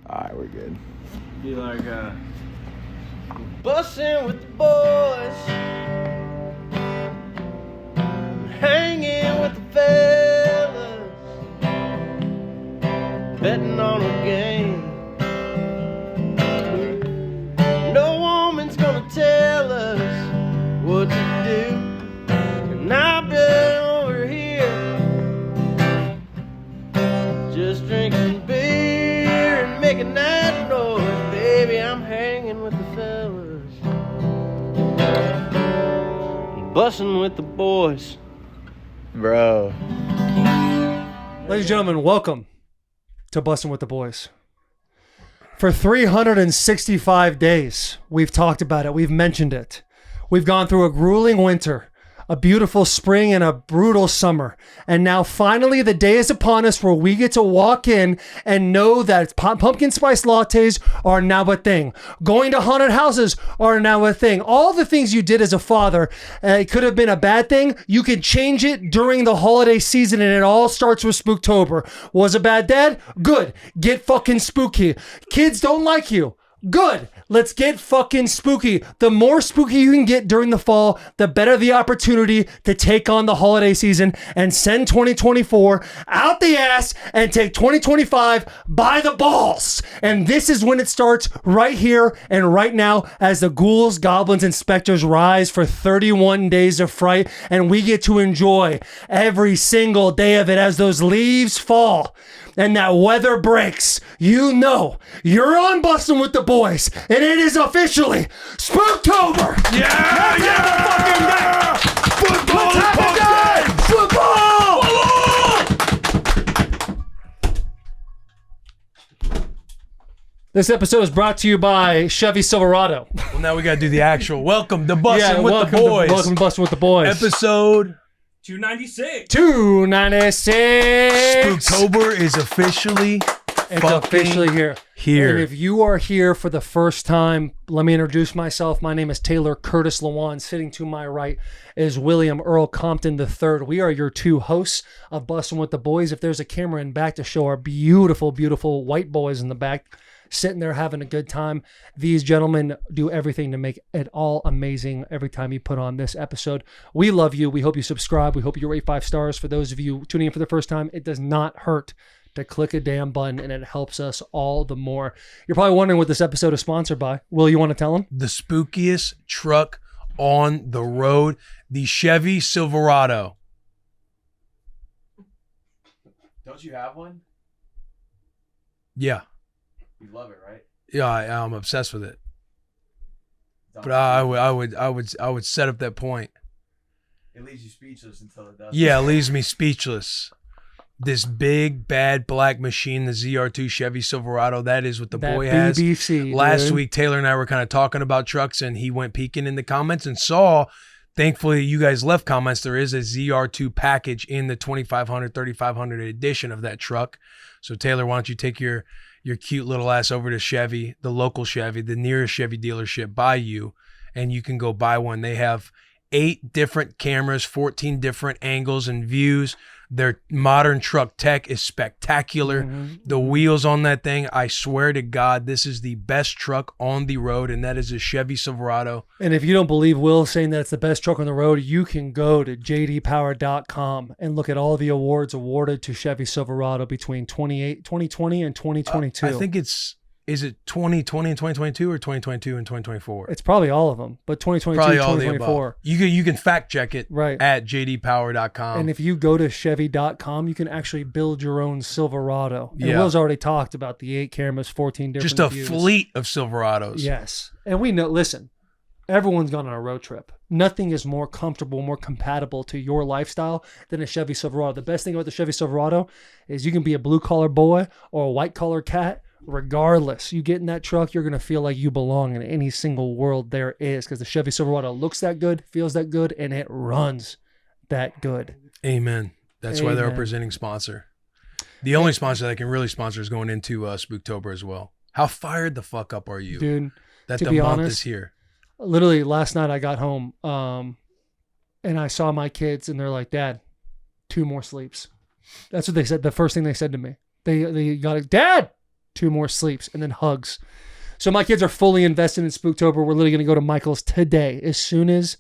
Alright, we're good. Be like, Bussin' with the boys, hanging with the fellas, betting on a game. No woman's gonna tell us what to do, and I've been over here just drinking beer and making that noise. Baby, I'm hanging with the fellas, bussin' with the boys. Bro. Ladies and gentlemen, welcome to Bussin' with the Boys. For 365 days, we've talked about it. We've mentioned it. We've gone through a grueling winter, a beautiful spring, and a brutal summer. And now finally the day is upon us where we get to walk in and know that pumpkin spice lattes are now a thing. Going to haunted houses are now a thing. All the things you did as a father, it could have been a bad thing. You can change it during the holiday season, and it all starts with Spooktober. Was a bad dad? Good. Get fucking spooky. Kids don't like you. Good. Let's get fucking spooky. The more spooky you can get during the fall, the better the opportunity to take on the holiday season and send 2024 out the ass and take 2025 by the balls. And this is when it starts, right here and right now, as the ghouls, goblins, and specters rise for 31 days of fright, and we get to enjoy every single day of it as those leaves fall and that weather breaks. You know you're on Bussin' with the Boys, and it is officially Spooktober. yeah! Football is pumpkin! Football! This episode is brought to you by Chevy Silverado. Well, now we got to do the actual. Welcome to Bussin' with welcome the Boys. welcome to Bussin' with the Boys. Episode 296. 296. Spooktober is officially here. And if you are here for the first time, let me introduce myself. My name is Taylor Curtis Lewan. Sitting to my right is William Earl Compton III. We are your two hosts of Bussin' with the Boys. If there's a camera in back to show our beautiful, beautiful white boys in the back, sitting there having a good time. These gentlemen do everything to make it all amazing every time you put on this episode. We love you. We hope you subscribe. We hope you rate 5 stars. For those of you tuning in for the first time, it does not hurt to click a damn button, and it helps us all the more. You're probably wondering what this episode is sponsored by. Will, you want to tell them? the spookiest truck on the road, the Chevy Silverado. Don't you have one? Yeah. You love it, right? Yeah, I'm obsessed with it. But I would set up that point. It leaves you speechless until it does. Yeah, it leaves me speechless. This big, bad black machine, the ZR2 Chevy Silverado, that is what the That boy has. BBC, Last dude. week, Taylor and I were kind of talking about trucks, and he went peeking in the comments and saw, thankfully, you guys left comments, there is a ZR2 package in the 2500, 3500 edition of that truck. So, Taylor, why don't you take your cute little ass over to Chevy, the local Chevy, the nearest Chevy dealership by you, and you can go buy one. They have 8 different cameras, 14 different angles and views. Their modern truck tech is spectacular. Mm-hmm. The wheels on that thing, I swear to God, this is the best truck on the road, and that is a Chevy Silverado. And if you don't believe Will saying that it's the best truck on the road, you can go to jdpower.com and look at all the awards awarded to Chevy Silverado between 2020 and 2022. I think is it 2020 and 2022 or 2022 and 2024? It's probably all of them, but 2022, Probably all the 2024. above. You can fact check it Right. at jdpower.com. And if you go to Chevy.com, you can actually build your own Silverado. And Yeah. Will's already talked about the 8 cameras, 14 different just a views. fleet of Silverados. Yes. And we know, listen, everyone's gone on a road trip. Nothing is more comfortable, more compatible to your lifestyle than a Chevy Silverado. The best thing about the Chevy Silverado is you can be a blue-collar boy or a white-collar cat. Regardless, you get in that truck, you're going to feel like you belong in any single world there is, because the Chevy Silverado looks that good, feels that good, and it runs that good. Amen. That's why they're a Amen. presenting sponsor. The only sponsor that can really sponsor is going into Spooktober as well. How fired the fuck up are you Dude, that to the be month honest, is here? literally last night I got home and I saw my kids and they're like, Dad, 2 more sleeps. That's what they said. The first thing they said to me, they got it. Dad, 2 more sleeps, and then hugs. So my kids are fully invested in Spooktober. We're literally going to go to Michael's today. As soon as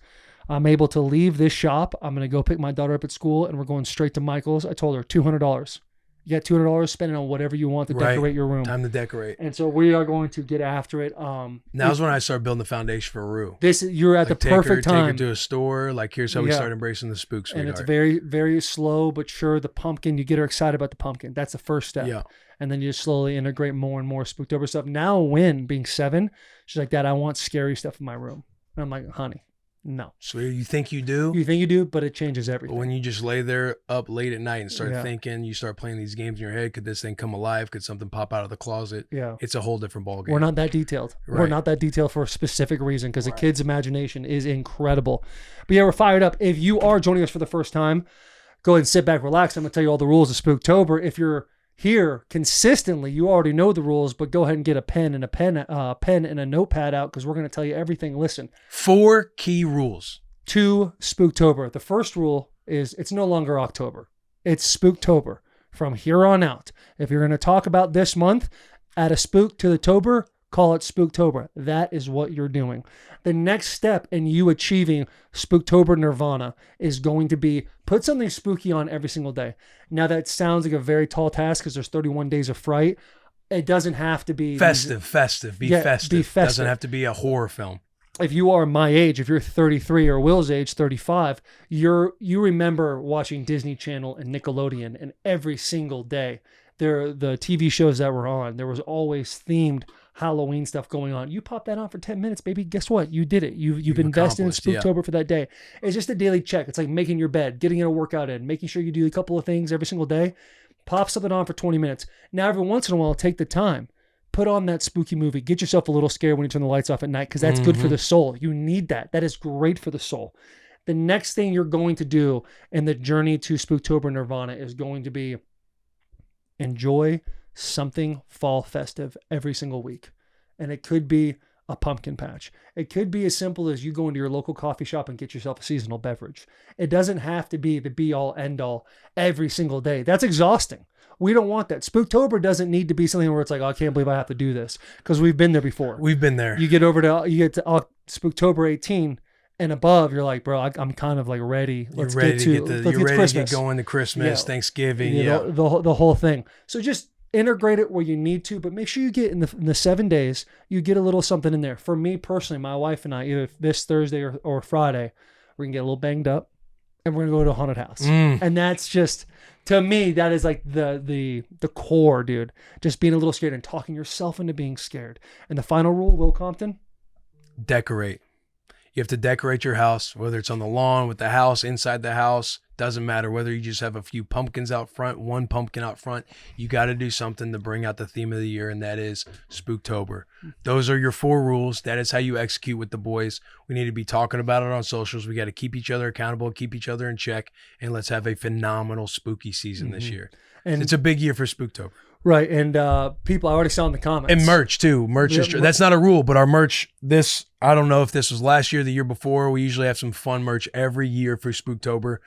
I'm able to leave this shop, I'm going to go pick my daughter up at school, and we're going straight to Michael's. I told her $200. You got $200, spend it on whatever you want to decorate your room. Time to decorate. And so we are going to get after it. Now's when I start building the foundation for Rue. You're at the perfect time. Take her to a store. Like, here's how we start embracing the spooks. And it's very, very slow but sure. The pumpkin, you get her excited about the pumpkin. That's the first step. Yeah. And then you just slowly integrate more and more Spooktober stuff. Now, being 7, she's like, Dad, I want scary stuff in my room. And I'm like, honey, no. So you think you do? You think you do, but it changes everything. But when you just lay there up late at night and start thinking, you start playing these games in your head. Could this thing come alive? Could something pop out of the closet? Yeah. It's a whole different ballgame. We're not that detailed. We're not that detailed for a specific reason because a kid's imagination is incredible. But yeah, we're fired up. If you are joining us for the first time, go ahead and sit back, relax. I'm going to tell you all the rules of Spooktober. If you're here consistently, you already know the rules, but go ahead and get a pen and a notepad out because we're going to tell you everything. Listen. 4 key rules to Spooktober. The first rule is it's no longer October. It's Spooktober from here on out. If you're going to talk about this month, add a spook to the tober, call it Spooktober. That is what you're doing. The next step in you achieving Spooktober nirvana is going to be put something spooky on every single day. Now that sounds like a very tall task because there's 31 days of fright. It doesn't have to be festive. Be festive. It doesn't have to be a horror film. If you are my age, if you're 33 or Will's age, 35, you remember watching Disney Channel and Nickelodeon, and every single day, the TV shows that were on, there was always themed Halloween stuff going on. You pop that on for 10 minutes, baby. Guess what? You did it. You've invested in Spooktober for that day. It's just a daily check. It's like making your bed, getting a workout in, making sure you do a couple of things every single day. Pop something on for 20 minutes. Now, every once in a while, take the time. Put on that spooky movie. Get yourself a little scared when you turn the lights off at night because that's good for the soul. You need that. That is great for the soul. The next thing you're going to do in the journey to Spooktober Nirvana is going to be enjoy something fall festive every single week. And it could be a pumpkin patch. It could be as simple as you go into your local coffee shop and get yourself a seasonal beverage. It doesn't have to be the be all end all every single day. That's exhausting. We don't want that. Spooktober doesn't need to be something where it's like, oh, I can't believe I have to do this because we've been there before. We've been there. You get to Spooktober 18 and above, you're like, bro, I'm kind of like ready. You're ready to get going to Christmas, Thanksgiving, the whole thing. So just integrate it where you need to, but make sure you get in the 7 days, you get a little something in there. For me personally, my wife and I, either this Thursday or Friday, we're gonna get a little banged up and we're gonna go to a haunted house. And that's just, to me, that is like the core, dude. Just being a little scared and talking yourself into being scared. And the final rule, Will Compton? Decorate. You have to decorate your house, whether it's on the lawn, with the house, inside the house. Doesn't matter whether you just have a few pumpkins out front, 1 pumpkin out front. You got to do something to bring out the theme of the year, and that is Spooktober. Those are your 4 rules. That is how you execute with the boys. We need to be talking about it on socials. We got to keep each other accountable, keep each other in check, and let's have a phenomenal spooky season this year. And it's a big year for Spooktober. Right, and people, I already saw in the comments. And merch, too. Merch is true. That's not a rule, but our merch, I don't know if this was last year or the year before. We usually have some fun merch every year for Spooktober.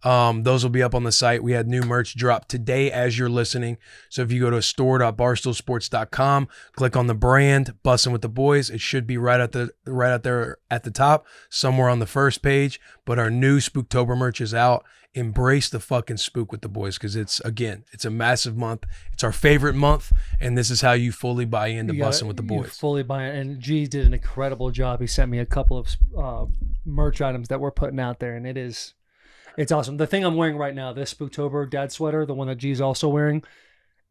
Those will be up on the site. We had new merch drop today as you're listening. So if you go to store.barstoolsports.com, click on the brand, Bussin With The Boys, it should be right out there at the top, somewhere on the first page. But our new Spooktober merch is out. Embrace the fucking spook with the boys because it's a massive month. It's our favorite month, and this is how you fully buy into Bussin With The Boys. You fully buy it, and G did an incredible job. He sent me a couple of merch items that we're putting out there, and it's awesome. The thing I'm wearing right now, this Spooktober dad sweater, the one that G's also wearing,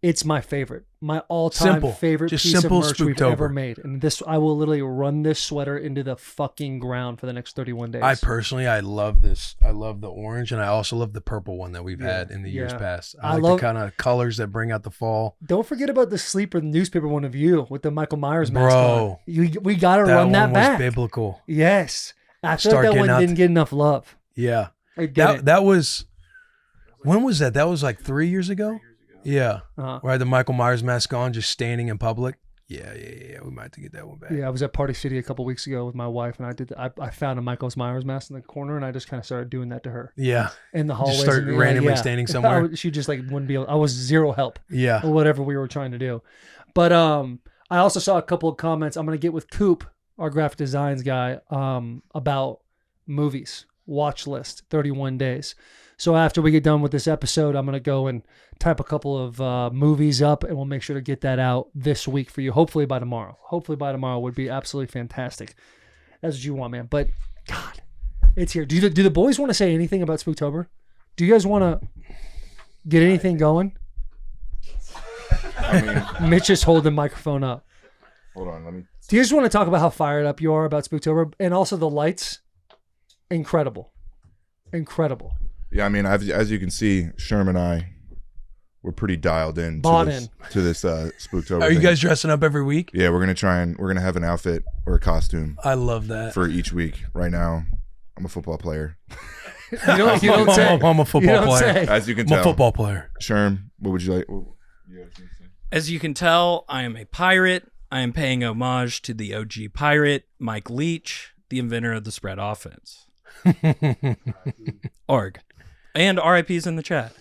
it's my favorite. My all-time favorite piece of merch we've ever made. And this, I will literally run this sweater into the fucking ground for the next 31 days. I love this. I love the orange, and I also love the purple one that we've had in the years past. I like the kind of colors that bring out the fall. Don't forget about the sleeper newspaper one of you with the Michael Myers mask on. We got to run that back. That was biblical. Yes. I feel like that one didn't get enough love. Yeah. That was, when was that? That was like 3 years ago? Yeah. Where I had the Michael Myers mask on, just standing in public. Yeah. We might have to get that one back. Yeah, I was at Party City a couple weeks ago with my wife, and I found a Michael Myers mask in the corner, and I just kind of started doing that to her. Yeah. In the hallways. Just start randomly standing somewhere. She just like wouldn't be able, I was zero help. Yeah. Or whatever we were trying to do. But I also saw a couple of comments. I'm going to get with Coop, our graphic designs guy, about movies, watch list, 31 days. So after we get done with this episode, I'm going to go and type a couple of movies up, and we'll make sure to get that out this week for you. Hopefully by tomorrow. Hopefully by tomorrow would be absolutely fantastic. That's what you want, man. But God, it's here. Do the boys want to say anything about Spooktober? Do you guys want to get anything going? I mean, Mitch is holding the microphone up. hold on, let me. Do you just want to talk about how fired up you are about Spooktober, and also the lights? Incredible. Yeah, I mean, as you can see, Sherm and I, we're pretty dialed in. Bought to this Spooktober. Are you thing. guys dressing up every week? Yeah, we're gonna have an outfit or a costume I love that. for each week. Right now, I'm a football player. You don't say. I'm a You football don't player. say. As you can I'm a tell, football player. Sherm, what would you like? Yeah, As you can tell, I am a pirate. I am paying homage to the OG pirate, Mike Leach, the inventor of the spread offense. Org. And RIP's in the chat.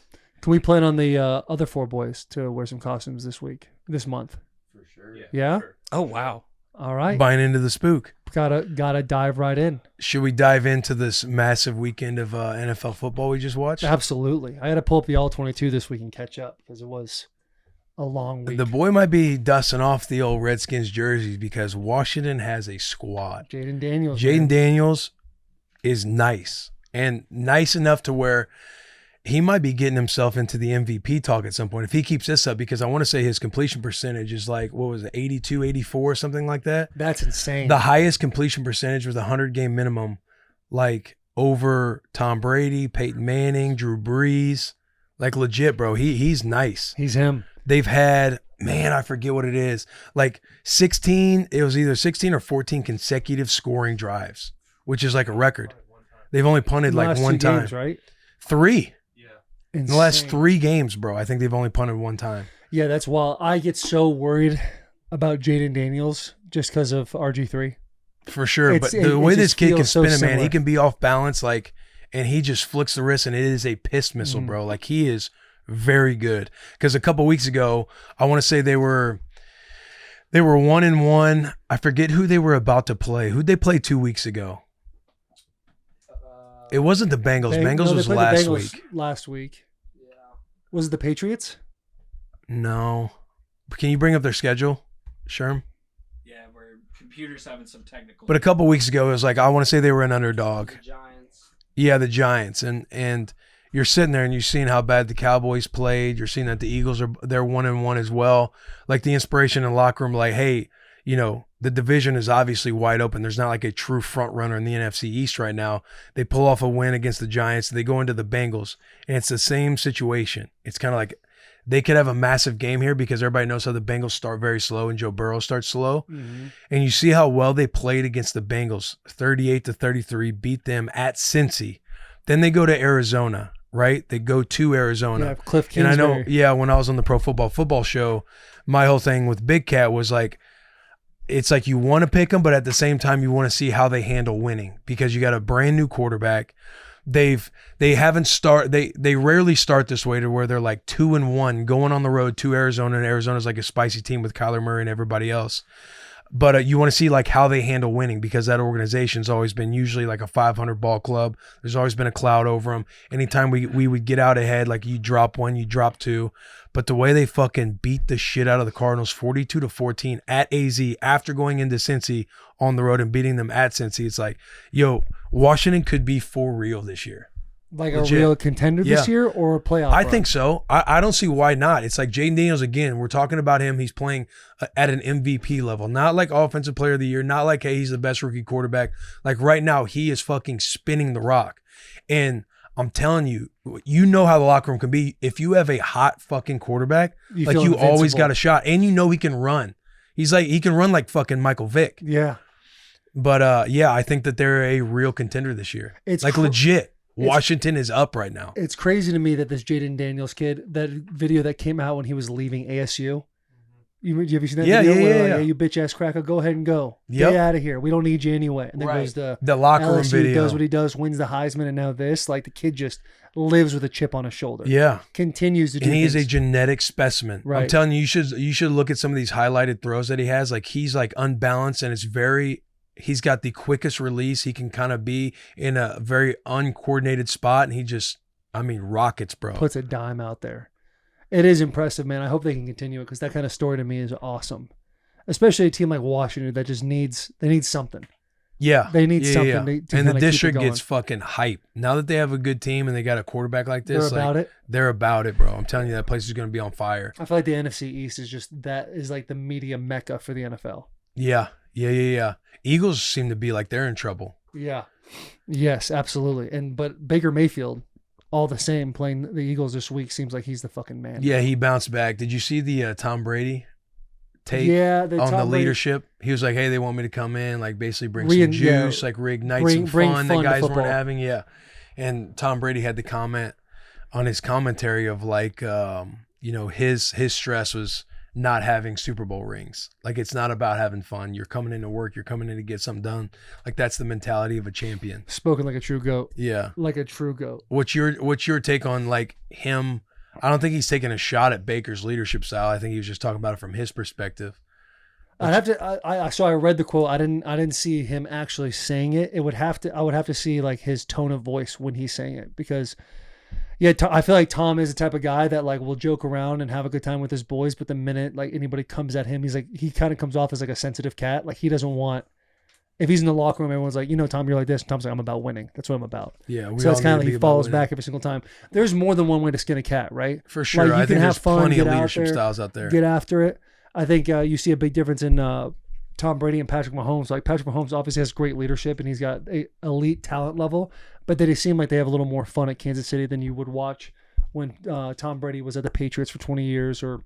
Can we plan on the other four boys to wear some costumes this month? For sure. Yeah? Oh, wow. All right. Buying into the spook. Gotta dive right in. Should we dive into this massive weekend of NFL football we just watched? Absolutely. I had to pull up the All-22 this week and catch up because it was a long week. The boy might be dusting off the old Redskins jerseys because Washington has a squad. Jaden Daniels. Jaden man. Daniels is nice, and nice enough to where he might be getting himself into the MVP talk at some point if he keeps this up, because I want to say his completion percentage is like, what was it, 82, 84, something like that? That's insane. The highest completion percentage with a 100-game minimum, like over Tom Brady, Peyton Manning, Drew Brees. Like legit, bro. He's nice. He's him. They've had, man, I forget what it is. Like 16, it was either 16 or 14 consecutive scoring drives, which is like a record. They've only punted like Last one two time. games, right? 3. Insane. In the last 3 games, bro. I think they've only punted one time. Yeah, that's wild. I get so worried about Jaden Daniels just because of RG3. For sure. It's- But it- the it way just this kid can feels so spin it, man, similar. he can be off balance, like, and he just flicks the wrist, and it is a piss missile, bro. Like, he is very good. Because a couple weeks ago, I want to say they were 1-1. I forget who they were about to play. Who'd they play 2 weeks ago? It wasn't the Bengals. Bengals they was played the last Bengals week. Last week. Yeah. Was it the Patriots? No. Can you bring up their schedule, Sherm? Yeah, where computers having some technical. But a couple weeks ago, it was like, I want to say they were an underdog. The Giants. Yeah, the Giants. And you're sitting there and you're seeing how bad the Cowboys played. You're seeing that the Eagles they're 1-1 as well. Like the inspiration in the locker room, like, hey, you know, the division is obviously wide open. There's not like a true front runner in the NFC East right now. They pull off a win against the Giants. They go into the Bengals, and it's the same situation. It's kind of like they could have a massive game here because everybody knows how the Bengals start very slow and Joe Burrow starts slow. Mm-hmm. And you see how well they played against the Bengals, 38-33, beat them at Cincy. Then they go to Arizona, right? They go to Arizona. Yeah, Cliff And I Kingsbury. know, yeah, when I was on the Pro Football show, my whole thing with Big Cat was like, it's like you want to pick them, but at the same time, you want to see how they handle winning because you got a brand new quarterback. They rarely start this way to where they're like 2-1 going on the road to Arizona, and Arizona's like a spicy team with Kyler Murray and everybody else. But you want to see like how they handle winning because that organization's always been usually like a 500 ball club. There's always been a cloud over them. Anytime we would get out ahead, like you drop 1, you drop 2. But the way they fucking beat the shit out of the Cardinals 42-14 at AZ after going into Cincy on the road and beating them at Cincy, it's like, yo, Washington could be for real this year. Like Legit. a real contender this Yeah. year or a playoff I run? think so. I don't see why not. It's like Jaden Daniels again. We're talking about him. He's playing at an MVP level, not like offensive player of the year, not like, hey, he's the best rookie quarterback. Like right now, he is fucking spinning the rock. And I'm telling you, you know how the locker room can be. If you have a hot fucking quarterback, You like feel you always invincible. got a shot, and you know he can run. He's like, he can run like fucking Michael Vick. Yeah. But yeah, I think that they're a real contender this year. It's like cr- legit. Washington is up right now. It's crazy to me that this Jaden Daniels kid, that video that came out when he was leaving ASU, Have you seen that Yeah, video? yeah, where, yeah. like, you bitch ass cracker, go ahead and go. Yep. Get out of here. We don't need you anyway. And then Right. goes the locker room LSU video. does what he does, wins the Heisman, and now this. Like, the kid just lives with a chip on his shoulder. Yeah. Continues to do And he is a things. genetic specimen. I'm Right. telling you, you should look at some of these highlighted throws that he has. Like, he's like unbalanced, and he's got the quickest release. He can kind of be in a very uncoordinated spot, and he just, rockets, bro. Puts a dime out there. It is impressive, man. I hope they can continue it because that kind of story to me is awesome. Especially a team like Washington that just needs something. Yeah. They need something Yeah. to And kinda the keep it district going. gets fucking hype. Now that they have a good team and they got a quarterback like They're this, about it. They're about it, bro. I'm telling you, that place is going to be on fire. I feel like the NFC East is like the media mecca for the NFL. Yeah. Eagles seem to be like they're in trouble. Yeah. Yes, absolutely. But Baker Mayfield, all the same, playing the Eagles this week seems like he's the fucking man. Yeah, he bounced back. Did you see the Tom Brady take Yeah, on Tom the Brady- leadership? He was like, hey, they want me to come in, like basically bring Re- some juice, like reignite bring some fun fun that to guys football. weren't having. Yeah. And Tom Brady had the comment on his commentary of like, his stress was not having Super Bowl rings. Like, it's not about having fun. You're coming into work. You're coming in to get something done. Like, that's the mentality of a champion. Spoken like a true GOAT. Yeah. Like a true GOAT. What's your take on like him? I don't think he's taking a shot at Baker's leadership style. I think he was just talking about it from his perspective. I'd have to. So I read the quote. I didn't see him actually saying it. I would have to see like his tone of voice when he's saying it because, yeah, I feel like Tom is the type of guy that like will joke around and have a good time with his boys, but the minute like anybody comes at him, he kind of comes off as like a sensitive cat. Like he doesn't want. If he's in the locker room, everyone's like, Tom, you're like this. And Tom's like, I'm about winning. That's what I'm about. Yeah, So that's kind of like he falls back every single time. There's more than one way to skin a cat, right? For sure. Like, you I can think have there's fun, plenty get of out leadership there, styles out there. Get after it. I think you see a big difference in Tom Brady and Patrick Mahomes. Like Patrick Mahomes obviously has great leadership and he's got a elite talent level, but they seem like they have a little more fun at Kansas City than you would watch when Tom Brady was at the Patriots for 20 years or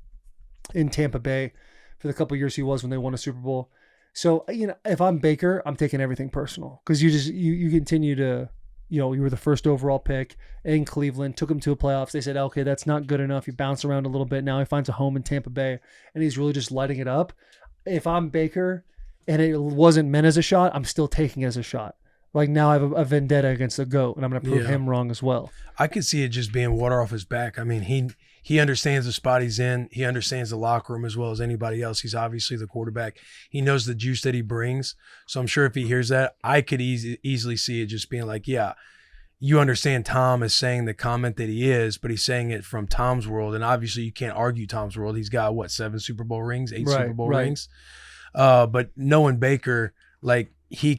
in Tampa Bay for the couple years he was when they won a Super Bowl. So, if I'm Baker, I'm taking everything personal because you continue to, you were the first overall pick in Cleveland, took him to a playoffs. They said, okay, that's not good enough. You bounce around a little bit. Now he finds a home in Tampa Bay and he's really just lighting it up. If I'm Baker and it wasn't meant as a shot, I'm still taking it as a shot. Like now I have a vendetta against the GOAT and I'm going to prove him wrong as well. I could see it just being water off his back. I mean, he understands the spot he's in. He understands the locker room as well as anybody else. He's obviously the quarterback. He knows the juice that he brings. So I'm sure if he hears that, I could easily see it just being like, yeah, you understand Tom is saying the comment that he is, but he's saying it from Tom's world. And obviously you can't argue Tom's world. He's got 7 Super Bowl rings, 8 Super Bowl rings. But knowing Baker, like he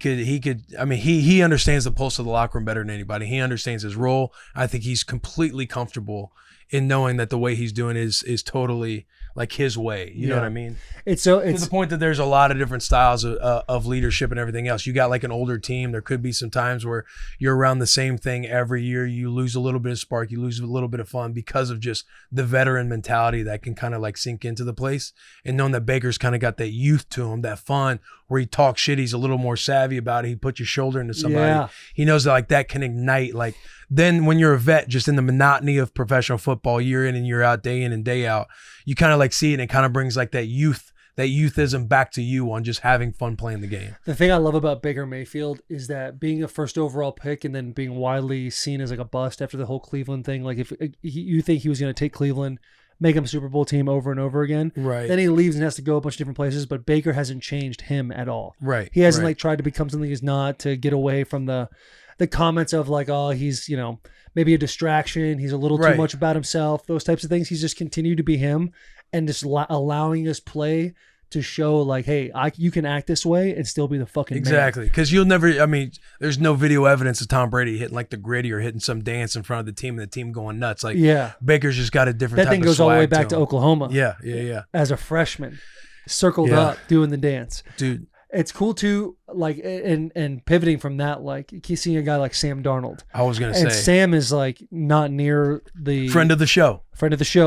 understands the pulse of the locker room better than anybody. He understands his role. I think he's completely comfortable in knowing that the way he's doing is totally like his way. You know what I mean? It's to the point that there's a lot of different styles of leadership and everything else. You got like an older team. There could be some times where you're around the same thing every year. You lose a little bit of spark. You lose a little bit of fun because of just the veteran mentality that can kind of like sink into the place. And knowing that Baker's kind of got that youth to him, that fun where he talks shit. He's a little more savvy about it. He puts your shoulder into somebody. Yeah. He knows that like that can ignite. Like then when you're a vet, just in the monotony of professional football, year in and year out, day in and day out, you kind of like see it and it kind of brings like that youthism back to you on just having fun playing the game. The thing I love about Baker Mayfield is that being a first overall pick and then being widely seen as like a bust after the whole Cleveland thing. Like if you think he was going to take Cleveland, make him a Super Bowl team over and over again. Right. Then he leaves and has to go a bunch of different places, but Baker hasn't changed him at all. Right. He hasn't like tried to become something he's not, to get away from the comments of like, oh, he's, maybe a distraction. He's a little too much about himself, those types of things. He's just continued to be him and just allowing us play to show like, hey, you can act this way and still be the fucking exactly. Because you'll never, there's no video evidence of Tom Brady hitting like the gritty or hitting some dance in front of the team and the team going nuts. Like Baker's just got a different type of swag. That thing goes all the way back to Oklahoma. Yeah. As a freshman, circled up doing the dance. Dude. It's cool too, like, and pivoting from that, like, you keep seeing a guy like Sam Darnold. I was going to say. And Sam is like not near the friend of the show,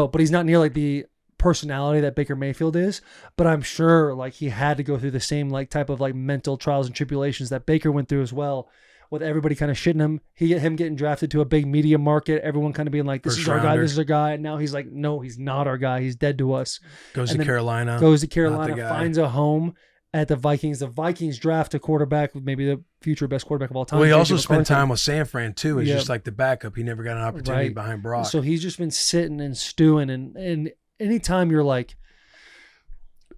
but he's not near like the personality that Baker Mayfield is. But I'm sure like he had to go through the same like type of like mental trials and tribulations that Baker went through as well, with everybody kind of shitting him. Him getting drafted to a big media market, everyone kind of being like, this First is our guy, rounder. this is our guy. And now he's like, no, he's not our guy. He's dead to us. Goes And to then Carolina. Goes to Not Carolina, the guy. finds a home at the Vikings. The Vikings draft a quarterback, maybe the future best quarterback of all time. Well, he JJ also spent McCarthy. time with San Fran too. As Yeah. just like the backup. He never got an opportunity Right. behind Brock. So he's just been sitting and stewing. And anytime you're like,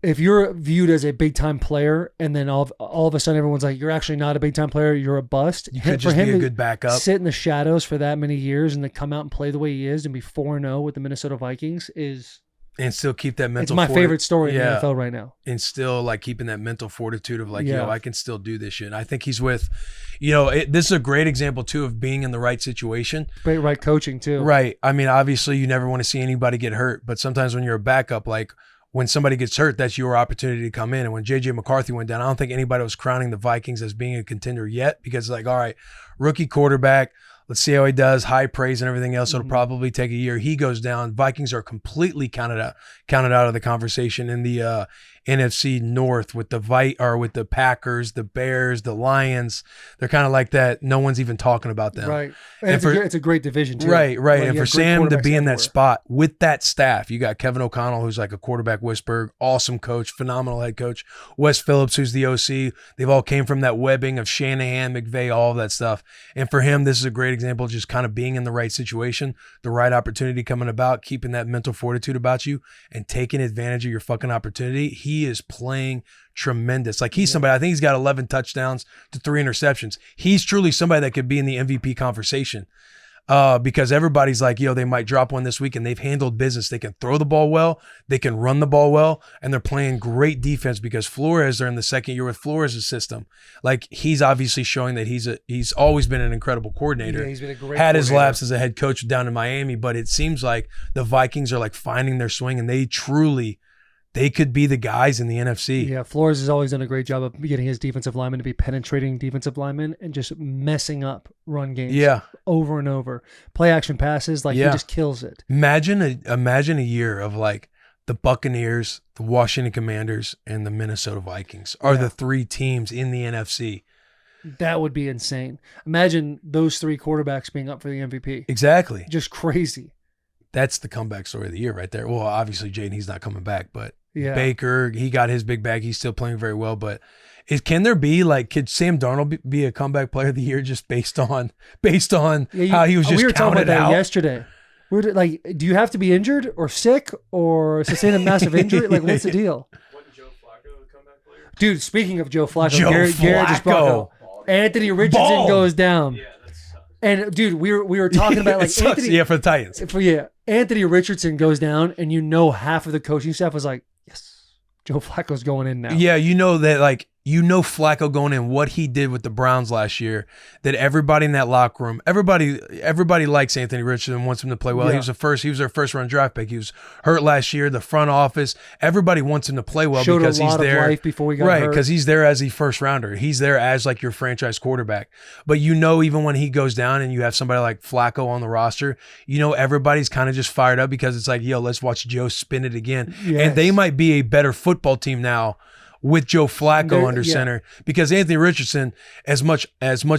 if you're viewed as a big time player, and then all of a sudden everyone's like, you're actually not a big time player, you're a bust. you could just be a good backup. Sit in the shadows for that many years and then come out and play the way he is and be 4-0 with the Minnesota Vikings And still keep that mental. it's my favorite story in Yeah. the NFL right now. And still like keeping that mental fortitude of like, Yeah. yo, I can still do this shit. And I think he's with, this is a great example too of being in the right situation. Great right coaching too. Right. I mean, obviously you never want to see anybody get hurt, but sometimes when you're a backup, like when somebody gets hurt, that's your opportunity to come in. And when JJ McCarthy went down, I don't think anybody was crowning the Vikings as being a contender yet, because like, all right, rookie quarterback, let's see how he does, high praise and everything else. It'll probably take a year. He goes down. Vikings are completely counted out of the conversation in the NFC North with the Packers, the Bears, the Lions. They're kind of like that. No one's even talking about them. Right. And it's a great division too. Right. Like, And you for have great Sam to quarterbacks be in that everywhere. spot with that staff, you got Kevin O'Connell, who's like a quarterback whisperer, awesome coach, phenomenal head coach. Wes Phillips, who's the OC. They've all came from that webbing of Shanahan, McVay, all of that stuff. And for him, this is a great example of just kind of being in the right situation, the right opportunity coming about, keeping that mental fortitude about you and taking advantage of your fucking opportunity. He is playing tremendous. Like he's somebody, I think he's got 11 touchdowns to 3 interceptions. He's truly somebody that could be in the MVP conversation. Because everybody's like, they might drop one this week, and they've handled business. They can throw the ball well, they can run the ball well, and they're playing great defense because Flores, they're in the second year with Flores' system. Like he's obviously showing that he's always been an incredible coordinator. Yeah, he's been a great Had his coordinator. laps as a head coach down in Miami, but it seems like the Vikings are like finding their swing, and they could be the guys in the NFC. Yeah, Flores has always done a great job of getting his defensive linemen to be penetrating defensive linemen and just messing up run games. Yeah. Over and over. Play action passes, he just kills it. Imagine a year of like the Buccaneers, the Washington Commanders, and the Minnesota Vikings are the 3 teams in the NFC. That would be insane. Imagine those 3 quarterbacks being up for the MVP. Exactly. Just crazy. That's the comeback story of the year right there. Well, obviously Jaden, he's not coming back, but Yeah. Baker, he got his big bag. He's still playing very well, but could Sam Darnold be a comeback player of the year just based on how he was just we were talking counted about that out? yesterday. We're like, do you have to be injured or sick or sustain a massive injury? Like, what's the deal? Wasn't Joe Flacco a comeback player? Dude, speaking of Joe Flacco, Joe Garrett just brought Flacco. up Anthony Richardson Bald. goes down. Yeah, that sucks. And dude, we were talking about It like sucks. Anthony for the Titans. Anthony Richardson goes down, and half of the coaching staff was like, yes, Joe Flacco's going in now. Yeah, Flacco going in, what he did with the Browns last year, that everybody in that locker room, everybody likes Anthony Richardson, wants him to play well. Yeah. He was their first round draft pick. He was hurt last year. The front office, everybody wants him to play well Showed because a lot he's there. of life before he got Right, hurt. because he's there as the first rounder. He's there as like your franchise quarterback. But even when he goes down and you have somebody like Flacco on the roster, everybody's kind of just fired up because it's like, let's watch Joe spin it again. Yes. And they might be a better football team now with Joe Flacco under center, because Anthony Richardson, as much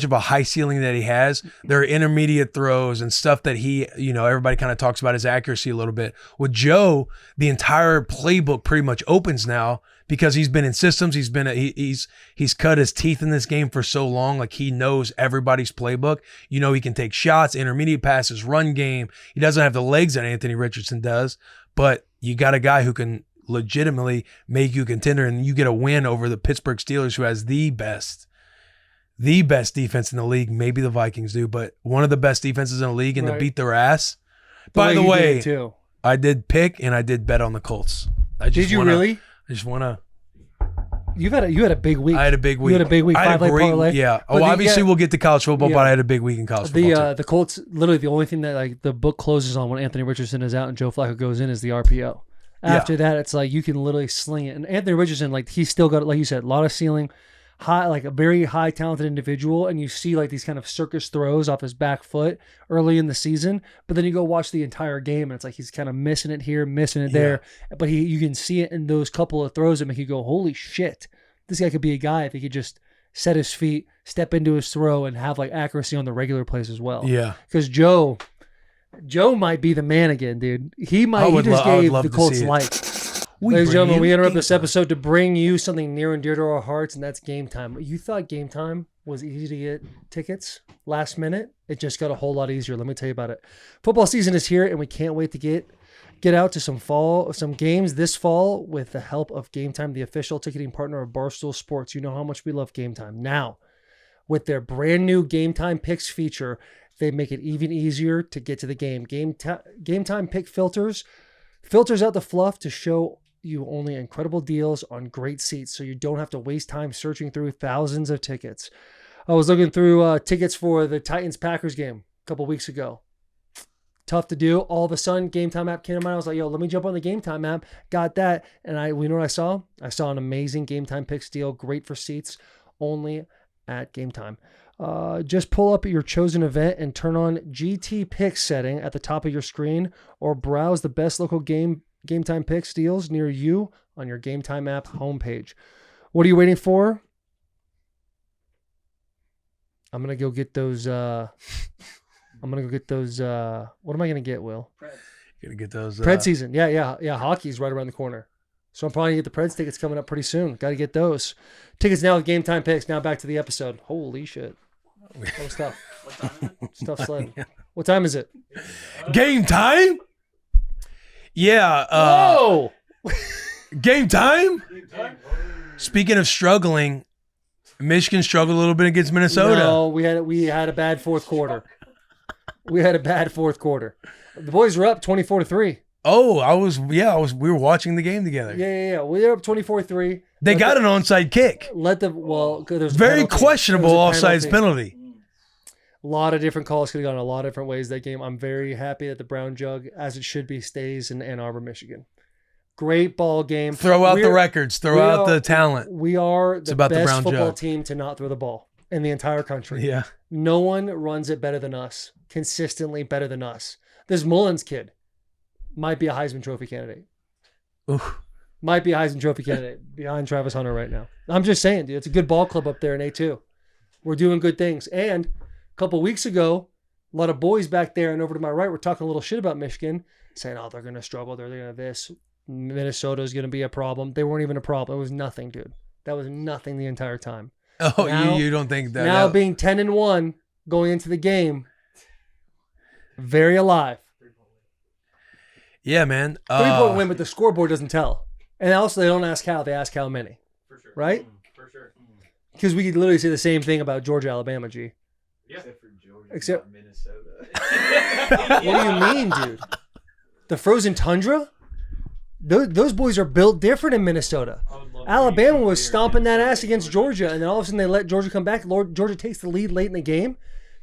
of a high ceiling that he has, there are intermediate throws and stuff that he, everybody kind of talks about his accuracy a little bit. With Joe, the entire playbook pretty much opens now because he's been in systems. He's cut his teeth in this game for so long. Like he knows everybody's playbook. He can take shots, intermediate passes, run game. He doesn't have the legs that Anthony Richardson does, but you got a guy who can legitimately make you a contender, and you get a win over the Pittsburgh Steelers, who has the best defense in the league. Maybe the Vikings do, but one of the best defenses in the league, and to beat their ass. By the way, too. I did pick and I did bet on the Colts. Did you really? I just want to. You had a big week. I had a big week. You had a big week. I had a 5-leg great parlay. Yeah. But Obviously we'll get to college football, Yeah. but I had a big week in college football too. The Colts, literally the only thing that like the book closes on when Anthony Richardson is out and Joe Flacco goes in is the RPO. After that, it's like you can literally sling it. And Anthony Richardson, like he's still got, like you said, a lot of ceiling, high, like a very high talented individual. And you see like these kind of circus throws off his back foot early in the season. But then you go watch the entire game and it's like he's kind of missing it here, missing it there. But you can see it in those couple of throws that make you go, holy shit, this guy could be a guy if he could just set his feet, step into his throw, and have like accuracy on the regular plays as well. Yeah. Because Joe might be the man again, dude. He just gave the Colts life. Ladies and gentlemen, we interrupt this episode to bring you something near and dear to our hearts, and that's Game Time. You thought Game Time was easy to get tickets last minute? It just got a whole lot easier. Let me tell you about it. Football season is here, and we can't wait to get out to some games this fall with the help of Game Time, the official ticketing partner of Barstool Sports. You know how much we love Game Time. Now, with their brand new Game Time Picks feature, they make it even easier to get to the game. Game Time Pick filters out the fluff to show you only incredible deals on great seats, so you don't have to waste time searching through thousands of tickets. I was looking through tickets for the Titans-Packers game a couple weeks ago. Tough to do. All of a sudden, Game Time app came to mind. I was like, yo, let me jump on the Game Time app. Got that. And we know what I saw? I saw an amazing Game Time Picks deal. Great for seats. Only at Game Time. Just pull up your chosen event and turn on GT Picks setting at the top of your screen, or browse the best local Game Time Picks deals near you on your Game Time app homepage. What are you waiting for? I'm going to go get those... what am I going to get, Will? You're going to get those... Pred season. Yeah. Hockey's right around the corner. So I'm probably going to get the Preds tickets coming up pretty soon. Got to get those. Tickets now with Game Time Picks. Now back to the episode. Holy shit. That was tough. What time is it? Stuff sled. What time is it? Game time? Yeah. Whoa! Game time? Speaking of struggling, Michigan struggled a little bit against Minnesota. No, we had a bad fourth quarter. We The boys were up 24-3. Oh, we were watching the game together. Yeah. We were up 24-3. They got an onside kick. There's very questionable offsides penalty. A lot of different calls could have gone a lot of different ways that game. I'm very happy that the Brown Jug, as it should be, stays in Ann Arbor, Michigan. Great ball game. Throw out the records. Throw out the talent. We are the about best the Brown football Jug. team to not throw the ball in the entire country. Yeah. No one runs it better than us. Consistently better than us. This Mullins kid might be a Heisman Trophy candidate. Oof. Might be a Heisman Trophy candidate behind Travis Hunter right now. I'm just saying, dude. It's a good ball club up there in A2. We're doing good things. And a couple weeks ago, a lot of boys back there and over to my right were talking a little shit about Michigan, saying, oh, they're going to struggle. They're going to this. Minnesota's going to be a problem. They weren't even a problem. It was nothing, dude. That was nothing the entire time. Oh, now, you don't think that? Now being 10-1 going into the game, very alive. Yeah, man. 3-point win, but the scoreboard doesn't tell. And also, they don't ask how. They ask how many. For sure. Right? For sure. Because we could literally say the same thing about Georgia, Alabama, G. Yeah. Except for Georgia, Except- not Minnesota. What do you mean, dude? The frozen tundra? Those boys are built different in Minnesota. Alabama was stomping that ass against Georgia, and then all of a sudden they let Georgia come back. Georgia takes the lead late in the game.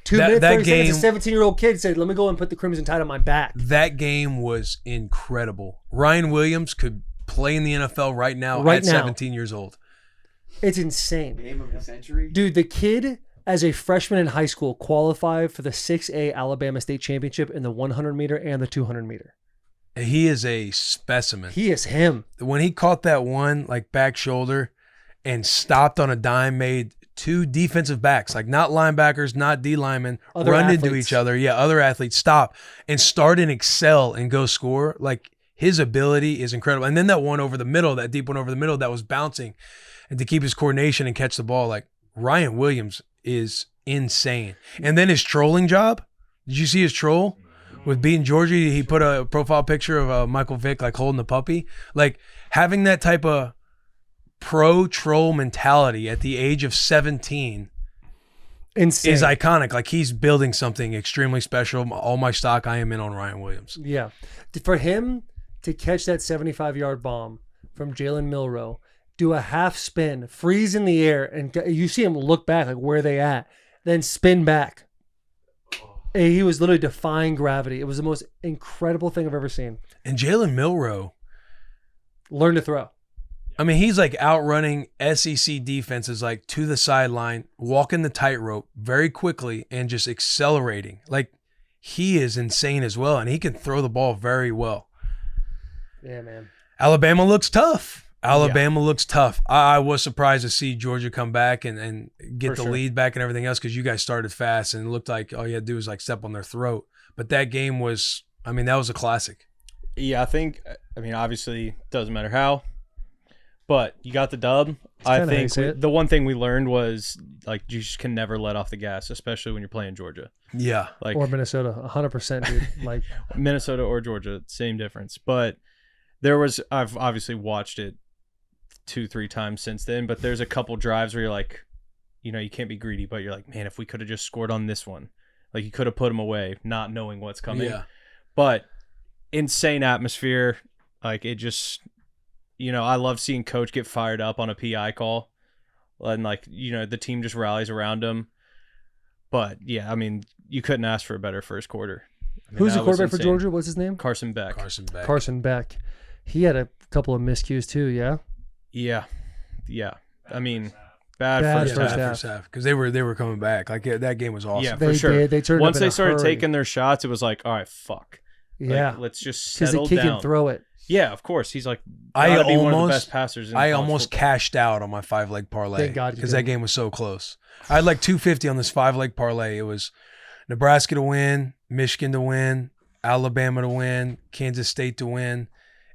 2 minutes, 30 seconds, a 17-year-old kid said, let me go and put the Crimson Tide on my back. That game was incredible. Ryan Williams could play in the NFL right now at 17 years old. It's insane. Game of the century. Dude, the kid, as a freshman in high school, qualified for the 6A Alabama State Championship in the 100-meter and the 200-meter. He is a specimen. He is him. When he caught that one, like back shoulder, and stopped on a dime, made two defensive backs, like not linebackers, not D linemen, Other run into athletes. each other. Yeah, other athletes stop and start and excel and go score. Like his ability is incredible. And then that one over the middle, that deep one over the middle that was bouncing, and to keep his coordination and catch the ball, like Ryan Williams is insane. And then his trolling job. Did you see his troll? With beating Georgia, he put a profile picture of Michael Vick like holding the puppy. Like having that type of pro troll mentality at the age of 17 Insane. is iconic. Like he's building something extremely special. All my stock I am in on Ryan Williams. Yeah. For him to catch that 75-yard bomb from Jalen Milroe, do a half spin, freeze in the air, and you see him look back, like where are they at, then spin back. He was literally defying gravity. It was the most incredible thing I've ever seen. And Jalen Milroe, Learn to throw. I mean, he's like outrunning SEC defenses like to the sideline, walking the tightrope very quickly and just accelerating. Like he is insane as well, and he can throw the ball very well. Yeah, man. Alabama looks tough. Alabama looks tough. I was surprised to see Georgia come back and get For the sure. lead back and everything else because you guys started fast and it looked like all you had to do was like step on their throat. But that game was, I mean, that was a classic. Yeah, I mean, obviously, doesn't matter how, but you got the dub. I kinda how you think say it. the one thing we learned was, like, you just can never let off the gas, especially when you're playing Georgia. Yeah. Like, Or Minnesota, 100%, dude. Like, Minnesota or Georgia, same difference. But I've obviously watched it 2-3 times since then, but there's a couple drives where you're like, you know, you can't be greedy, but you're like, man, if we could have just scored on this one, like, you could have put them away, not knowing what's coming. Yeah. But insane atmosphere. Like, it just, you know, I love seeing coach get fired up on a PI call and, like, you know, the team just rallies around him. But yeah, I mean, you couldn't ask for a better first quarter. I mean, who's the that was quarterback for insane. Georgia? What's his name? Carson Beck. Carson Beck. He had a couple of miscues too, yeah? Yeah. I mean, bad Bad first first half. half. First half because they were coming back. Like that game was awesome. Yeah, They for sure. did. They turned Once up in they a started hurry. taking their shots, it was like, all right, fuck. Like, Yeah. let's just Because settle he down. can throw it. Yeah, of course. He's like, I gotta be one of the almost- best passers. In I college almost football. cashed out on my 5-leg parlay Thank God you because that didn't. game was so close. I had like 250 on this 5-leg parlay. It was Nebraska to win, Michigan to win, Alabama to win, Kansas State to win,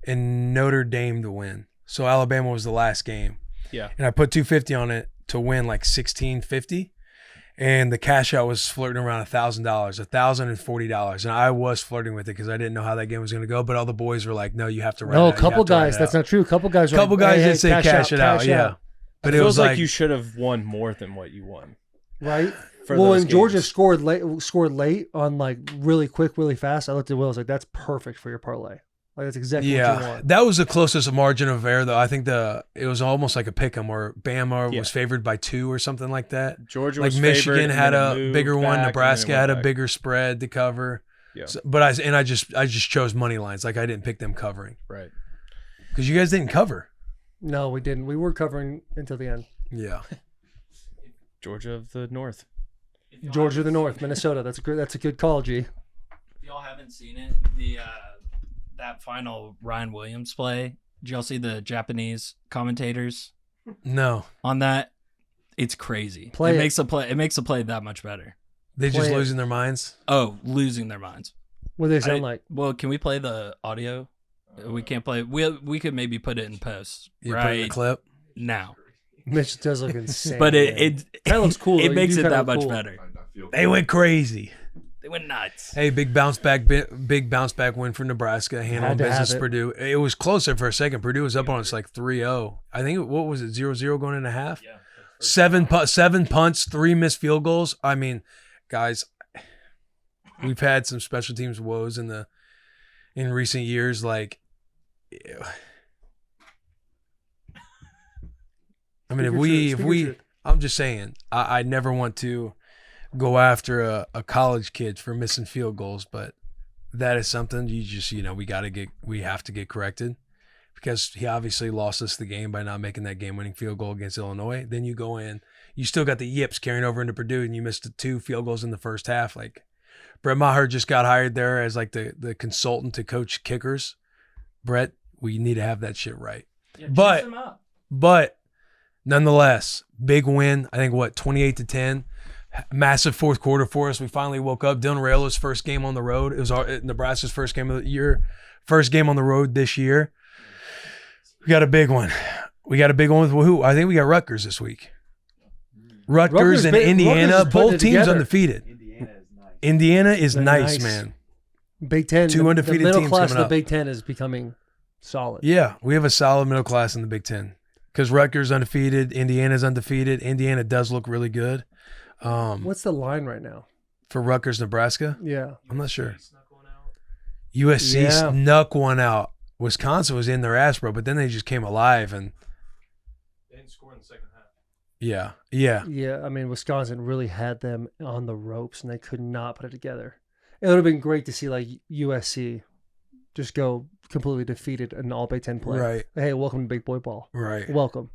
and Notre Dame to win. So Alabama was the last game. Yeah. And I put 250 on it to win like 1650. And the cash out was flirting around $1,000, $1,040. And I was flirting with it because I didn't know how that game was going to go. But all the boys were like, no, you have to run No, it a out. couple guys. That's not true. A couple guys. A couple guys did say cash it out. Yeah. It But it feels was like like you should have won more than what you won. Right. For Well, those when Georgia games. scored late on like really quick, really fast, I looked at Will. I was like, "That's perfect for your parlay. Like that's exactly what you Yeah, want." that was the closest margin of error, though. I think it was almost like a pick'em where Bama Yeah. was favored by 2 or something like that. Georgia Like was Michigan favored, had and then a it moved bigger one, back, and then it Nebraska went had a back. bigger spread to cover. Yeah. So, but I just chose money lines. Like I didn't pick them covering Right. because you guys didn't cover. No, we didn't. We were covering until the end. Yeah, Georgia of the North. Georgia, the North, Minnesota. That's a good call, G. If y'all haven't seen it, that final Ryan Williams play, did y'all see the Japanese commentators no, on that? It's crazy. Play it it. makes the play that much better. they just Play it. losing their minds. Oh, losing their minds. What do they I- sound like? Well, can we play the audio? We can't play. We could maybe put it in post You put in right the clip. now, Mitch does look insane. but man. it Kinda looks cool, though. It You makes do it kinda that look much cool. better. They went crazy. They went nuts. Hey, big bounce back win for Nebraska. Handling Had to have business it. Purdue. It was closer for a second. Purdue was up on us like 3-0. I think what was it 0-0 going into half? Yeah. 7 punts, 3 missed field goals. I mean, guys, we've had some special teams woes in recent years. Like, I mean, if we, I'm just saying, I never want to go after a college kid for missing field goals, but that is something you just, we have to get corrected because he obviously lost us the game by not making that game-winning field goal against Illinois. Then you go in, you still got the yips carrying over into Purdue, and you missed the 2 field goals in the first half. Like, Brett Maher just got hired there as like the consultant to coach kickers. Brett, we need to have that shit right. Yeah, But nonetheless, big win. I think 28-10. Massive fourth quarter for us. We finally woke up. Dylan Raio's first game on the road. It was Nebraska's first game of the year. First game on the road this year. We got a big one. We got a big one with who? I think we got Rutgers this week. Rutgers and Indiana, Rutgers is putting both it teams together. undefeated. Indiana is nice. Indiana is They're nice, nice. man. Big Ten. 2 the undefeated middle teams class of coming the up. Big Ten is becoming solid. Yeah, we have a solid middle class in the Big Ten because Rutgers undefeated, Indiana's undefeated. Indiana does look really good. What's the line right now? For Rutgers, Nebraska, Yeah. I'm not sure. USC Yeah. snuck one out. Wisconsin was in their ass, bro, but then they just came alive and They didn't score in the second half. yeah. Yeah, I mean, Wisconsin really had them on the ropes, and they could not put it together. It would have been great to see like USC just go completely defeated in all Big Ten play. Right. Hey, welcome to Big Boy Ball. Right. Welcome.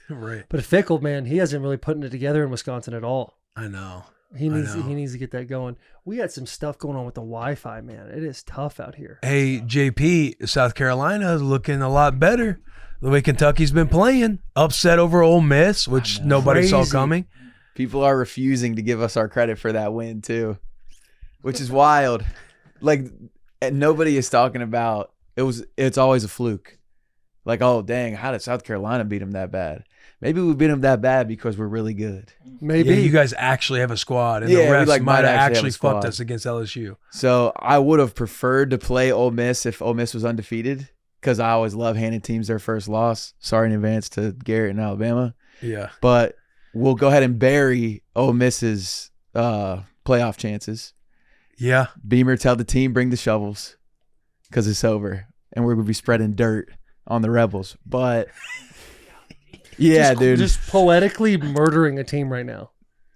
Right. But Fickle, man, he hasn't really putting it together in Wisconsin at all. I know. He needs know. he needs to get that going. We had some stuff going on with the Wi-Fi, man. It is tough out here. Hey, JP, South Carolina is looking a lot better. The way Kentucky's been playing, upset over Ole Miss, which nobody saw Crazy. coming. People are refusing to give us our credit for that win too, which is wild. Like, and nobody is talking about it's always a fluke. Like, oh dang, how did South Carolina beat them that bad? Maybe we beat them that bad because we're really good. Maybe. Yeah, you guys actually have a squad, and Yeah, the we, refs like, might have might actually have actually a fucked squad. us against LSU. So I would have preferred to play Ole Miss if Ole Miss was undefeated, because I always love handing teams their first loss. Sorry in advance to Garrett and Alabama. Yeah. But we'll go ahead and bury Ole Miss's playoff chances. Yeah. Beamer, tell the team, bring the shovels, because it's over. And we're going to be spreading dirt on the Rebels. But, yeah, dude. Just poetically murdering a team right now.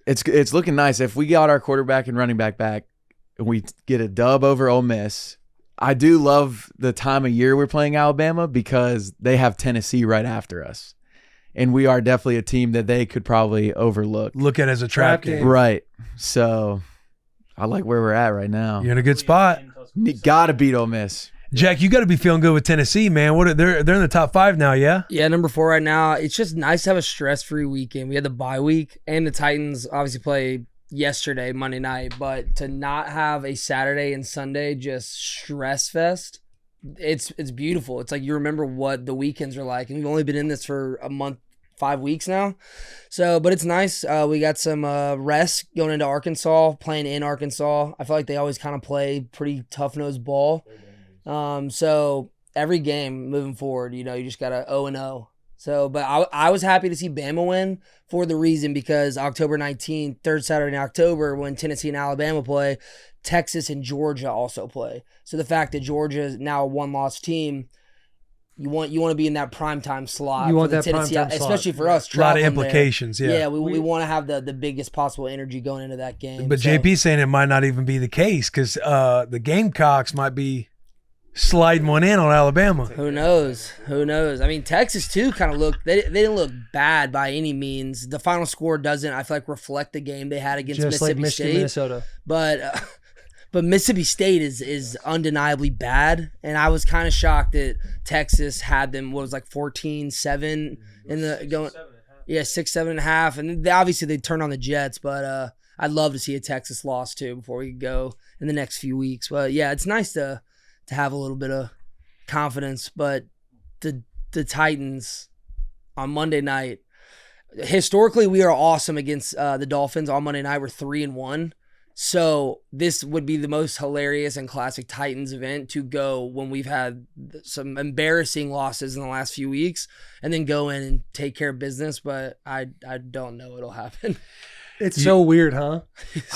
It's looking nice. If we got our quarterback and running back and we get a dub over Ole Miss, I do love the time of year we're playing Alabama because they have Tennessee right after us. And we are definitely a team that they could probably overlook. Look at it as a trap Trap game. game. Right. So I like where we're at right now. You're in a good spot. Got to beat Ole Miss. Jack, you got to be feeling good with Tennessee, man. They're in the top 5 now, yeah? Yeah, number 4 right now. It's just nice to have a stress-free weekend. We had the bye week, and the Titans obviously play yesterday, Monday night, but to not have a Saturday and Sunday just stress fest, it's beautiful. It's like you remember what the weekends are like, and we've only been in this for a month, 5 weeks now. So, but it's nice. We got some rest going into Arkansas, playing in Arkansas. I feel like they always kind of play pretty tough-nosed ball. So every game moving forward, you just got to 0-0. So, but I was happy to see Bama win for the reason because October 19th, third Saturday in October, when Tennessee and Alabama play, Texas and Georgia also play. So the fact that Georgia is now a one-loss team, you want to be in that primetime slot. You want for the that Tennessee, primetime slot. especially for us. A lot of traveling there. implications, yeah. Yeah, we want to have the biggest possible energy going into that game. But So- JP's saying it might not even be the case because the Gamecocks might be sliding one in on Alabama. Who knows? I mean, Texas too kind of looked. They didn't look bad by any means. The final score doesn't, I feel like, reflect the game they had against Just like Mississippi Michigan, State. Minnesota. But Mississippi State is undeniably bad, and I was kind of shocked that Texas had them. What was like 14-7 in the going. Yeah, 6, 7.5, and obviously they turned on the Jets. But I'd love to see a Texas loss too before we go in the next few weeks. But yeah, it's nice to have a little bit of confidence. But the Titans on Monday night, historically we are awesome against the Dolphins on Monday night. We're 3-1. So this would be the most hilarious and classic Titans event to go when we've had some embarrassing losses in the last few weeks and then go in and take care of business. But I don't know it'll happen. It's so weird, huh?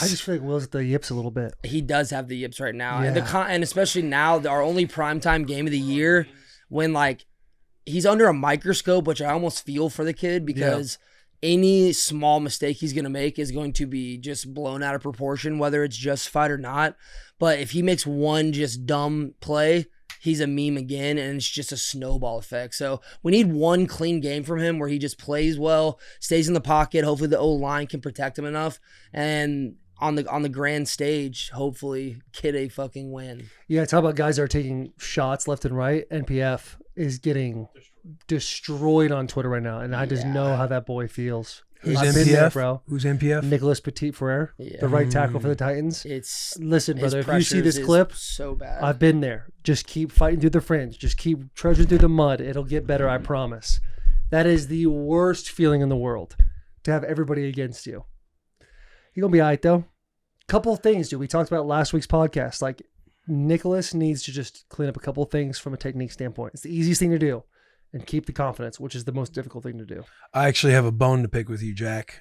I just feel like Will's at the yips a little bit. He does have the yips right now. Yeah. And especially now, our only primetime game of the year when like he's under a microscope, which I almost feel for the kid because any small mistake he's going to make is going to be just blown out of proportion, whether it's justified or not. But if he makes one just dumb play, he's a meme again, and it's just a snowball effect. So we need one clean game from him where he just plays well, stays in the pocket. Hopefully the O-line can protect him enough. And on the grand stage, hopefully get a fucking win. Yeah, talk about guys that are taking shots left and right. NPF is getting destroyed on Twitter right now, and I just know how that boy feels. Who's I've been there, NPF? bro. Who's NPF? Nicholas Petit-Frere, the right tackle for the Titans. Listen, his brother, if you see pressures this is clip, so bad. I've been there. Just keep fighting through the fringe. Just keep trudging through the mud. It'll get better, I promise. That is the worst feeling in the world, to have everybody against you. You're going to be all right, though. Couple of things, dude. We talked about last week's podcast. Like, Nicholas needs to just clean up a couple of things from a technique standpoint. It's the easiest thing to do. And keep the confidence, which is the most difficult thing to do. I actually have a bone to pick with you, Jack.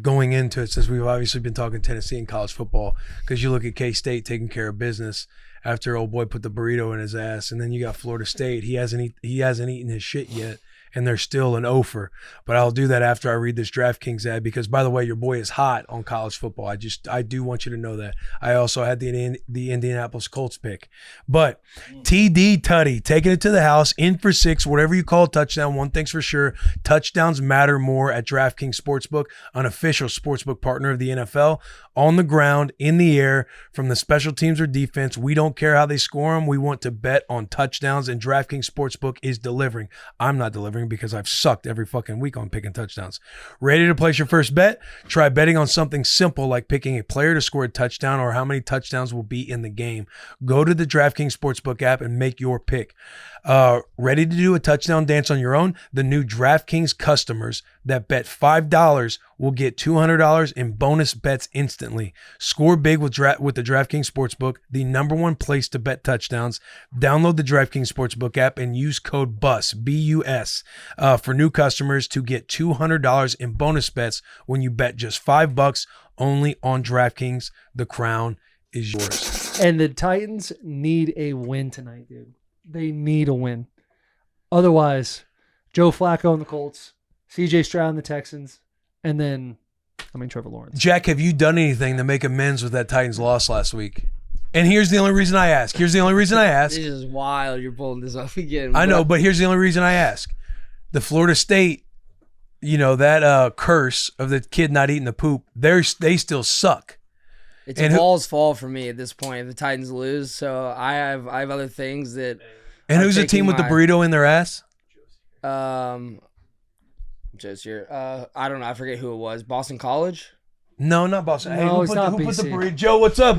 Going into it, since we've obviously been talking Tennessee and college football, because you look at K-State taking care of business after old boy put the burrito in his ass, and then you got Florida State. He hasn't eaten his shit yet, and they're still an offer. But I'll do that after I read this DraftKings ad because, by the way, your boy is hot on college football. I do want you to know that. I also had the Indianapolis Colts pick. But TD Tutty, taking it to the house, in for 6, whatever you call a touchdown. One thing's for sure, touchdowns matter more at DraftKings Sportsbook, an official sportsbook partner of the NFL. On the ground, in the air, from the special teams or defense, we don't care how they score them. We want to bet on touchdowns, and DraftKings Sportsbook is delivering. I'm not delivering because I've sucked every fucking week on picking touchdowns. Ready to place your first bet? Try betting on something simple like picking a player to score a touchdown or how many touchdowns will be in the game. Go to the DraftKings Sportsbook app and make your pick. Ready to do a touchdown dance on your own? The new DraftKings customers that bet $5 will get $200 in bonus bets instantly. Score big with the DraftKings Sportsbook, the #1 place to bet touchdowns. Download the DraftKings Sportsbook app and use code BUS, B-U-S, for new customers to get $200 in bonus bets when you bet just $5 only on DraftKings. The crown is yours. And the Titans need a win tonight, dude. They need a win. Otherwise, Joe Flacco and the Colts, CJ Stroud and the Texans, and then, Trevor Lawrence. Jack, have you done anything to make amends with that Titans loss last week? And here's the only reason I ask. This is wild. You're pulling this off again. I know, but here's the only reason I ask. The Florida State, that curse of the kid not eating the poop, they still suck. It's a ball's fall for me at this point if the Titans lose. So I have other things that. And who's the team with the burrito in their ass? Just here. I don't know. I forget who it was. Boston College? No, not Boston. No, Hey, it's not who put the BC. burrito? Joe, what's up?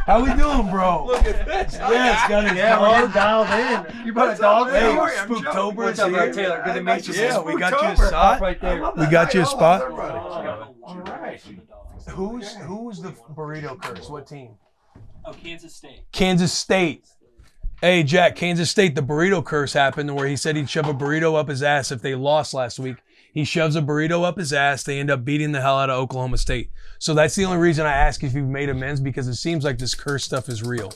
How we doing, bro? Look at this. Yeah, it's got his dog dialed in. You brought a dog Hey, in? Spooktober. What's up, Taylor? Good to meet you. Yeah, we got you a spot. Right there. We got you a spot. All right. Who's the burrito curse? What team? Oh, Kansas State. Kansas State. Hey, Jack, Kansas State, the burrito curse happened where he said he'd shove a burrito up his ass if they lost last week. He shoves a burrito up his ass. They end up beating the hell out of Oklahoma State. So that's the only reason I ask if you've made amends, because it seems like this curse stuff is real.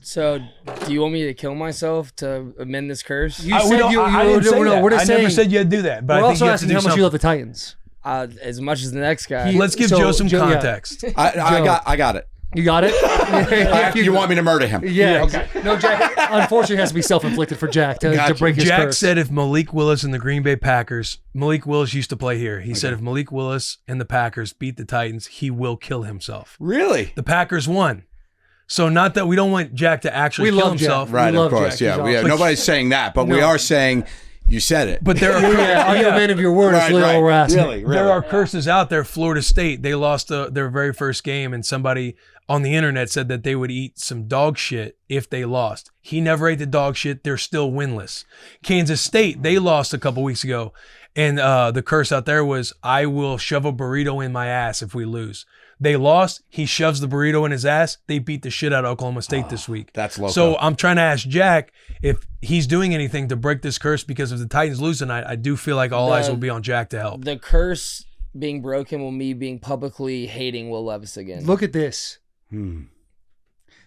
So, do you want me to kill myself to amend this curse? You said I didn't say that. We're I just saying, never said you had to do that, but we're I think also you have to asking do how much something. you love the Titans. As much as the next guy. Let's give So, Joe some Joe, yeah. context. I got it. You got it? You want me to murder him? Yeah. Okay. No, Jack. Unfortunately, it has to be self-inflicted for Jack to break his Jack curse. said if Malik Willis and the Green Bay Packers, Malik Willis used to play here. He said if Malik Willis and the Packers beat the Titans, he will kill himself. Really? The Packers won. So not that we don't want Jack to actually kill himself. Right, love of course. Jack. Yeah, He's awesome. nobody's saying that, but we are saying you said it. But there are Are you a man of your word? Is really all we're asking. Really? there are curses out there. Florida State, they lost their very first game, and somebody on the internet said that they would eat some dog shit if they lost. He never ate the dog shit. They're still winless. Kansas State, they lost a couple weeks ago, and the curse out there was, I will shove a burrito in my ass if we lose. They lost. He shoves the burrito in his ass. They beat the shit out of Oklahoma State this week. That's local. So I'm trying to ask Jack if he's doing anything to break this curse, because if the Titans lose tonight, I do feel like all eyes will be on Jack to help. The curse being broken will me being publicly hating Will Levis again. Look at this.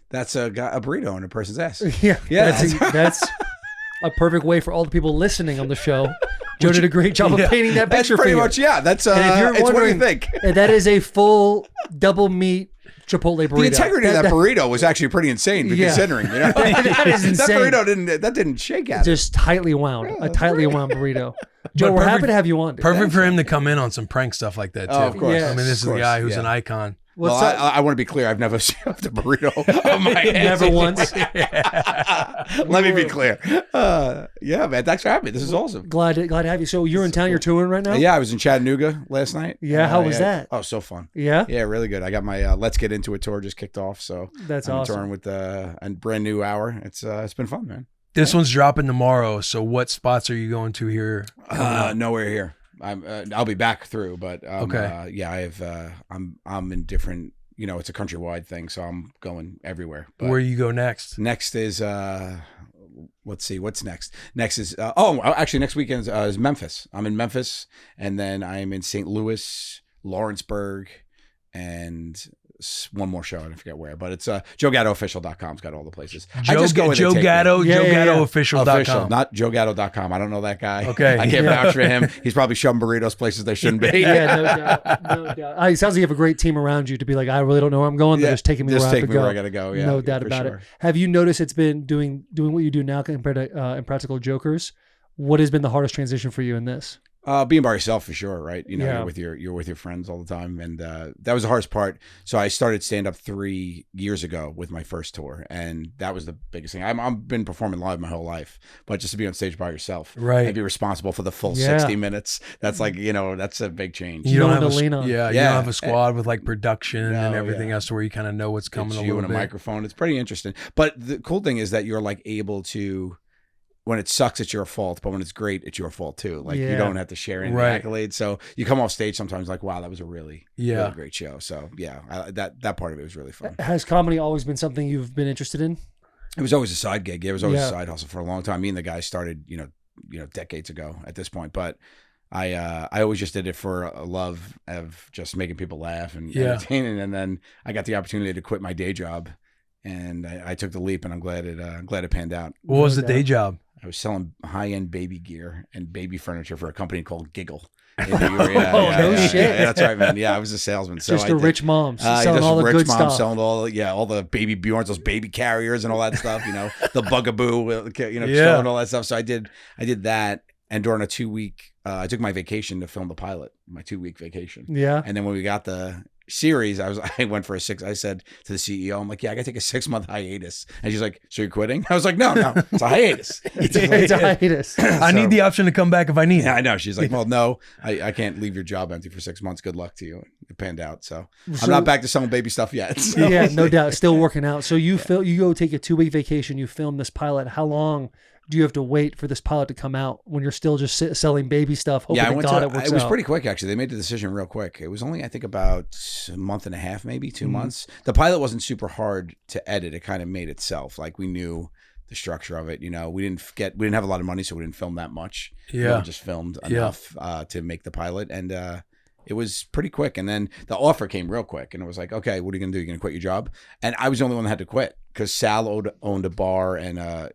That's a burrito in a person's ass. Yeah. Yeah. That's a perfect way for all the people listening on the show. Joe did a great job of painting that That's picture for pretty you. much, yeah. That's And if you're it's what do you wondering, think? that is a full double meat Chipotle burrito. The integrity of that burrito was actually pretty insane, considering, you know. That is insane. That burrito didn't shake at it. Just tightly wound. A tightly wound burrito. Joe, we're happy to have you on. Dude. Perfect for him to come in on some prank stuff like that, too. Oh, of course. Yeah. I mean, this is Of the course, guy who's yeah. an icon. Well, I want to be clear. I've never shoved a burrito on my ass. Never once. Let me be clear. Yeah, man. Thanks for having me. This is awesome. Glad to have you. So you're in town. You're touring right now. Yeah, I was in Chattanooga last night. Yeah, how was that? Oh, so fun. Yeah. Yeah, really good. I got my Let's Get Into It tour just kicked off, so That's I'm awesome. touring with a brand new hour. It's been fun, man. This one's dropping tomorrow. So what spots are you going to here? Nowhere here. I'll be back through, but Okay. yeah, I have. I'm in different. You know, it's a countrywide thing, so I'm going everywhere. But Where you go next? next is let's see, what's next? Next is actually next weekend is Memphis. I'm in Memphis, and then I'm in St. Louis, Lawrenceburg, and one more show, and I forget where, but it's JoeGattoOfficial.com's got all the places. I Joe, just go where they Joe take me. Gatto, Yeah, Joe yeah, Gatto yeah. official.com. Official, not JoeGatto.com. I don't know that guy. Okay. I can't vouch for him. He's probably shoving burritos places they shouldn't be. Yeah, no doubt. No doubt. It sounds like you have a great team around you to be like, I really don't know where I'm going. They're just taking me just where I have take to me go. where I gotta go. Yeah, No doubt for about sure. it. Have you noticed it's been doing what you do now compared to Impractical Jokers? What has been the hardest transition for you in this? Being by yourself for sure, right? You know, Yeah. you're with your friends all the time, and that was the hardest part. So I started stand up 3 years ago with my first tour, and that was the biggest thing. I've been performing live my whole life, but just to be on stage by yourself, Right. and be responsible for the full Yeah. 60 minutes. That's like, you know, that's a big change. You don't No have one a to lean on. yeah, you Yeah. don't have a squad with like production and No, everything yeah. else to where you kind of know what's coming It's a you little and a bit. microphone. It's pretty interesting. But the cool thing is that you're like able to, when it sucks, it's your fault. But when it's great, it's your fault too. Like Yeah. you don't have to share any Right. accolades. So you come off stage sometimes like, wow, that was a really Yeah. great show. So yeah, that part of it was really fun. Has comedy always been something you've been interested in? It was always a side gig. It was always Yeah. a side hustle for a long time. Me and the guy started, you know, decades ago at this point. But I always just did it for a love of just making people laugh and Yeah. entertaining. And then I got the opportunity to quit my day job, and I took the leap, and I'm glad it panned out. What was No the day doubt. job? I was selling high-end baby gear and baby furniture for a company called Giggle. In New York. Oh, no shit. Yeah, that's right, man. Yeah, I was a salesman. So Just I the did- rich moms selling just all the rich good moms stuff. selling all the baby Bjorns, those baby carriers and all that stuff. You know, the Bugaboo, you know, Yeah. showing all that stuff. So I did that, and during a 2-week, I took my vacation to film the pilot, my 2-week vacation. Yeah. And then when we got the series, I went for I said to the CEO, I'm like, yeah, I got to take a 6-month hiatus. And she's like, so you're quitting? I was like, no, it's a hiatus. It's a hiatus. I need the option to come back if I need Yeah, it. I know. She's like, well, no, I can't leave your job empty for 6 months. Good luck to you. It panned out. So So- I'm not back to selling baby stuff yet. So. Yeah, no doubt. Still working out. So you you go take a 2-week vacation. You film this pilot. How long do you have to wait for this pilot to come out when you're still just selling baby stuff? Hoping Yeah, I to went God to, it works it was out? pretty quick, actually. They made the decision real quick. It was only, I think, about a month and a half, maybe 2 Mhm. months. The pilot wasn't super hard to edit. It kind of made itself. Like we knew the structure of it. You know, we didn't have a lot of money, so we didn't film that much. Yeah. We just filmed enough to make the pilot, and it was pretty quick. And then the offer came real quick, and it was like, okay, what are you gonna do? You're gonna quit your job? And I was the only one that had to quit because Sal owned a bar and a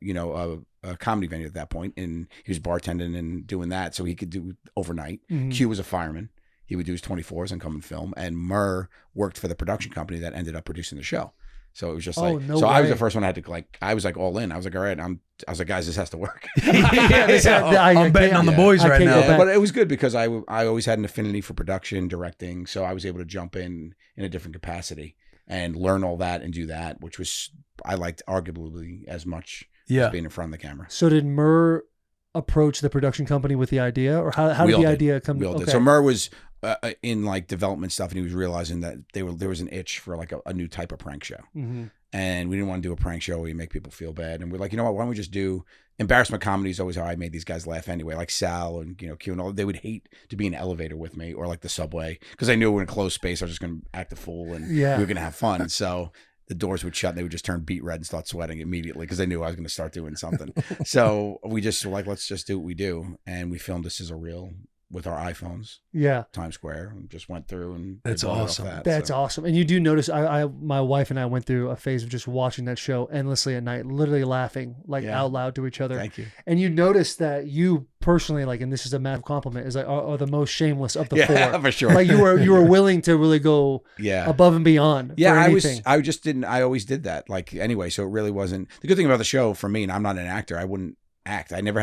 comedy venue at that point, and he was bartending and doing that, so he could do overnight. Mhm. Q was a fireman. He would do his 24s and come and film. And Murr worked for the production company that ended up producing the show. So it was just Oh, like, no so I was the way. first one I had to I was like all in. I was like, all right, I was like, guys, this has to work. I'm betting on the Yeah. boys I right can't go now. back. But it was good because I always had an affinity for production, directing. So I was able to jump in a different capacity and learn all that and do that, which was, I liked arguably as much Yeah. as being in front of the camera. So did Murr approach the production company with the idea, or how We did all the did. idea come? We all did. Okay. So Murr was in like development stuff, and he was realizing that there was an itch for like a new type of prank show. Mhm. And we didn't want to do a prank show where you make people feel bad. And we're like, you know what? Why don't we just do embarrassment comedy? Is always how I made these guys laugh anyway. Like Sal and Q and all. They would hate to be in an elevator with me or like the subway because I knew we were in a closed space. I was just going to act a fool and Yeah. we were going to have fun. So the doors would shut and they would just turn beet red and start sweating immediately because they knew I was going to start doing something. So we just were like, let's just do what we do. And we filmed this as a reel with our iPhones, Yeah. Times Square, and just went through and That's did all of awesome. That's so. awesome. And you do notice, my wife and I went through a phase of just watching that show endlessly at night, literally laughing like Yeah. out loud to each other. Thank you. And you notice that you personally, like, and this is a massive compliment, is like are the most shameless of the Yeah, four. for sure. Like you were willing to really go Yeah. above and beyond. Yeah, for I anything. I always did that. Like anyway, so it really wasn't the good thing about the show for me, and I'm not an actor, I wouldn't act. I never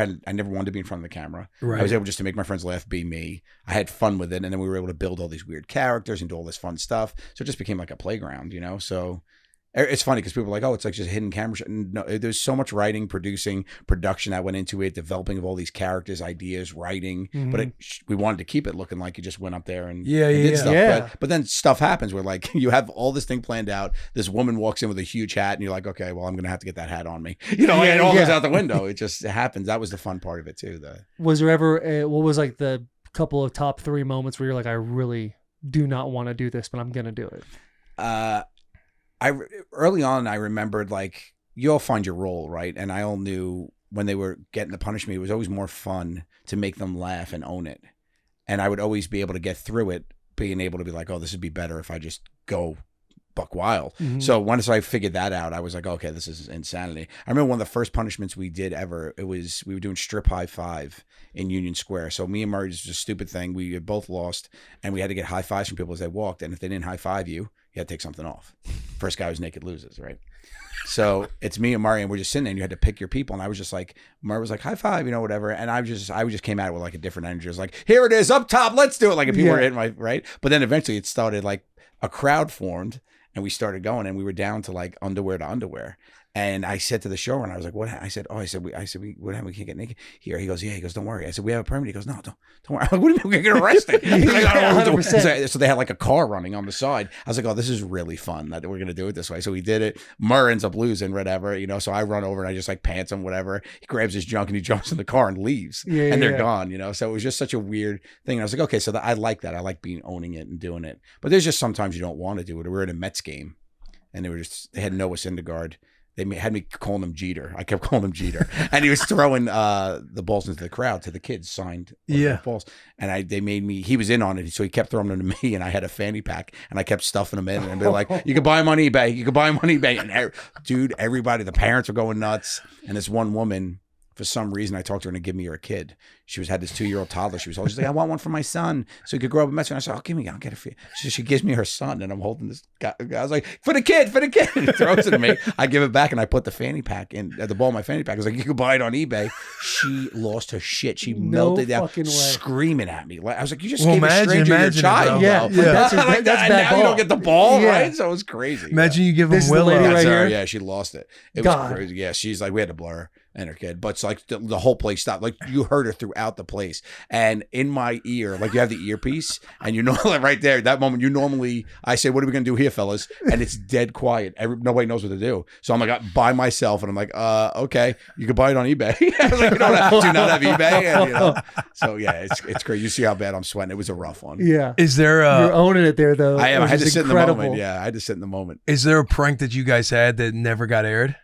wanted to be in front of the camera. Right. I was able just to make my friends laugh, be me. I had fun with it. And then we were able to build all these weird characters and do all this fun stuff. So it just became like a playground, you know? So it's funny because people are like, oh, it's like just a hidden camera show. No, there's so much writing, producing, production that went into it, developing of all these characters, ideas, writing. But we wanted to keep it looking like you just went up there and, Yeah, and yeah, did yeah. stuff. Yeah. But then stuff happens where like you have all this thing planned out. This woman walks in with a huge hat and you're like, okay, well, I'm going to have to get that hat on me. You know, and it all goes out the window. It just happens. That was the fun part of it too. Was there ever what was like the couple of top 3 moments where you're like, I really do not want to do this, but I'm gonna do it? Early on, I remembered like you all find your role, right? And I all knew when they were getting to punish me, it was always more fun to make them laugh and own it. And I would always be able to get through it, being able to be like, oh, this would be better if I just go buck wild. So once I figured that out, I was like, okay, this is insanity. I remember one of the first punishments we did ever. It was we were doing strip high five in Union Square. So me and Murray, just a stupid thing. We had both lost, and we had to get high fives from people as they walked. And if they didn't high five you, you had to take something off. First guy who's naked loses, right? So it's me and Murray, and we're just sitting there, and you had to pick your people. And I was just like, Murray was like, high five, whatever. And I just came at it with like a different energy. I was like, here it is, up top, let's do it. Like if people were hitting my, right? But then eventually it started, like a crowd formed, and we started going, and we were down to like underwear to underwear. And I said to the showrunner, I was like, what? I said, what happened? We can't get naked here. He goes, yeah. He goes, don't worry. I said, we have a permit. He goes, no, don't worry. I'm like, what do you mean we're going to get arrested? He's like, I don't know what to do. So they had like a car running on the side. I was like, oh, this is really fun that we're going to do it this way. So we did it. Murr ends up losing, whatever, so I run over and I just like pants him, whatever. He grabs his junk and he jumps in the car and leaves. And they're gone, So it was just such a weird thing. And I was like, okay, so I like that. I like owning it and doing it. But there's just sometimes you don't want to do it. We were at a Mets game and they had Noah Syndergaard. They had me calling him Jeter. I kept calling him Jeter, and he was throwing the balls into the crowd to the kids signed balls. And they made me. He was in on it, so he kept throwing them to me, and I had a fanny pack, and I kept stuffing them in, and they're like, "You can buy them on eBay. You can buy them on eBay." And dude, everybody, the parents were going nuts, and this one woman. For some reason, I talked to her and give me her a kid. She had this 2-year-old toddler. She's like, I want one for my son so he could grow up and mess with. I said, I'll get it for you. She gives me her son, and I'm holding this guy. I was like, for the kid. He throws it to me. I give it back, and I put the fanny pack in, the ball in my fanny pack. I was like, you can buy it on eBay. She lost her shit. She melted down, screaming at me. I was like, you just gave a stranger your child. Yeah. That's bad now ball. You don't get the ball, right? So it was crazy. Imagine you give This him Willow. lady right here? Yeah, she lost it. It was crazy. Yeah, she's like, we had to blur her and her kid, but it's like the whole place stopped. Like you heard her throughout the place, and in my ear, like you have the earpiece, and like right there, that moment, I say, what are we gonna do here, fellas? And it's dead quiet. Nobody knows what to do. So I'm like by myself, and I'm like, okay, you can buy it on eBay. I was like, do not have eBay, and, so yeah, it's crazy. You see how bad I'm sweating. It was a rough one. Yeah. Is there You're owning it there though. I am. I had to sit incredible. in the moment. Yeah, I had to sit in the moment. Is there a prank that you guys had that never got aired?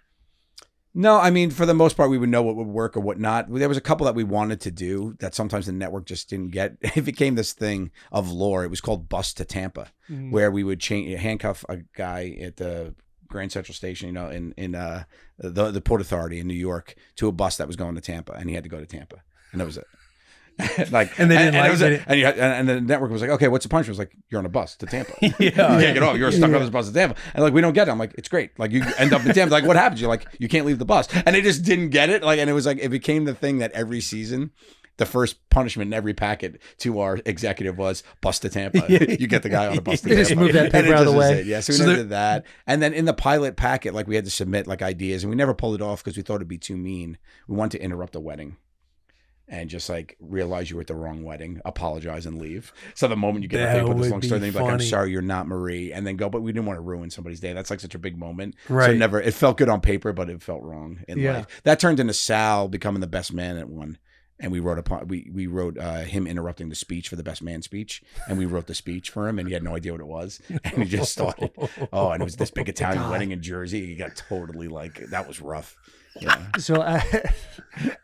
No, I mean, for the most part, we would know what would work or what not. There was a couple that we wanted to do that sometimes the network just didn't get. It became this thing of lore. It was called Bus to Tampa, where we would handcuff a guy at the Grand Central Station, in the Port Authority in New York to a bus that was going to Tampa, and he had to go to Tampa, and that was it. And they didn't like it. And the network was like, okay, what's the punishment? It was like, you're on a bus to Tampa. You can't get off. You're stuck on this bus to Tampa. And like, we don't get it. I'm like, it's great. Like you end up in Tampa. Like what happens? You're like, you can't leave the bus. And they just didn't get it. Like, and it was like, it became the thing that every season, the first punishment in every packet to our executive was bus to Tampa. You get the guy on a bus to Tampa. Just move that paper out of the way. Yeah. So we never did that. And then in the pilot packet, like we had to submit like ideas, and we never pulled it off because we thought it'd be too mean. We wanted to interrupt a wedding. And just like realize you were at the wrong wedding, apologize and leave. So the moment you get up there, put this long story, then you're like, I'm sorry, you're not Marie, and then go. But we didn't want to ruin somebody's day. That's like such a big moment. Right. So it felt good on paper, but it felt wrong in life. That turned into Sal becoming the best man at one. And we wrote him interrupting the speech for the best man speech, and we wrote the speech for him, and he had no idea what it was, and he just started. And it was this big Italian wedding in Jersey. He got totally that was rough. Yeah. So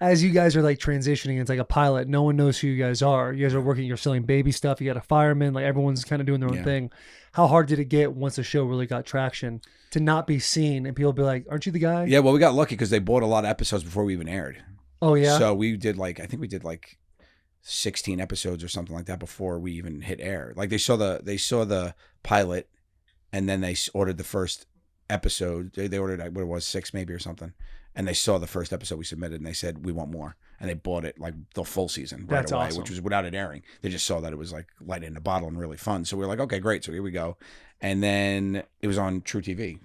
as you guys are like transitioning, it's like a pilot. No one knows who you guys are. You guys are working. You're selling baby stuff. You got a fireman. Like everyone's kind of doing their own thing. How hard did it get once the show really got traction to not be seen and people be like, "Aren't you the guy?" Yeah. Well, we got lucky because they bought a lot of episodes before we even aired. Oh yeah. So I think we did 16 episodes or something like that before we even hit air. Like they saw the pilot, and then they ordered the first episode. They ordered what it was 6 maybe or something. And they saw the first episode we submitted, and they said, we want more. And they bought it like the full season right away, awesome. Which was without it airing. They just saw that it was like light in the bottle and really fun. So we were like, okay, great. So here we go. And then it was on True TV,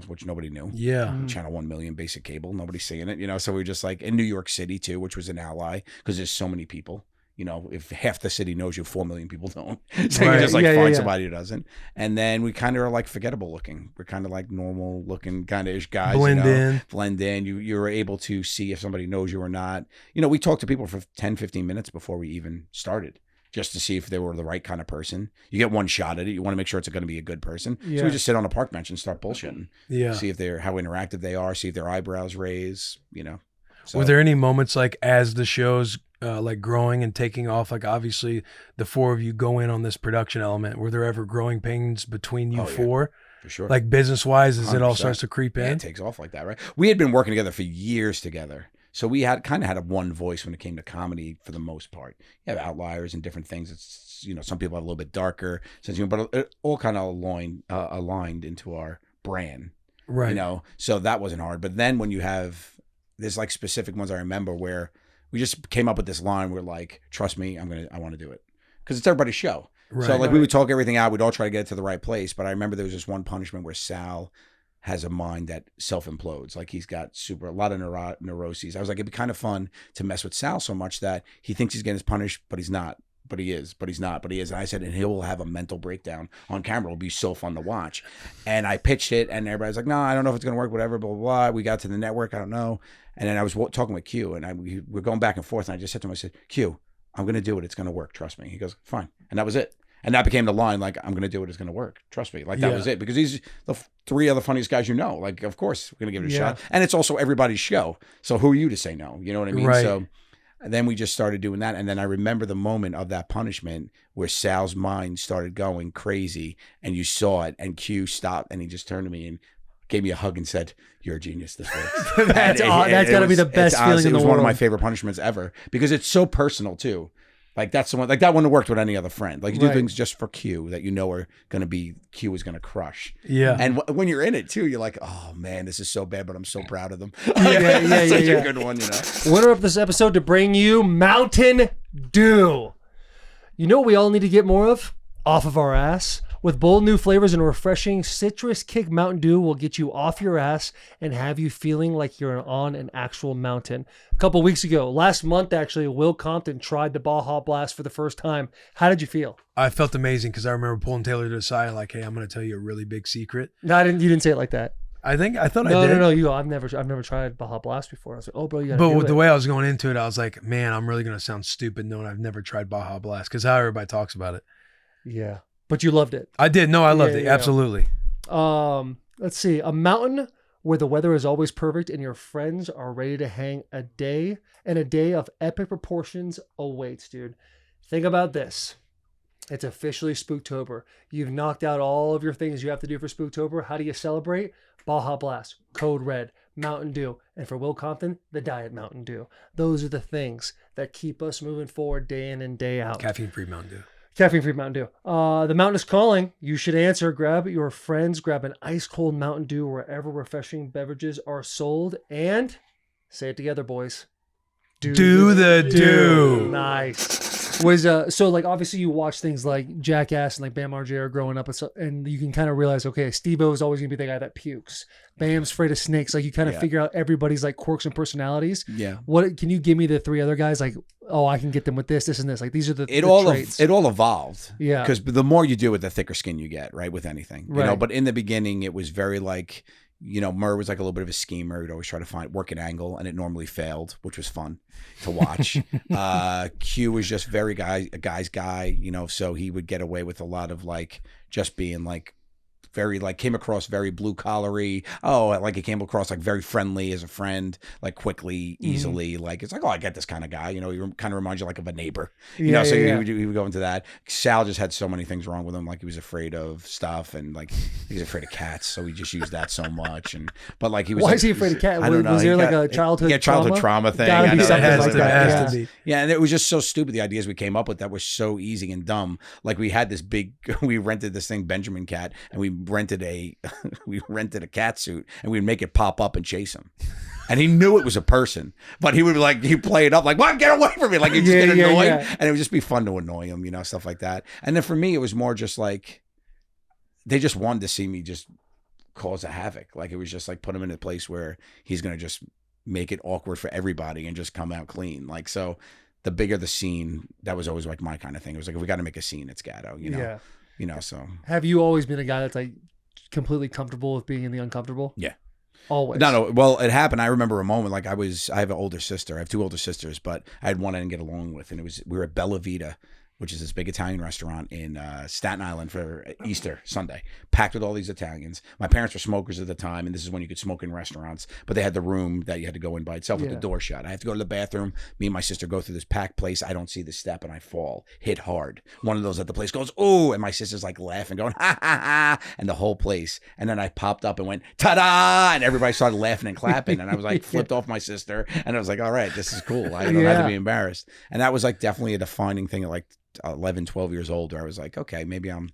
which nobody knew. Yeah. Channel 1 million basic cable. Nobody's seeing it, So we were just like in New York City too, which was an ally because there's so many people. If half the city knows you, 4 million people don't. So you just find somebody who doesn't. And then we kind of are like forgettable looking. We're kind of like normal looking kind of ish guys. Blend in. You're able to see if somebody knows you or not. We talked to people for 10, 15 minutes before we even started. Just to see if they were the right kind of person. You get one shot at it. You want to make sure it's going to be a good person. Yeah. So we just sit on a park bench and start bullshitting. Yeah. See if how interactive they are. See if their eyebrows raise, So. Were there any moments like as the show's growing and taking off, like obviously the 4 of you go in on this production element, were there ever growing pains between you 4? For sure. Like business wise, as it all 100%. starts to creep Yeah, in. it takes off like that, right? We had been working together for years together. So we had kind of had a one voice when it came to comedy for the most part. You have outliers and different things. It's, you know, some people have a little bit darker sense of humor, but it all kind of aligned into our brand. Right. You know, so that wasn't hard. But then when you have, there's like specific ones I remember where we just came up with this line. We're like, trust me, I want to do it. Because it's everybody's show. Right. So like we would talk everything out. We'd all try to get it to the right place. But I remember there was this one punishment where Sal has a mind that self-implodes. Like he's got a lot of neuroses. I was like, it'd be kind of fun to mess with Sal so much that he thinks he's getting punished, but he's not. But he is, but he's not, but he is. And I said, and he will have a mental breakdown on camera. It'll be so fun to watch. And I pitched it, and everybody's like, no, I don't know if it's going to work, whatever, blah, blah, blah. We got to the network, I don't know. And then I was talking with Q, and we were going back and forth, and I just said to him, I said, Q, I'm going to do it. It's going to work. Trust me. He goes, fine. And that was it. And that became the line, like, I'm going to do it. It's going to work. Trust me. Like, that was it. Because these the three other funniest guys you know. Like, of course, we're going to give it a shot. And it's also everybody's show. So who are you to say no? You know what I mean? Right. So then we just started doing that. And then I remember the moment of that punishment where Sal's mind started going crazy. And you saw it. And Q stopped. And he just turned to me and gave me a hug and said, you're a genius. This works. That's got to be the best feeling in the world. It was one of my favorite punishments ever. Because it's so personal, too. Like that's the one, like that wouldn't have worked with any other friend. Like you do things just for Q that you know are going to be, Q is going to crush. Yeah. And when you're in it too, you're like, oh man, this is so bad, but I'm so proud of them. That's such a good one, you know. Winner of this episode to bring you Mountain Dew. You know what we all need to get more of? Off of our ass. With bold new flavors and a refreshing citrus kick, Mountain Dew will get you off your ass and have you feeling like you're on an actual mountain. A couple weeks ago, last month actually, Will Compton tried the Baja Blast for the first time. How did you feel? I felt amazing because I remember pulling Taylor to the side like, hey, I'm going to tell you a really big secret. No, you didn't say it like that. I thought No, I did. no. I've never tried Baja Blast before. I was like, oh, bro, you gotta But do with it. the way I was going into it, I was like, man, I'm really going to sound stupid knowing I've never tried Baja Blast because how everybody talks about it. Yeah, but you loved it. I did. No, I loved it. Absolutely. Let's see. A mountain where the weather is always perfect and your friends are ready to hang a day of epic proportions awaits, dude. Think about this. It's officially Spooktober. You've knocked out all of your things you have to do for Spooktober. How do you celebrate? Baja Blast, Code Red, Mountain Dew, and for Will Compton, the Diet Mountain Dew. Those are the things that keep us moving forward day in and day out. Caffeine-free Mountain Dew. Caffeine-free Mountain Dew. The mountain is calling. You should answer. Grab your friends. Grab an ice-cold Mountain Dew wherever refreshing beverages are sold. And say it together, boys. Do the do. Nice. So like obviously you watch things like Jackass and like Bam Margera growing up and you can kind of realize, okay, Steve-O is always gonna be the guy that pukes. Bam's afraid of snakes. Like you kind of figure out everybody's like quirks and personalities. Yeah. What can you give me the three other guys? Like, oh, I can get them with this, this, and this. Like these are the It traits. all evolved. Yeah. Because the more you do it, the thicker skin you get, right? With anything. You know, but in the beginning it was very like, you know, Murr was like a little bit of a schemer. He'd always try to work an angle, and it normally failed, which was fun to watch. Q was just a guy's guy, you know, so he would get away with a lot of like just being like very like came across very blue collary. Oh, like he came across like very friendly as a friend, like quickly, easily. Like it's like, oh, I get this kind of guy. You know, he kind of reminds you like of a neighbor. You know, so he would go into that. Sal just had so many things wrong with him. Like he was afraid of stuff, and like he was afraid of cats, so he just used that so much. But like he was. Why like, is he afraid of cats? I don't know. Was there like a childhood trauma thing? Gotta be something has like to- that. has to be. Yeah, and it was just so stupid. The ideas we came up with that were so easy and dumb. Like we had this we rented this thing, Benjamin Cat, and we rented a cat suit, and we'd make it pop up and chase him. And he knew it was a person, but he would like he'd play it up like, "What? Get away from me!" Like he'd just get annoyed, and it would just be fun to annoy him, you know, stuff like that. And then for me, it was more just like they just wanted to see me just cause a havoc. Like it was just like put him in a place where he's gonna just make it awkward for everybody and just come out clean. Like so, the bigger the scene, that was always like my kind of thing. It was like if we got to make a scene, it's Gatto, you know. Yeah. You know, so Have you always been a guy that's like completely comfortable with being in the uncomfortable? Yeah. Always. No. Well, it happened. I remember a moment like I have an older sister. I have two older sisters, but I had one I didn't get along with, and we were at Bella Vita which is this big Italian restaurant in Staten Island for Easter Sunday, packed with all these Italians. My parents were smokers at the time, and this is when you could smoke in restaurants, but they had the room that you had to go in by itself with the door shut. I have to go to the bathroom. Me and my sister go through this packed place. I don't see the step, and I fall, hit hard. One of those at the place goes, "Oh," and my sister's like laughing, going, "Ha, ha, ha," and the whole place. And then I popped up and went, "Ta-da!" and everybody started laughing and clapping, and I was like, flipped off my sister, and I was like, all right, this is cool. I don't have to be embarrassed. And that was like definitely a defining thing at like 11, 12 years old, where I was like, okay, maybe I'm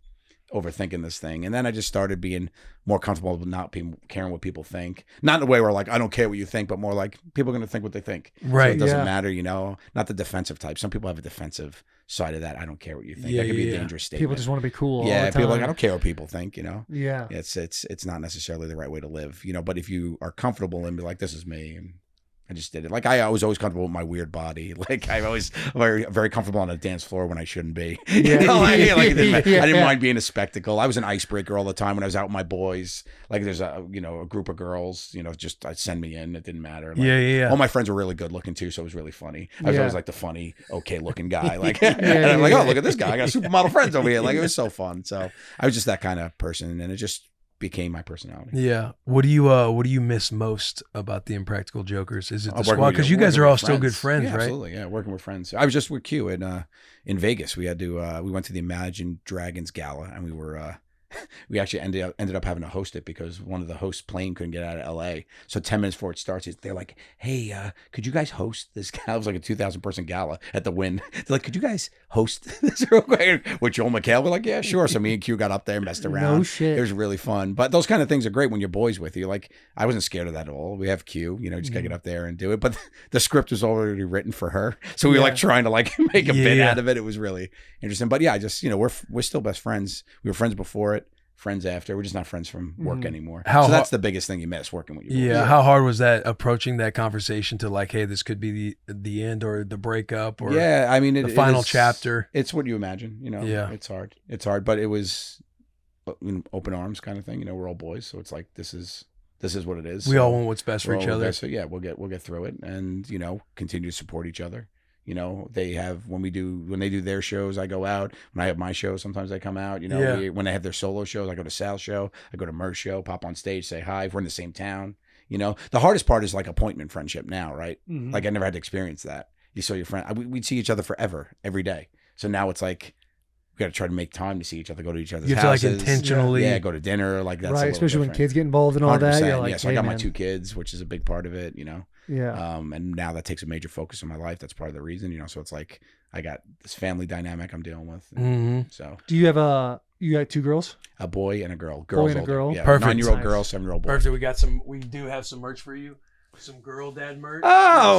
overthinking this thing. And then I just started being more comfortable with not caring what people think. Not in a way where like, I don't care what you think, but more like people are going to think what they think. Right. So it doesn't matter, you know, not the defensive type. Some people have a defensive side of that. I don't care what you think. That could be a dangerous statement. People just want to be cool. Yeah. All the time. People are like, I don't care what people think, you know? Yeah. It's not necessarily the right way to live, you know, but if you are comfortable and be like, this is me, and I just did it. Like I was always comfortable with my weird body. Like I always very comfortable on a dance floor when I shouldn't be. You know, I didn't mind being a spectacle. I was an icebreaker all the time when I was out with my boys. Like there's a group of girls, just send me in. It didn't matter. Like, all my friends were really good looking too, so it was really funny. I was always like the funny, okay looking guy. Like and I'm like, oh, look at this guy. I got supermodel friends over here. Like it was so fun. So I was just that kind of person, and it just became my personality. Yeah. What do you miss most about the Impractical Jokers? Is it the squad? Because you guys are all still good friends, right? Absolutely. Yeah, working with friends. I was just with Q in Vegas. We had to we went to the Imagine Dragons Gala, and we were we actually ended up having to host it because one of the hosts' plane couldn't get out of LA. So 10 minutes before it starts, they're like, "Hey, could you guys host this gala?" It was like a 2,000 person gala at the Wynn. They're like, "Could you guys host this real quick?" With Joel McHale, we're like, "Yeah, sure." So me and Q got up there, messed around. No shit. It was really fun. But those kind of things are great when your boys with you. Like I wasn't scared of that at all. We have Q, just gotta get up there and do it. But the script was already written for her, so we were like trying to like make a bit out of it. It was really interesting. But yeah, I just we're still best friends. We were friends before it. Friends after. We're just not friends from work anymore. So that's the biggest thing you miss, working with your boys. Yeah. How hard was that, approaching that conversation to like, hey, this could be the end or the breakup or I mean the final chapter? It's what you imagine, Yeah. It's hard, but it was open arms kind of thing. We're all boys, so it's like this is what it is. We all want what's best for each other. So yeah, we'll get through it and continue to support each other. They have when they do their shows, I go out. When I have my shows, sometimes they come out. When they have their solo shows, I go to Sal's show, I go to Murr's show, pop on stage, say hi. If we're in the same town, the hardest part is like appointment friendship now, right? Mm-hmm. Like I never had to experience that. You saw your friend, we'd see each other forever, every day. So now it's like we got to try to make time to see each other, go to each other's houses. You have to like intentionally, go to dinner, like that's right. Especially when different. kids get involved in all that. You're like, So I got my 2 kids, which is a big part of it. Yeah. And now that takes a major focus in my life. That's part of the reason, so it's like I got this family dynamic I'm dealing with. So do you have you got 2 girls? A boy and a girl. Boy and a girl. Yeah, perfect. 9-year-old girl, 7-year-old boy. Perfect. We do have some merch for you. Some girl dad merch. Oh.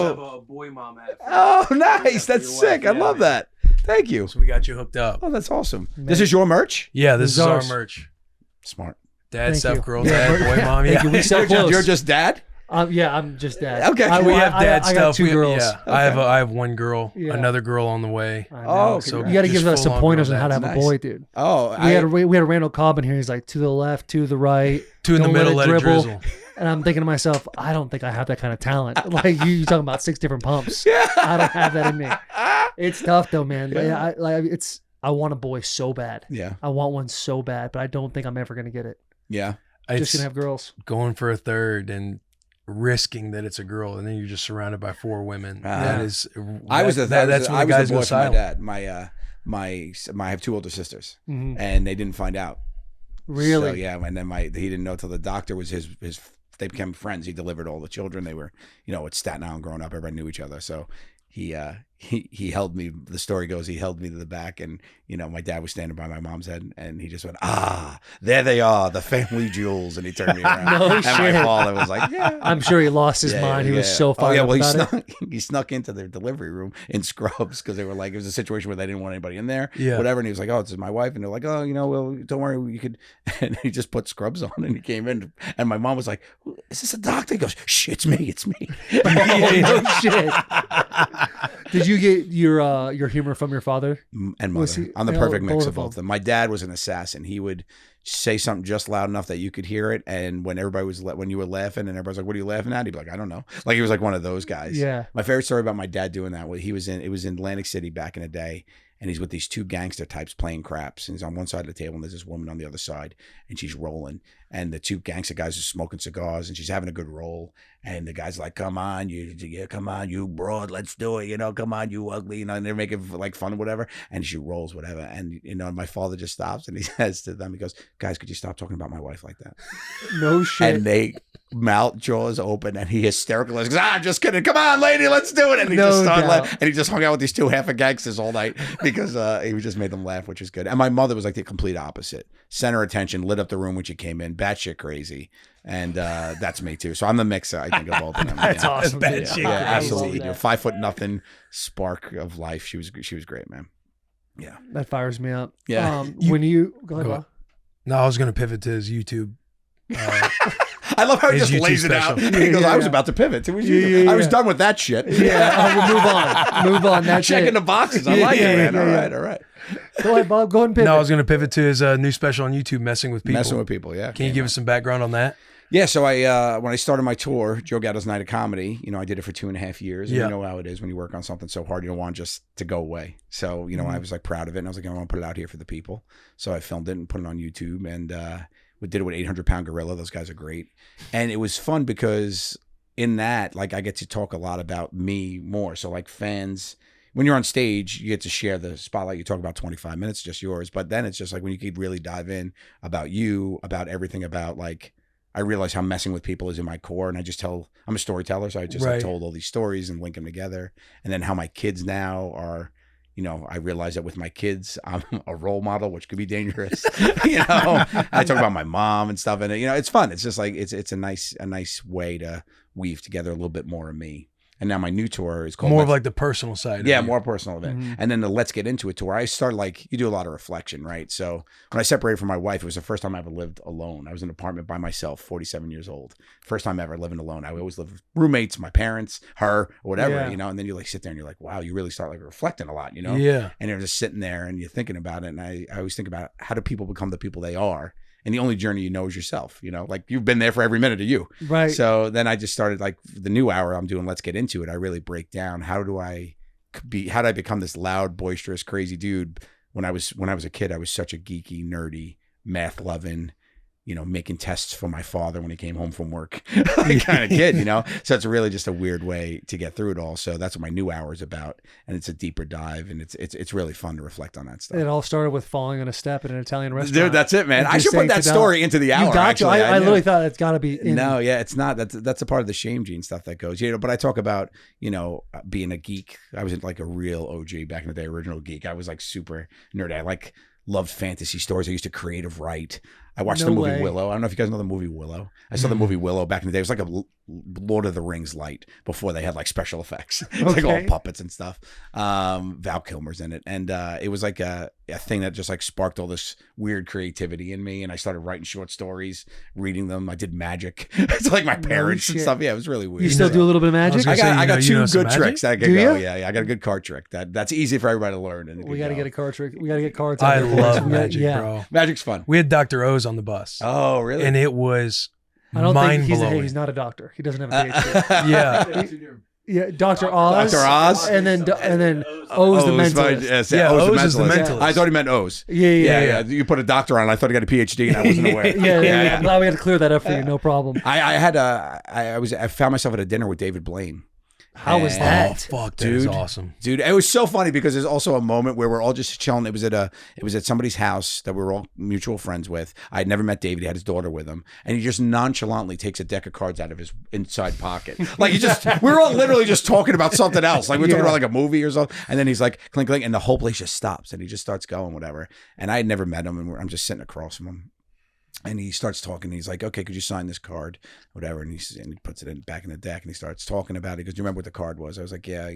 We also have a boy mom hat. Oh, nice. That's sick. I love that. Thank you. So we got you hooked up. Oh, that's awesome. This is your merch? Yeah, this is our ours. merch. Smart. Dad, Thank stuff, you. girl, dad, boy, mom. Thank Yeah. you. We so close. You're just dad? Yeah, I'm just dad. Okay. We have dad I stuff. got 2 girls. Yeah. Okay. I have 1 girl, Yeah. another girl on the way. I know. Oh, So you got to just give us some full-on pointers girl on how to dads. have a Nice. boy, dude. Oh, We had a Randall Cobb in here. He's like, to the left, to the right, 2 in the don't middle, let it dribble. drizzle. And I'm thinking to myself, I don't think I have that kind of talent. Like you talking about 6 different pumps. I don't have that in me. It's tough though, man. Yeah. I want a boy so bad. Yeah. I want one so bad, but I don't think I'm ever gonna get it. Yeah. Just It's gonna have girls. going for a third and risking that it's a girl, and then you're just surrounded by 4 women. That's I when was the the guys boy go for my silent. dad. I have 2 older sisters, Mhm. and they didn't find out. Really? So yeah, and then he didn't know till the doctor was his. They became friends. He delivered all the children. They were, at Staten Island growing up. Everybody knew each other. So he held me. The story goes, he held me to the back, and my dad was standing by my mom's head, and he just went, there they are, the family jewels, and he turned me around. No and shit. my father was like, yeah. I'm sure he lost his mind. He was so fired up about it. He snuck into their delivery room in scrubs because they were like, it was a situation where they didn't want anybody in there. Yeah. Whatever. And he was like, oh, this is my wife. And they're like, oh, well, don't worry, you could. And he just put scrubs on, and he came in, and my mom was like, is this a doctor? He goes, shh, it's me. No shit. Did you get your humor from your father? And Was mother. he- I'm the oh, perfect mix both of of both of them. My dad was an assassin. He would say something just loud enough that you could hear it, and when when you were laughing and everybody's like, what are you laughing at? He'd be like, I don't know. Like he was like one of those guys. Yeah. My favorite story about my dad doing that was it was in Atlantic City back in the day, and he's with these two gangster types playing craps. And he's on one side of the table, and there's this woman on the other side, and she's rolling. And the two gangster guys are smoking cigars, and she's having a good roll. And the guy's like, come on, you broad, let's do it. Come on, you ugly. And they're making like fun or whatever. And she rolls, whatever. And, my father just stops and he says to them, he goes, guys, could you stop talking about my wife like that? No shit. And they mouth jaws open, and he hysterical goes, I'm just kidding. Come on, lady, let's do it. And he No just started doubt. laughing. And he just hung out with these two half gangsters all night because he just made them laugh, which was good. And my mother was like the complete opposite. Center attention, lit up the room when she came in, batshit crazy. And that's me too. So I'm the mixer, I think, of both of them. That's awesome. Bad dude. shit. Yeah, I love absolutely. that. 5'0" spark of life. She was great, man. Yeah. That fires me up. Yeah. When you go ahead, Go Bob. No, I was going to pivot to his YouTube. I love how he His just YouTube lays it out. special. He goes, Yeah, I was yeah. about to pivot. It was Yeah, you. yeah, I was yeah. done with that shit. Yeah, we'll move on. Move on. That's Checking it. the boxes. I Yeah, like yeah, it, man. yeah, All yeah. right, all right. Go ahead, Bob. Go ahead and pivot. No, I was going to pivot to his new special on YouTube, Messing with People. Messing with people, yeah. Can you give us some background on that? Yeah, so I when I started my tour, Joe Gatto's Night of Comedy, I did it for 2.5 years. And Yeah. you know how it is when you work on something so hard, you don't want just to go away. So, I was like proud of it, and I was like, I want to put it out here for the people. So I filmed it and put it on YouTube, and we did it with 800 Pound Gorilla. Those guys are great. And it was fun because in that, like, I get to talk a lot about me more. So like fans, when you're on stage, you get to share the spotlight. You talk about 25 minutes, just yours. But then it's just like when you could really dive in about you, about everything, about like, I realize how messing with people is in my core. And I just I'm a storyteller. So I just like, Right. told all these stories and link them together. And then how my kids now are, I realize that with my kids, I'm a role model, which could be dangerous. I talk about my mom and stuff, and it's fun. It's just like it's a nice way to weave together a little bit more of me. And now my new tour is called More of like the personal side. yeah, of you. more personal of it. And then the Let's Get Into It tour, I started like, you do a lot of reflection, right? So when I separated from my wife, it was the first time I ever lived alone. I was in an apartment by myself, 47 years old. First time ever living alone. I always lived with roommates, my parents, her, whatever, Yeah. and then you like sit there and you're like, wow, you really start like reflecting a lot, Yeah. And you're just sitting there and you're thinking about it. And I always think about how do people become the people they are? And the only journey you know is yourself, like you've been there for every minute of you. Right. So then I just started like the new hour I'm doing, Let's Get Into It. I really break down how did I become this loud, boisterous, crazy dude? When I was a kid, I was such a geeky, nerdy, math loving, making tests for my father when he came home from work kind of kid, So it's really just a weird way to get through it all. So that's what my new hour is about. And it's a deeper dive, and it's really fun to reflect on that stuff. It all started with falling on a step at an Italian restaurant. Dude, that's it, man. And I just should put saying that to story into the hour. You got actually. to. I knew. literally thought it's got to be in. No, yeah, it's not. That's a part of the shame gene stuff that goes. But I talk about being a geek. I was like a real OG back in the day, original geek. I was like super nerdy. I loved fantasy stories. I used to creative write. I watched No the movie way. Willow. I don't know if you guys know the movie Willow. I saw the movie Willow back in the day. It was like a Lord of the Rings light before they had like special effects. It was like Okay. all puppets and stuff. Val Kilmer's in it. And it was like a thing that just like sparked all this weird creativity in me. And I started writing short stories, reading them. I did magic. It's like my parents and shit. stuff. Yeah, it was really weird. You still do a little bit of magic? gonna say, I got you know two some good magic? tricks that I Do can go. you? Yeah, I got a good card trick. That's easy for everybody to learn. And We got to get a card trick. We got to get cards. out I there for love us. magic, Yeah. bro. Magic's fun. We had Dr. O's on the bus. Oh, really? And it was I don't think mind-blowing. he's not a doctor. He doesn't have a PhD. Yeah. Yeah, Dr. Oz. Dr. Oz? And then O's the mentalist. Yes, Yeah, O's O's is the mentalist. mentalist. I thought he meant O's. Yeah. You put a doctor on. I thought he got a PhD, and I wasn't aware. Yeah. Glad we had to clear that up for you. No problem. I found myself at a dinner with David Blaine. How was And- that? Oh, fuck, that is Dude. awesome. Dude, it was so funny because there's also a moment where we're all just chilling. It was at somebody's house that we were all mutual friends with. I had never met David. He had his daughter with him, and he just nonchalantly takes a deck of cards out of his inside pocket. Like we were all literally just talking about something else. Like we were talking about like a movie or something, and then he's like clink clink, and the whole place just stops, and he just starts going whatever. And I had never met him, and I'm just sitting across from him. And he starts talking. And he's like, "Okay, could you sign this card, whatever?" And he puts it back in the deck, and he starts talking about it. He goes, "Do you remember what the card was?" I was like, "Yeah,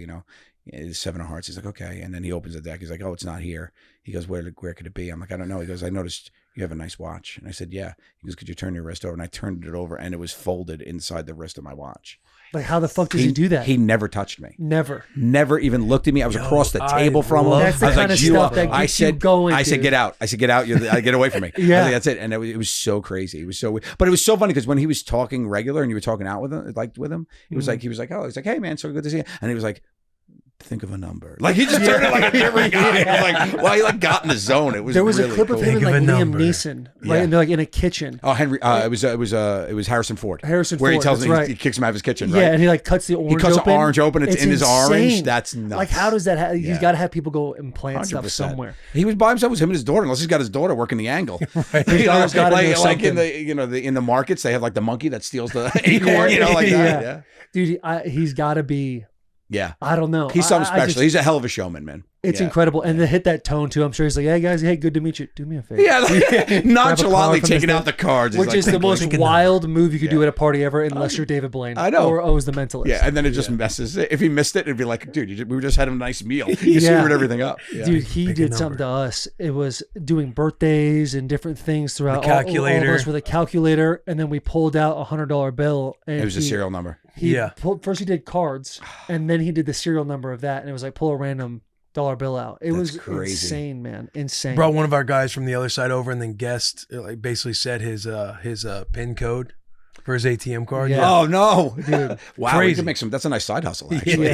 it's 7 of hearts." He's like, "Okay." And then he opens the deck. He's like, "Oh, it's not here." He goes, "Where could it be?" I'm like, "I don't know." He goes, "I noticed you have a nice watch." And I said, "Yeah." He goes, "Could you turn your wrist over?" And I turned it over, and it was folded inside the wrist of my watch. Like, how the fuck does he do that? He never touched me. Never. Never even looked at me. I was across the table from him. love That's the I was kind like, of "You stuff are-" that I gets you said, going. I said, dude. "Get out." I said, "Get out. Get away from me." Yeah. I was like, that's it. And it was so crazy. It was so weird. But it was so funny because when he was talking regular and you were talking out with him, he was like, "Oh," he's like, "Hey man, so good to see you." And he was like, think of a number. Like he just turned it like a different guy. It was like, well, he like got in the zone. It was There was really a clip cool. of him and Think of like a Liam number. Neeson, right? Yeah. And they're like in a kitchen. Oh, Henry. It was Harrison Ford. Harrison where Ford, he tells that's him right. he kicks him out of his kitchen. Right. Yeah, and he like cuts the orange. cuts the open. orange open, it's in his orange. insane. That's nuts. Like, how does that? He's Yeah. got to have people go and plant stuff 100%. somewhere. He was by himself. It was him and his daughter, unless he's got his daughter working the angle. Right. His daughter's gotta know like in something. the in the markets, they have like the monkey that steals the acorn. You know, like that. Yeah. Dude, he's got to be. Yeah. I don't know. He's something I special. just- He's a hell of a showman, man. It's Yeah. incredible, and to hit that tone too. I'm sure he's like, "Hey guys, hey, good to meet you. Do me a favor." Yeah, like, nonchalantly from taking this out the cards, He's which like, is the "Thank most you." wild move you could do at a party ever, unless you're David Blaine. I know. Or O's the Mentalist. Yeah, and then it just messes. If he missed it, it'd be like, dude, we just had a nice meal. You screwed everything up. Yeah. Dude, he Pick a did number. something to us. It was doing birthdays and different things throughout The calculator. all of us with a calculator, and then we pulled out $100 bill. And It was a serial number. He first he did cards, and then he did the serial number of that, and it was like pull a random dollar bill out. It was crazy. insane, man. Insane. Brought one of our guys from the other side over and then guessed, like basically said his PIN code for his ATM card. Yeah. Oh no, Dude, wow, we crazy. could make some. That's a nice side hustle, actually.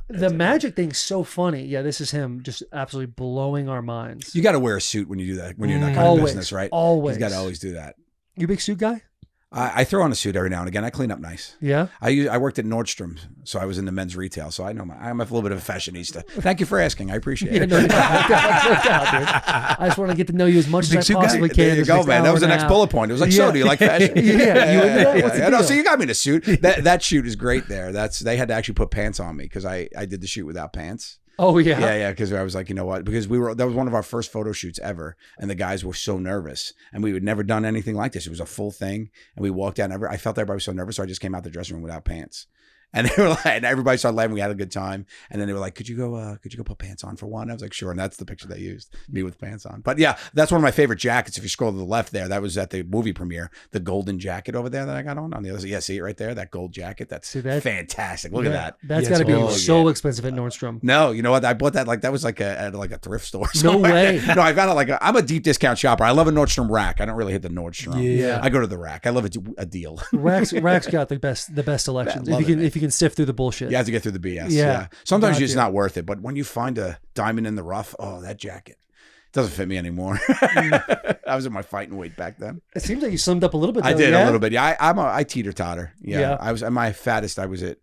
The magic thing's so funny. Yeah, this is him just absolutely blowing our minds. You got to wear a suit when you do that. When you're in that kind Always, of business, right? always. You got to always do that. You a big suit guy? I throw on a suit every now and again. I clean up nice. Yeah. I worked at Nordstrom, so I was in the men's retail. So I know I'm a little bit of a fashionista. Thank you for asking. I appreciate Yeah, it. no, I just want to get to know you as much Big as suit I guy? possibly can. There you this go, next man. That hour was the and a next half. bullet point. It was like, Yeah. so do you like fashion? Yeah, you into that? What's the No, deal? so you got me in a suit. That shoot is great there. They had to actually put pants on me because I did the shoot without pants. Oh yeah. Yeah, because I was like, you know what? Because that was one of our first photo shoots ever, and the guys were so nervous, and we had never done anything like this. It was a full thing, and we walked out, and I felt everybody was so nervous, so I just came out the dressing room without pants. And they were like, and everybody started laughing. We had a good time, and then they were like, "Could you go put pants on for one?" I was like, "Sure." And that's the picture they used, me with pants on. But yeah, that's one of my favorite jackets. If you scroll to the left there, that was at the movie premiere. The golden jacket over there that I got on the other side. Yeah, see it right there, that gold jacket. That's fantastic. Look at that. That's Yeah, got to be it's so expensive at Nordstrom. No, you know what? I bought that that was like at a thrift store. No way. No, I found it I'm a deep discount shopper. I love a Nordstrom rack. I don't really hit the Nordstrom. Yeah. I go to the rack. I love a deal. Rack's got the best selections. Love it, man. If you can sift through the bullshit. You have to get through the BS. Yeah. Yeah. Sometimes Got it's to. not worth it, but when you find a diamond in the rough, oh, that jacket doesn't fit me anymore. I was in my fighting weight back then. It seems like you slimmed up a little bit. I though, did yeah? a little bit. Yeah, I teeter totter. Yeah. Yeah. I was at my fattest. I was at,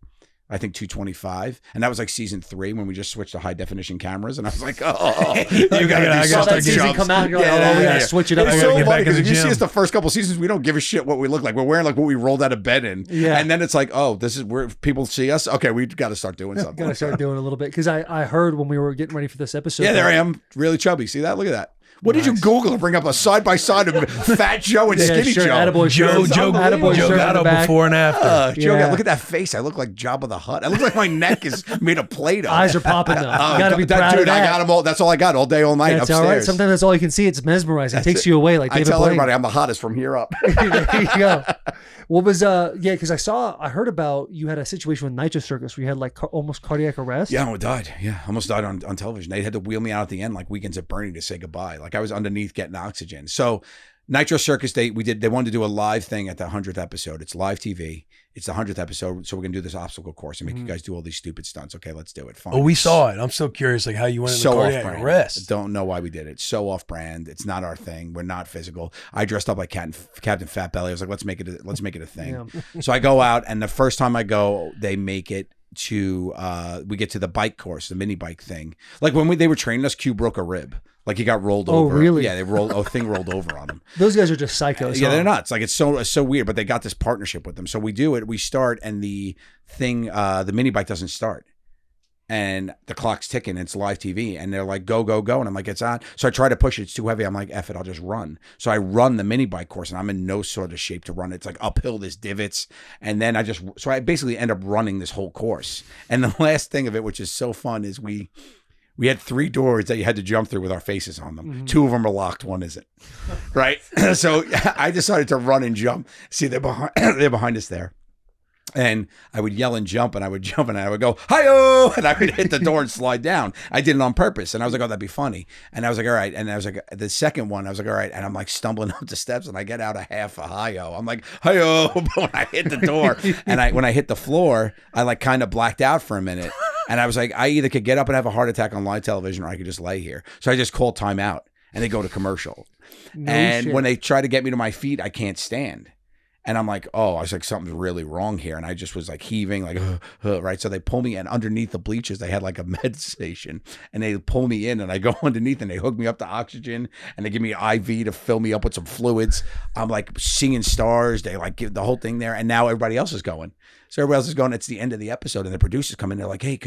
I think 225, and that was like season 3 when we just switched to high definition cameras, and I was like, oh, you got to do I gotta Saw that something. season jumps. come out, and you're like, oh, we got to switch it up. It's I gotta so get funny back in because the if you see gym. us the first couple seasons, we don't give a shit what we look like. We're wearing like what we rolled out of bed in. Yeah. And then it's like, oh, this is where people see us. Okay, we've got to start doing something. Got to start doing a little bit because I heard when we were getting ready for this episode. Yeah, there I am, really chubby. See that? Look at that. What did you Google and bring up a side by side of Fat Joe and Skinny sure, Joe? Attaboy Joe shirt. Attaboy Joe shirt in the Gatto back. before and after. Joe, Yeah. look at that face. I look like Jabba the Hutt. I look like my neck is made of Play-Doh. Eyes are popping though. Oh, You got to be that proud dude, of that. I got them all. That's all I got all day, all night That's upstairs. all right. Sometimes that's all you can see. It's mesmerizing. It takes it. you away, like I David tell Blaine. everybody I'm the hottest from here up. There you go. What was because I heard about you had a situation with Nitro Circus where you had like almost cardiac arrest. Yeah, I almost died. Yeah, almost died on television. They had to wheel me out at the end, like Weekends at Bernie, to say goodbye. Like I was underneath getting oxygen. So Nitro Circus, they wanted to do a live thing at the 100th episode. It's live TV. It's the 100th episode, so we're gonna do this obstacle course and make you guys do all these stupid stunts. Okay, let's do it. Fine. Oh, we saw it. I'm so curious, like how you went in the So cardiac off-brand. arrest. Don't know why we did it. So off-brand. It's not our thing. We're not physical. I dressed up like Captain Fat Belly. I was like, let's make it a thing. Yeah. So I go out, and the first time I go, they make it to we get to the bike course, the mini bike thing. Like when they were training us, Q broke a rib. Like he got rolled over. Oh, really? Yeah, they rolled a thing rolled over on him. Those guys are just psychos. Yeah, huh? they're nuts. Like it's so weird, but they got this partnership with them. So we do it. We start, and the thing, the mini bike doesn't start, and the clock's ticking. It's live TV, and they're like, "Go, go, go!" And I'm like, "It's on." So I try to push it. It's too heavy. I'm like, "F it, I'll just run." So I run the mini bike course, and I'm in no sort of shape to run it. It's like uphill, there's divots, and then I basically end up running this whole course. And the last thing of it, which is so fun, is we had 3 doors that you had to jump through with our faces on them. 2 of them are locked, 1 isn't. Right? So I decided to run and jump. See, they're behind us there. And I would yell and jump, and I would jump, and I would go, hi-oh, and I would hit the door and slide down. I did it on purpose, and I was like, oh, that'd be funny. And I was like, all right. And I was like, the second one, I was like, all right. And I'm like stumbling up the steps, and I get out a half a hi-oh. I'm like, hi-oh, but when I hit the door, and when I hit the floor, I like kind of blacked out for a minute. And I was like, I either could get up and have a heart attack on live television or I could just lay here. So I just called timeout and they go to commercial. And when they try to get me to my feet, I can't stand. And I'm like, oh, I was like, something's really wrong here. And I just was like heaving, like, right. So they pull me in underneath the bleachers. They had like a med station and they pull me in and I go underneath and they hook me up to oxygen and they give me an IV to fill me up with some fluids. I'm like seeing stars. They like give the whole thing there. And now everybody else is going. So everybody else is going. It's the end of the episode and the producers come in. They're like, hey,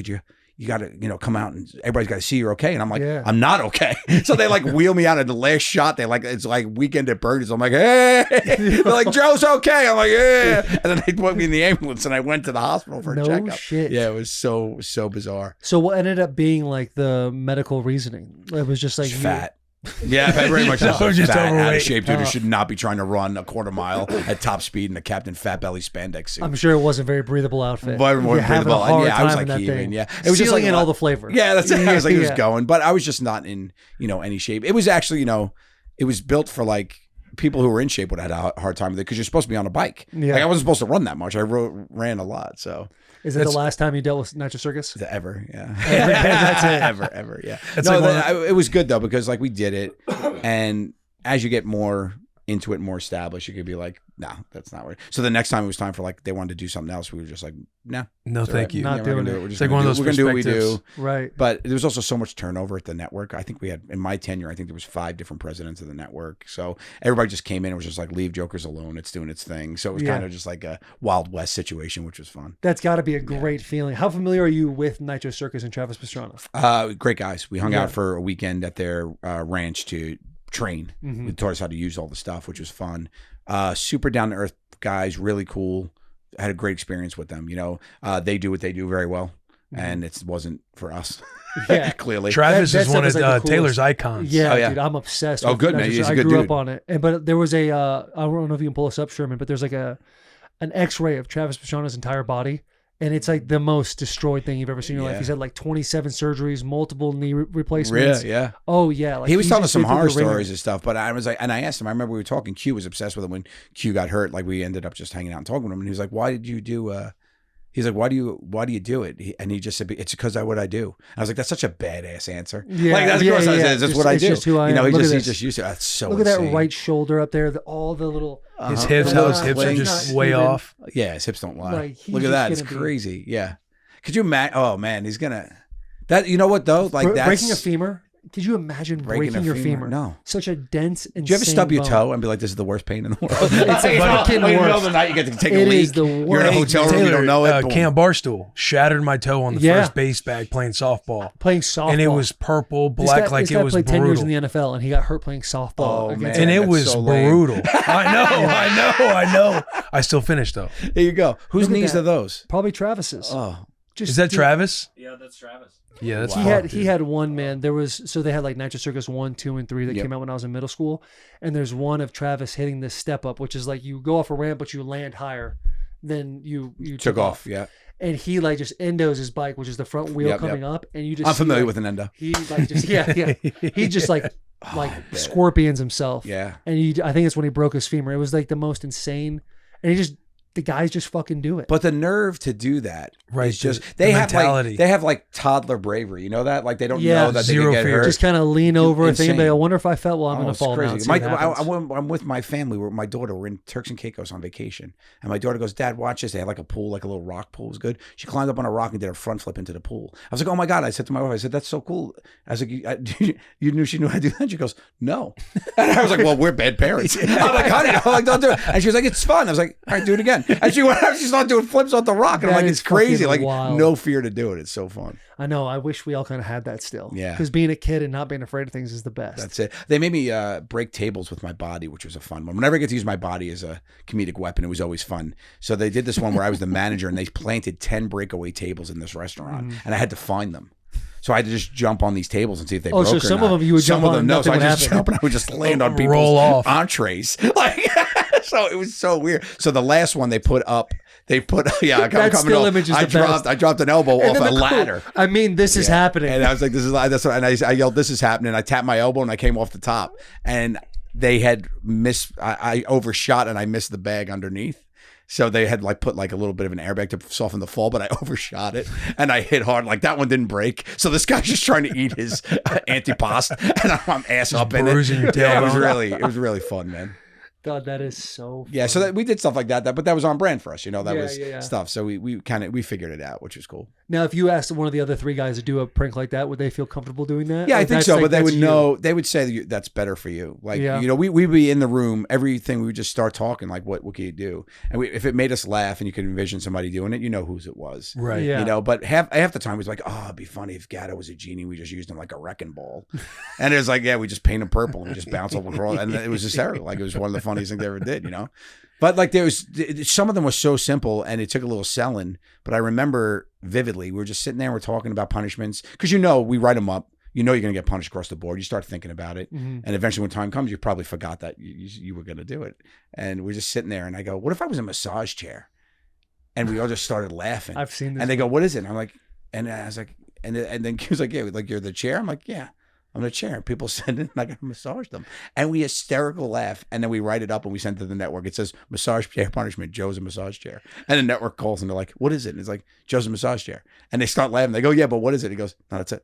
you got to, come out and everybody's got to see you're okay. And I'm like, I'm not okay. So they like wheel me out at the last shot. They like, it's like Weekend at Bernie's. I'm like, hey, they're like, Joe's okay. I'm like, yeah. And then they put me in the ambulance and I went to the hospital for a checkup. Shit. Yeah, it was so bizarre. So what ended up being like the medical reasoning? It was just like fat. Yeah, very much so. Just Fat, overweight. out of shape dude who should not be trying to run a quarter mile at top speed in a Captain Fat Belly spandex suit. I'm sure it wasn't a very breathable outfit. But more You're having breathable. a hard Yeah, I was time like in that heaving. thing. Yeah, it was just like in all the flavor. Yeah, that's it. I was like, it was Yeah. going, but I was just not in any shape. It was actually it was built for like people who were in shape would have had a hard time with it because you're supposed to be on a bike. Yeah. Like I wasn't supposed to run that much. I ran a lot. So Is it the last time you dealt with Nitro Circus? ever, yeah. That's it. ever, yeah. That's No, like it was good though because like we did it, and as you get more into it, more established, you could be like, no, that's not right. So the next time it was time for like they wanted to do something else, we were just like, no, thank you. Not we're gonna doing do it. We're just It's like gonna one of do- those we're gonna do what we perspectives. do. Right. But there was also so much turnover at the network. I think we had, in my tenure, I think there was 5 different presidents of the network. So everybody just came in and was just like, leave Jokers alone. It's doing its thing. So it was kind of just like a Wild West situation, which was fun. That's got to be a great feeling. How familiar are you with Nitro Circus and Travis Pastrana? Great guys. We hung out for a weekend at their ranch to train. They taught us how to use all the stuff, which was fun. Super down to earth guys, really cool. Had a great experience with them. They do what they do very well, and it wasn't for us. Yeah. Clearly. Travis That is one stuff of is like the coolest. Taylor's icons. Yeah, Oh, yeah. dude, I'm obsessed. Oh, with good, man. Nitro He's a Circus. I good grew dude. up on it, but there was I don't know if you can pull this up, Sherman, but there's like an X-ray of Travis Pastrana's entire body. And it's like the most destroyed thing you've ever seen in your life. He's had like 27 surgeries, multiple knee replacements. Really? Yeah. Oh yeah. Like He was telling us just some been through horror the ringer. stories and stuff, but I was like, and I asked him, I remember we were talking, Q was obsessed with him when Q got hurt. Like we ended up just hanging out and talking with him. And he was like, why did you do, he's like, why do you do it? And he just said, it's because what I do. And I was like, that's such a badass answer. Yeah, Like that's yeah, of course I yeah. said, that's what I It's do. just who I am. He Look at just this. used to, that's so Look at that insane. right shoulder up there. All the little. His hips, how his hips are just way off. Yeah, his hips don't lie. Like, he's Look at just that. It's gonna be- crazy. Yeah. Could you imagine? Oh man, he's gonna, that, you know what though? Like that's breaking a femur. Could you imagine breaking your femur? No. Such a dense, insane Do you ever stub your bone. toe and be like, this is the worst pain in the world? It's the fucking In the middle of worst. the night, you get to take a It leak. is the You're in a worst. hotel room, you don't know it. boom. Camp Barstool shattered my toe on the Yeah. first base bag playing softball. Playing softball. And it was purple, black, this like guy it was played 10 years brutal. in the NFL, and he got hurt playing softball. Oh, against man. And it That's was so lame. brutal. I know. I still finished though. There you go. Whose Look at knees that. are those? Probably Travis's. Oh, Just Is that dude, Travis? Yeah, that's Travis. Yeah, that's He had one, man. There was, so they had like Nitro Circus 1, 2, and 3 that Yep. came out when I was in middle school. And there's one of Travis hitting this step up, which is like you go off a ramp, but you land higher than you took off. Yeah. And he like just endos his bike, which is the front wheel Yep, coming yep. up, and you just I'm see, familiar like, with an endo. He like just yeah. He just like scorpions himself. Yeah. And I think it's when he broke his femur. It was like the most insane, and the guys just fucking do it. But the nerve to do that, Right, is just the they have mentality. like they have like toddler bravery. You know that? Like they don't Yeah. know that they Zero can get fear. hurt. just kind of lean over and think, Insane. I wonder if I felt. Well, I'm gonna it's fall now. crazy. and see what I'm with my family. My daughter. We're in Turks and Caicos on vacation, and my daughter goes, "Dad, watch this." They had like a pool, like a little rock pool. It was good. She climbed up on a rock and did a front flip into the pool. I was like, "Oh my god!" I said to my wife, "I said that's so cool." I was like, "You knew she knew how to do that?" She goes, "No," and I was like, "Well, we're bad parents." I'm like, "Honey, I'm like, don't do it." And she was like, "It's fun." I was like, "All right, do it again." And she went out. She's not doing flips off the rock, and I'm That like, is "It's crazy." fucking Like wild. no fear to do it. It's so fun. I know. I wish we all kind of had that still. Yeah. Because being a kid and not being afraid of things is the best. That's it. They made me break tables with my body, which was a fun one. Whenever I get to use my body as a comedic weapon, it was always fun. So they did this one where I was the manager, and they planted 10 breakaway tables in this restaurant, and I had to find them. So I had to just jump on these tables and see if they broke so or some not. of them you would Some jump of on them and no. So I nothing would just happen. jump and I would just land on people's Roll off. entrees. Like so it was so weird. So the last one they put yeah, I'm That coming still up. image is I the best. dropped an elbow And off then a the cool- ladder. I mean, this is happening. And I was like, this is that's what, and I yelled, this is happening. I tapped my elbow and I came off the top. And they had I overshot and I missed the bag underneath. So they had like put like a little bit of an airbag to soften the fall, but I overshot it and I hit hard. Like that one didn't break. So this guy's just trying to eat his antipasto, and I'm ass up in it. bruising your Yeah, tailbone. it was really fun, man. God, that is so Yeah, so that we did stuff like that, but that was on brand for us, you know. That Yeah, was yeah. stuff. So we figured it out, which was cool. Now, if you asked one of the other 3 guys to do a prank like that, would they feel comfortable doing that? Yeah, Or I think that's so, like- but they that's would you? know. They would say that that's better for you. Like, Yeah. you know, we'd be in the room, everything. We would just start talking. Like, what can you do? And if it made us laugh, and you could envision somebody doing it, you know whose it was, Right. Yeah. You know. But half the time it was like, oh, it'd be funny if Gatto was a genie. We just used him like a wrecking ball, and it was like, yeah, we just paint him purple and we just bounce off across, and it was hysterical. Like it was one of the funniest things they ever did, you know. But like some of them were so simple and it took a little selling. But I remember vividly, we were just sitting there and we're talking about punishments because we write them up. You know you're going to get punished across the board. You start thinking about it. Mm-hmm. And eventually when time comes, you probably forgot that you were going to do it. And we're just sitting there and I go, what if I was in a massage chair? And we all just started laughing. I've seen this. And they go, what is it? And I'm like, and I was like, and then he was like, yeah, like you're the chair? I'm like, yeah. I'm in a chair. And people send it and I got to massage them. And we hysterical laugh. And then we write it up and we send it to the network. It says massage chair punishment. Joe's a massage chair. And the network calls and they're like, what is it? And it's like, Joe's a massage chair. And they start laughing. They go, yeah, but what is it? He goes, no, that's it.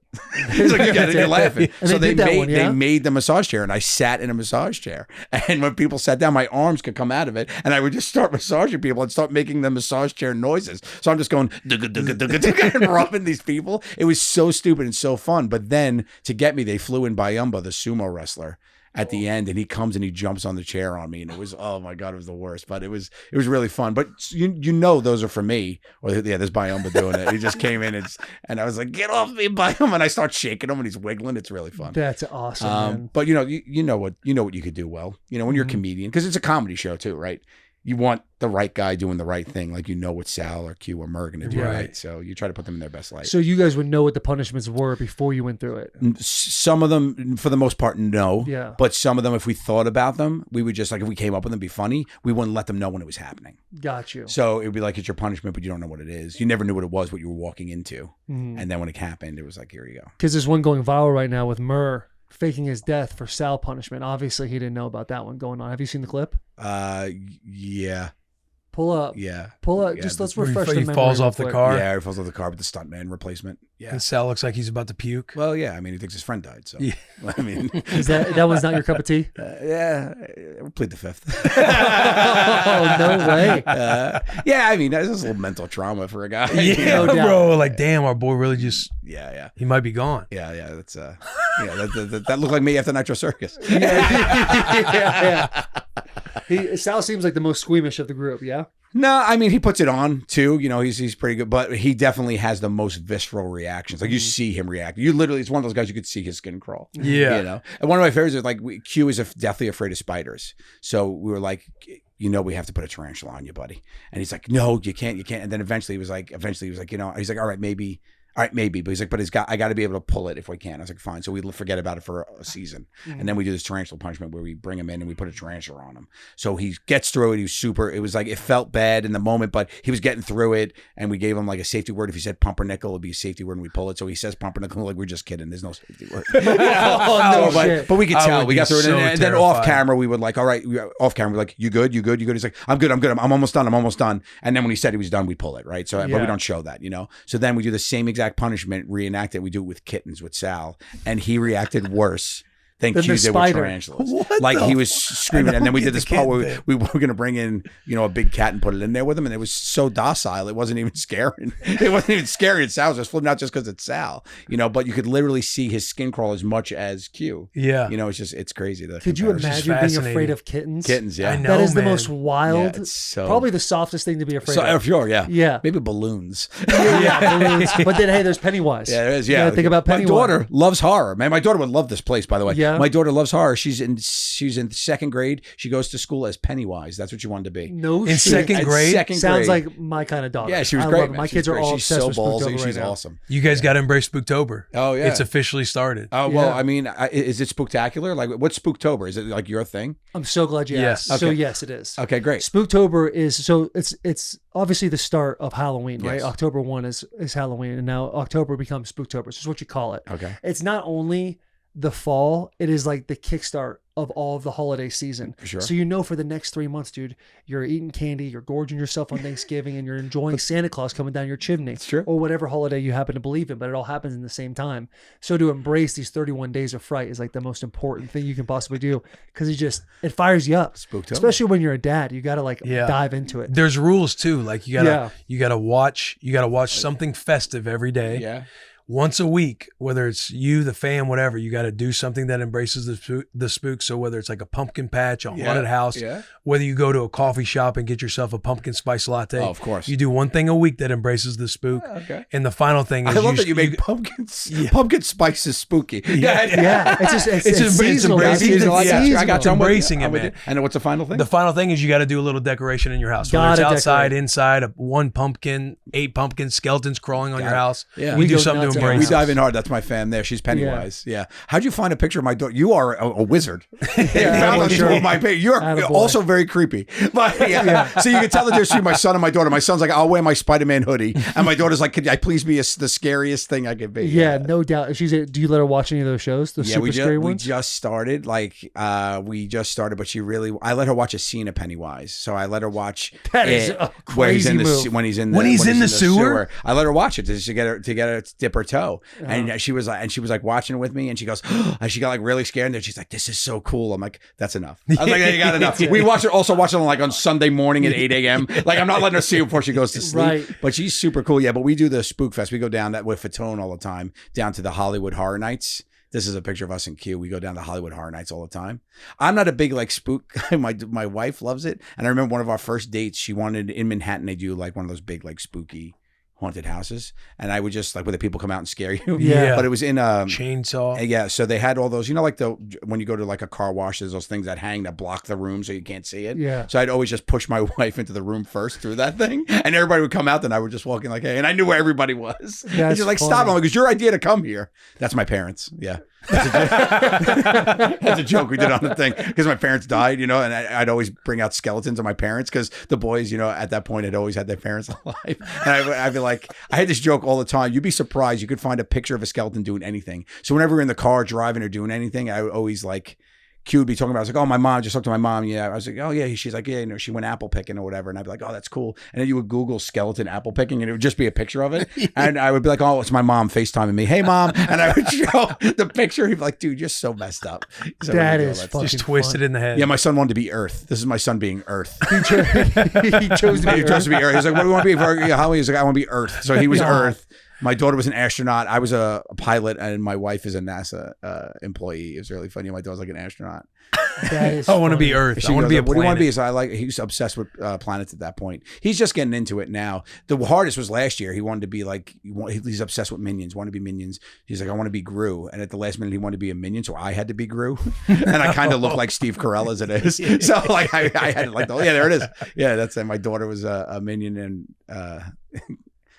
He's like, yeah, you're laughing. And so they did that one, yeah? they made the massage chair and I sat in a massage chair. And when people sat down, my arms could come out of it. And I would just start massaging people and start making the massage chair noises. So I'm just going, dugga, dugga, dugga, dugga, and rubbing these people. It was so stupid and so fun. But then to get me, they flew in Bayumba, the sumo wrestler, at the end, and he comes and he jumps on the chair on me, and it was, oh my god, it was the worst. But it was really fun. But you know those are for me. Or yeah, there's Bayumba doing it. He just came in and I was like, get off me, Bayumba, and I start shaking him and he's wiggling. It's really fun. That's awesome, man. But you know what you could do well. You know when you're a comedian, because it's a comedy show too, right? You want the right guy doing the right thing, like what Sal or Q or Murr going to do, right? So you try to put them in their best light. So you guys would know what the punishments were before you went through it. Some of them, for the most part, no. Yeah. But some of them, if we thought about them, we would just like if we came up with them, be funny. We wouldn't let them know when it was happening. Got you. So it would be like it's your punishment, but you don't know what it is. You never knew what it was, what you were walking into, and then when it happened, it was like, here you go. Because there's one going viral right now with Murr faking his death for Sal punishment. Obviously, he didn't know about that one going on. Have you seen the clip? Yeah. Pull up. Yeah. Pull up. Yeah, Just let's Where refresh he the memory falls real off the quick. car. Yeah, he falls off the car with the stuntman replacement. Yeah. And Sal looks like he's about to puke. Well, yeah. I mean, he thinks his friend died. So, Yeah. I mean, Is that one's not your cup of tea? yeah, we'll plead the fifth. Oh, no way. Yeah, I mean, that's just a little mental trauma for a guy. Yeah, No doubt. bro. Like, damn, our boy really just, Yeah. he might be gone. Yeah. That's that looked like me after Nitro Circus. Yeah. Sal seems like the most squeamish of the group. Yeah. No, I mean he puts it on too. You know, he's pretty good, but he definitely has the most visceral reactions. Like you see him react. You literally, it's one of those guys you could see his skin crawl. Yeah. You know, and one of my favorites is like Q is deathly afraid of spiders, so we were like, we have to put a tarantula on you, buddy. And he's like, no, you can't. And then eventually he was like, he's like, all right, maybe. But he's like, I got to be able to pull it if we can. I was like, fine. So we forget about it for a season. And then we do this tarantula punishment where we bring him in and we put a tarantula on him. So he gets through it. He was it was like, it felt bad in the moment, but he was getting through it. And we gave him like a safety word. If he said pumpernickel, it'd be a safety word and we pull it. So he says pumpernickel. Like, we're just kidding. There's no safety word. Oh, no shit. But we could I tell. would We be got through it. so And then off terrified. camera, we would like, all right, off camera, we're like, you good? He's like, I'm good. I'm almost done. And then when he said he was done, we pull it, right? So, but Yeah. we don't show that, So then we do the same exact punishment, reenact it. We do it with kittens with Sal, and he reacted worse than Than Q the did with spider. tarantulas. What Like the he was screaming, and then we get did the this part where kitten we were going to bring in, a big cat and put it in there with him, and it was so docile, it wasn't even scary. It wasn't even scary. Sal was just flipping out just because it's Sal, but you could literally see his skin crawl as much as Q. Yeah. It's crazy. Could you comparison. imagine being fascinating. afraid of kittens? Kittens? Yeah, I know. That is the man. most wild. Yeah, it's so probably the softest thing to be afraid so of. sure, yeah, Yeah. maybe balloons. Yeah, balloons. But then, hey, there's Pennywise. Yeah, there is. You Yeah, gotta think about Pennywise. My daughter loves horror. Man, my daughter would love this place. By the way, Yeah. my daughter loves horror. She's in second grade. She goes to school as Pennywise. That's what she wanted to be. No In shit. second At grade? second Sounds grade. like my kind of daughter. Yeah, she was I great. love it. man. My She's kids are great. all She's obsessed so with ballsy. Spooktober She's right now. awesome. You guys got to embrace Spooktober. Oh yeah, It's officially started. Oh well, Yeah. I mean, is it spooktacular? Like, what's Spooktober? Is it like your thing? I'm so glad you Yes. asked. So Okay. yes, it is. Okay, great. Spooktober is it's obviously the start of Halloween, right? Yes. October 1 is Halloween, and now October becomes Spooktober. So it's what you call it. Okay. It's not only the fall; it is like the kickstart of all of the holiday season. Sure. So you know for the next 3 months, dude, you're eating candy, you're gorging yourself on Thanksgiving, and you're enjoying Santa Claus coming down your chimney. It's true. Or whatever holiday you happen to believe in, but it all happens in the same time. So to embrace these 31 days of fright is like the most important thing you can possibly do, because it fires you up. Spooktober. Especially when you're a dad. You got to like dive into it. There's rules too. Like you gotta watch something festive every day. Yeah. Once a week, whether it's you, the fam, whatever, you got to do something that embraces the spook. So whether it's like a pumpkin patch, a haunted house, whether you go to a coffee shop and get yourself a pumpkin spice latte. Oh, of course. You do one thing a week that embraces the spook. Okay. And the final thing is I love that you make pumpkin spice is spooky. Yeah. It's seasonal. seasonal. I got you. I'm embracing it, man. And what's the final thing? The final thing is you got to do a little decoration in your house. Whether it's outside, inside, one pumpkin, 8 pumpkins, skeletons crawling on your house. Yeah. We do something to embrace. We dive in hard. That's my fam there. She's Pennywise. Yeah. How'd you find a picture of my daughter? You are a wizard. You're also very creepy. But so you can tell the difference between my son and my daughter. My son's like, I'll wear my Spider-Man hoodie. And my daughter's like, could I please be the scariest thing I could be? Yeah, no doubt. Do you let her watch any of those shows? The super scary ones? We just started. But I let her watch a scene of Pennywise. So I let her watch that is a crazy move. When he's in the sewer. I let her watch it to get her to dip her toe. And she was like watching it with me, and she goes, and she got like really scared, and then she's like, this is so cool. I'm like, that's enough. I was like, you got enough. We watch it on Sunday morning at 8 a.m. Like, I'm not letting her see it before she goes to sleep. Right. But she's super cool. Yeah, but we do the Spook Fest. We go down that with Fatone all the time, down to the Hollywood Horror Nights. This is a picture of us in Q. We go down to Hollywood Horror Nights all the time. I'm not a big like spook guy. My wife loves it. And I remember one of our first dates, she wanted in Manhattan, they do like one of those big like spooky haunted houses, and I would just like where the people come out and scare you. Yeah. But it was in chainsaw. Yeah. So they had all those, like when you go to like a car wash, there's those things that hang that block the room so you can't see it. Yeah. So I'd always just push my wife into the room first through that thing, and everybody would come out. Then I would just walk in like, hey, and I knew where everybody was. And she's like, funny. stop! I'm like, it's your idea to come here. That's my parents. Yeah. That's a joke we did on the thing because my parents died, and I'd always bring out skeletons of my parents because the boys, at that point had always had their parents alive. And I'd be like, I had this joke all the time. You'd be surprised. You could find a picture of a skeleton doing anything. So whenever we're in the car driving or doing anything, I would always like, Q would be talking about, I was like, oh, my mom, just talked to my mom. Yeah. I was like, oh yeah. She's like, yeah, she went apple picking or whatever. And I'd be like, oh, that's cool. And then you would Google skeleton apple picking and it would just be a picture of it. And I would be like, oh, it's my mom FaceTiming me. Hey mom. And I would show the picture. He'd be like, dude, you're so messed up. So that is fucking just twisted in the head. Yeah. My son wanted to be Earth. This is my son being Earth. He chose to be Earth. He's like, what do you want to be for Halloween? He's like, I want to be Earth. So he was Earth. My daughter was an astronaut. I was a pilot, and my wife is a NASA employee. It was really funny. My daughter's like an astronaut. I want to be Earth. I want to be a planet. What do you want to be? So he's obsessed with planets at that point. He's just getting into it now. The hardest was last year. He wanted to be like, he's obsessed with Minions, wanted to be Minions. He's like, I want to be Gru. And at the last minute, he wanted to be a Minion, so I had to be Gru. And I kind of look like Steve Carell as it is. So like, I had like, oh yeah, there it is. Yeah, that's it. My daughter was a Minion and,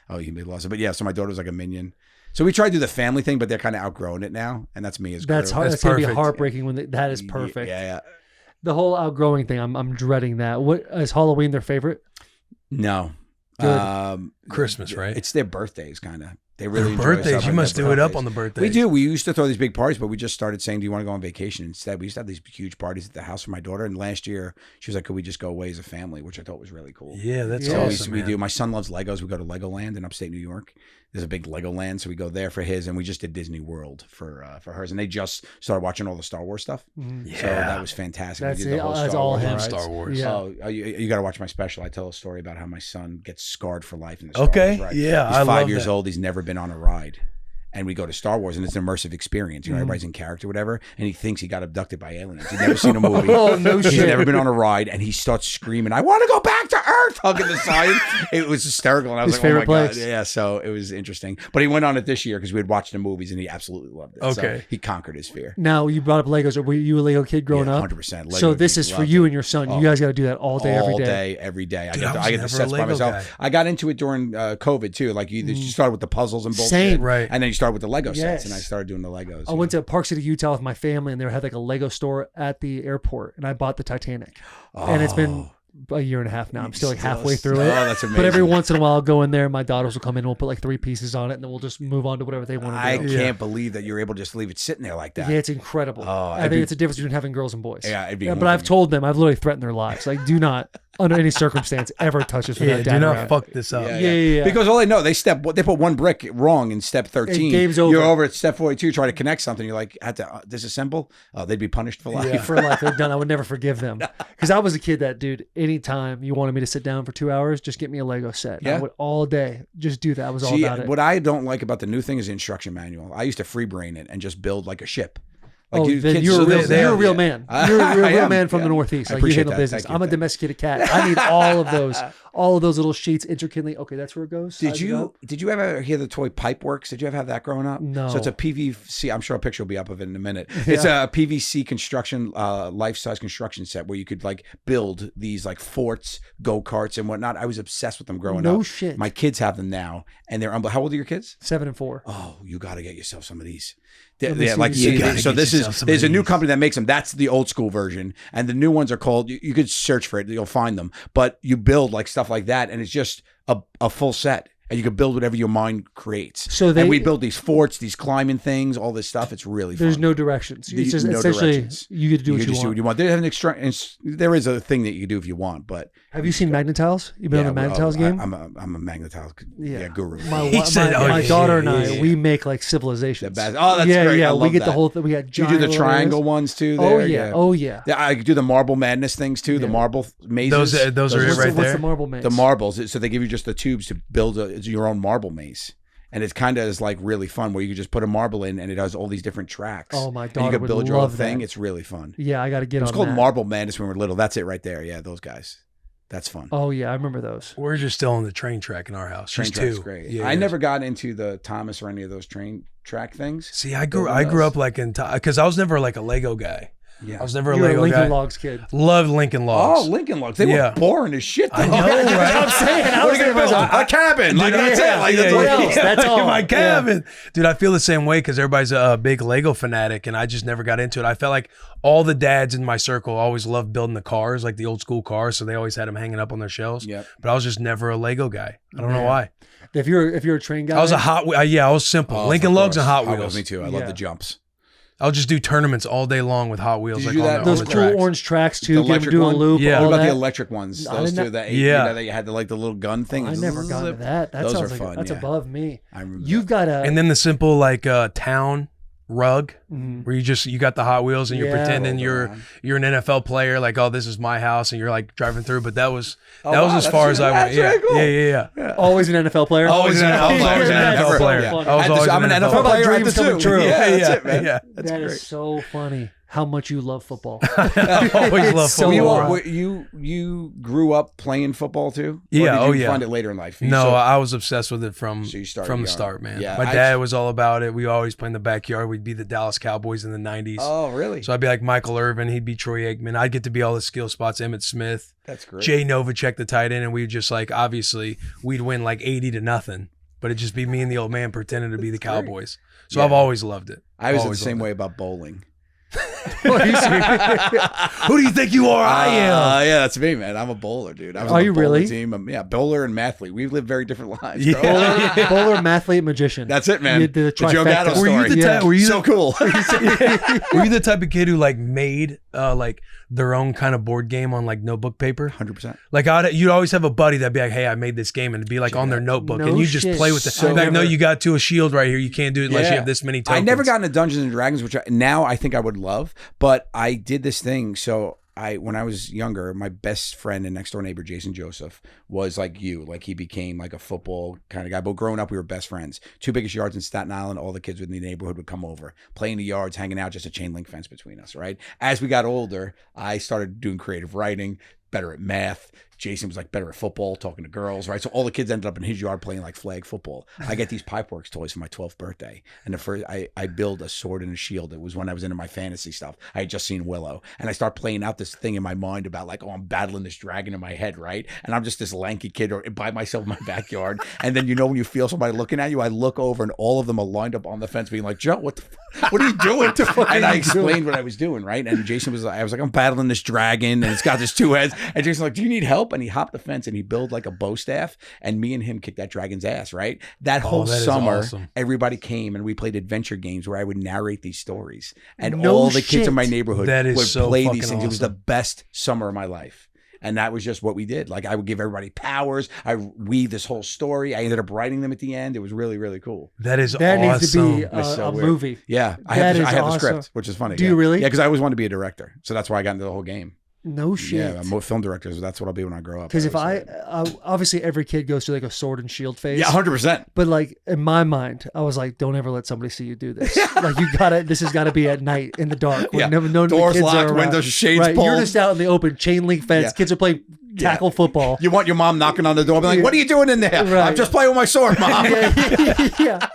oh, you can be lost. But yeah, so my daughter was like a Minion. So we tried to do the family thing, but they're kind of outgrowing it now, and that's me as That's hard. That's gonna be heartbreaking when that is perfect. Yeah. The whole outgrowing thing, I'm dreading that. What is Halloween their favorite? No. Christmas, right? It's their birthdays, kind of. They really enjoy birthdays. You must do it up on the birthdays. We do. We used to throw these big parties, but we just started saying, "Do you want to go on vacation?" Instead, we used to have these huge parties at the house for my daughter. And last year, she was like, "Could we just go away as a family?" Which I thought was really cool. Yeah, that's awesome. We do. My son loves Legos. We go to Legoland in upstate New York. There's a big Legoland, so we go there for his, and we just did Disney World for hers. And they just started watching all the Star Wars stuff. Yeah, so that was fantastic. That's we did the whole that's Star all Wars him. rides. Star Wars. Yeah. Oh, you got to watch my special. I tell a story about how my son gets scarred for life in the Star Wars ride. Yeah, he's I 5 love years that. old. He's never been on a ride. And we go to Star Wars, and it's an immersive experience. Everybody's in character, whatever. And he thinks he got abducted by aliens. He's never seen a movie. Oh, no shit. He's never been on a ride, and he starts screaming, "I want to go back to Earth!" Hugging the sign. It was hysterical, and I was His like, "Oh my favorite god!" place. Yeah, so it was interesting. But he went on it this year because we had watched the movies, and he absolutely loved it. Okay, so he conquered his fear. Now you brought up Legos. Were you a Lego kid growing up? 100%. So this is for you and your son. You guys got to do that all day, every day. Every day. Dude, I get the sets by myself. I got into it during COVID too. Like you started with the puzzles and bullshit, Same. Right? And then you started with the Lego sets, and I started doing the Legos. I went to Park City, Utah with my family, and they had like a Lego store at the airport, and I bought the Titanic. And it's been a year and a half now. I'm still like halfway through it. Oh, that's amazing. But every once in a while, I'll go in there. My daughters will come in. We'll put like 3 pieces on it, and then we'll just move on to whatever they want to I do. can't believe that you're able to just leave it sitting there like that. Yeah, it's incredible. Oh, I think it's a difference between having girls and boys. Yeah, it'd be but I've told them, I've literally threatened their lives. Like, do not, under any circumstance, ever touch this with Yeah, that do dad not around. fuck this up. Yeah. Because all they know, they put one brick wrong in step 13. game's over. You're over at step 42, try to connect something. You're like, had to disassemble. They'd be punished for life. For life, they're done. I would never forgive them. Because I was a kid that, dude, anytime you wanted me to sit down for 2 hours, just get me a Lego set. Yeah. I would all day just do that. I was all See, about it. what I don't like about the new thing is the instruction manual. I used to free brain it and just build like a ship. Like Then you're a real man. You're a real man from the Northeast. I Like, you appreciate handle that. business. Thank you. I'm a domesticated cat. I need all of those little sheets intricately. Okay, that's where it goes. Did Size it you up. ever hear the toy Pipeworks? Did you ever have that growing up? No. So it's a PVC. I'm sure a picture will be up of it in a minute. It's a PVC construction, life-size construction set where you could like build these like forts, go-karts, and whatnot. I was obsessed with them growing up. No shit. My kids have them now, and they're how old are your kids? 7 and 4. Oh, you got to get yourself some of these. Let me see Like these. You gotta so get this yourself is some there's of a new these. company that makes them. That's the old school version, and the new ones are called. You could search for it, you'll find them. But you build like stuff like that, and it's just a full set, and you can build whatever your mind creates. So and we build these forts, these climbing things, all this stuff. It's really There's fun. no directions. It's just No essentially directions. you get to do You what can you just do want. what you want. They have an extra. There is a thing that you can do if you want, but Have you seen Magnetiles? You been on the Magnetiles game? I'm a Magnetile guru. My said, my yeah, daughter and yeah, I, yeah. we make like civilizations. Oh, that's yeah, great. yeah. I We love get the that. whole thing. We got Do you giant do the little triangle areas. ones too? Oh There? yeah, oh yeah. Yeah, I do the marble madness things too. The marble mazes. Those are What's right the, what's there. the marble maze? The marbles. So they give you just the tubes to build your own marble maze. And it's kind of is like really fun where you can just put a marble in and it has all these different tracks. Oh, my And daughter you can would build your own love thing. that. It's really fun. Yeah, I got to get It was on called that. Marble Madness when we were little. That's it right there. Yeah, those guys. That's fun. Oh yeah, I remember those. We're just still on the train track in our house. Train She's track's 2. great. Yeah, I yeah. never got into the Thomas or any of those train track things. See, I grew up like because I was never like a Lego guy. Yeah. I was never a You're a Lego Lincoln guy. Logs kid. Loved Lincoln Logs. Oh, Lincoln Logs. They Yeah. were boring as shit. Though. I know, right? I'm saying. I What was are you thinking gonna to build? myself, A cabin. Like, that's it. Like, that's What like- else? That's all. In my Yeah. cabin. Dude, I feel the same way because everybody's a big Lego fanatic and I just never got into it. I felt like all the dads in my circle always loved building the cars, like the old school cars. So they always had them hanging up on their shelves. Yep. But I was just never a Lego guy. I don't know Man. why. If you're a train guy, I was a Hot Wheels. Yeah, I was simple. Oh, Lincoln of Logs and course. Hot Wheels. Me too. I love Yeah. the jumps. I'll just do tournaments all day long with Hot Wheels. Did like you do on that? the, those on the cool tracks. orange tracks The too. Get them electric do a one? loop. Yeah. all What about that. the electric ones? I Those didn't two that Yeah. that you had the little gun thing. I never got into that. That Those sounds are like fun, that's yeah. above me. I remember You've got a And then the simple like town rug Mhm. where you got the Hot Wheels and you're Yeah. pretending Rolled you're around. you're an NFL player, like, oh, this is my house, and you're like driving through. But that was Oh, that was wow, as far that's as I went. really- Yeah. that's really Yeah, cool. yeah. always an NFL player. Always an NFL player. Always an That's NFL so player. funny. I was At the- always I'm an NFL Talk about player at dreams the coming zoo. true. Yeah, that's Yeah, it, man. yeah. That's That great. is so funny. How much you love football. I always love So football. You grew up playing football too? Or Yeah, did you yeah. find it later in life? You No, saw- I was obsessed with it from So you started the young. start, man. Yeah, My I- dad was all about it. We always play in the backyard. We'd be the Dallas Cowboys in the 90s. Oh, really? So I'd be like Michael Irvin. He'd be Troy Aikman. I'd get to be all the skill spots, Emmitt Smith, That's great. Jay Novacek, the tight end. And we'd just like, obviously, we'd win like 80-0. But it'd just be me and the old man pretending to be the Cowboys. So Yeah. I've always loved it. I was the Always same loved way about bowling. it. Who do you think you are? I am. Yeah, that's me, man. I'm a bowler, dude. I was Are on the you bowler really? Team. Yeah, bowler and mathlete. We live very different lives. Yeah. Bro. Bowler, mathlete, magician. That's it, man. You did the Joe trifecta. Gatto Were story. you the Yeah. type? Were you so cool. were you the type of kid who like made like their own kind of board game on like notebook paper? 100%. Like you'd always have a buddy that'd be like, "Hey, I made this game," and it'd be like on their notebook, No and you just shit. play with the. So like, no, never- you got to a shield right here. You can't do it unless you Yeah. have this many tokens. I never got into Dungeons and Dragons, which now I think I would love, but I did this thing. So when I was younger, my best friend and next door neighbor, Jason Joseph, was like you. Like he became like a football kind of guy. But growing up, we were best friends. 2 biggest yards in Staten Island. All the kids in the neighborhood would come over, play in the yards, hanging out, just a chain link fence between us, right? As we got older, I started doing creative writing, better at math, Jason was like better at football, talking to girls, right? So all the kids ended up in his yard playing like flag football. I get these Pipeworks toys for my 12th birthday. And the first, I build a sword and a shield. It was when I was into my fantasy stuff. I had just seen Willow. And I start playing out this thing in my mind about like, oh, I'm battling this dragon in my head, right? And I'm just this lanky kid by myself in my backyard. And then, when you feel somebody looking at you, I look over and all of them are lined up on the fence being like, Joe, what are you doing? And I explained what I was doing, right? And Jason I was like, I'm battling this dragon and it's got this 2 heads. And Jason's like, do you need help? And he hopped the fence and he built like a bow staff, and me and him kicked that dragon's ass, right? That whole summer, everybody came and we played adventure games where I would narrate these stories, and all the kids in my neighborhood would play these things. It was the best summer of my life. And that was just what we did. Like, I would give everybody powers. I weave this whole story. I ended up writing them at the end. It was really, really cool. That needs to be a movie. Yeah. I have the script, which is funny. Do you really? Yeah, because I always wanted to be a director. So that's why I got into the whole game. No shit. Yeah, I'm a film director, so that's what I'll be when I grow up. Because if obviously every kid goes through like a sword and shield phase. Yeah, 100%. But like in my mind, I was like, don't ever let somebody see you do this. Like this has got to be at night in the dark. When no doors kids locked, windows, shades pulled. You're just out in the open, chain link fence. Kids are playing tackle football. You want your mom knocking on the door, be like, what are you doing in there? Right. I'm just playing with my sword, Mom. Yeah.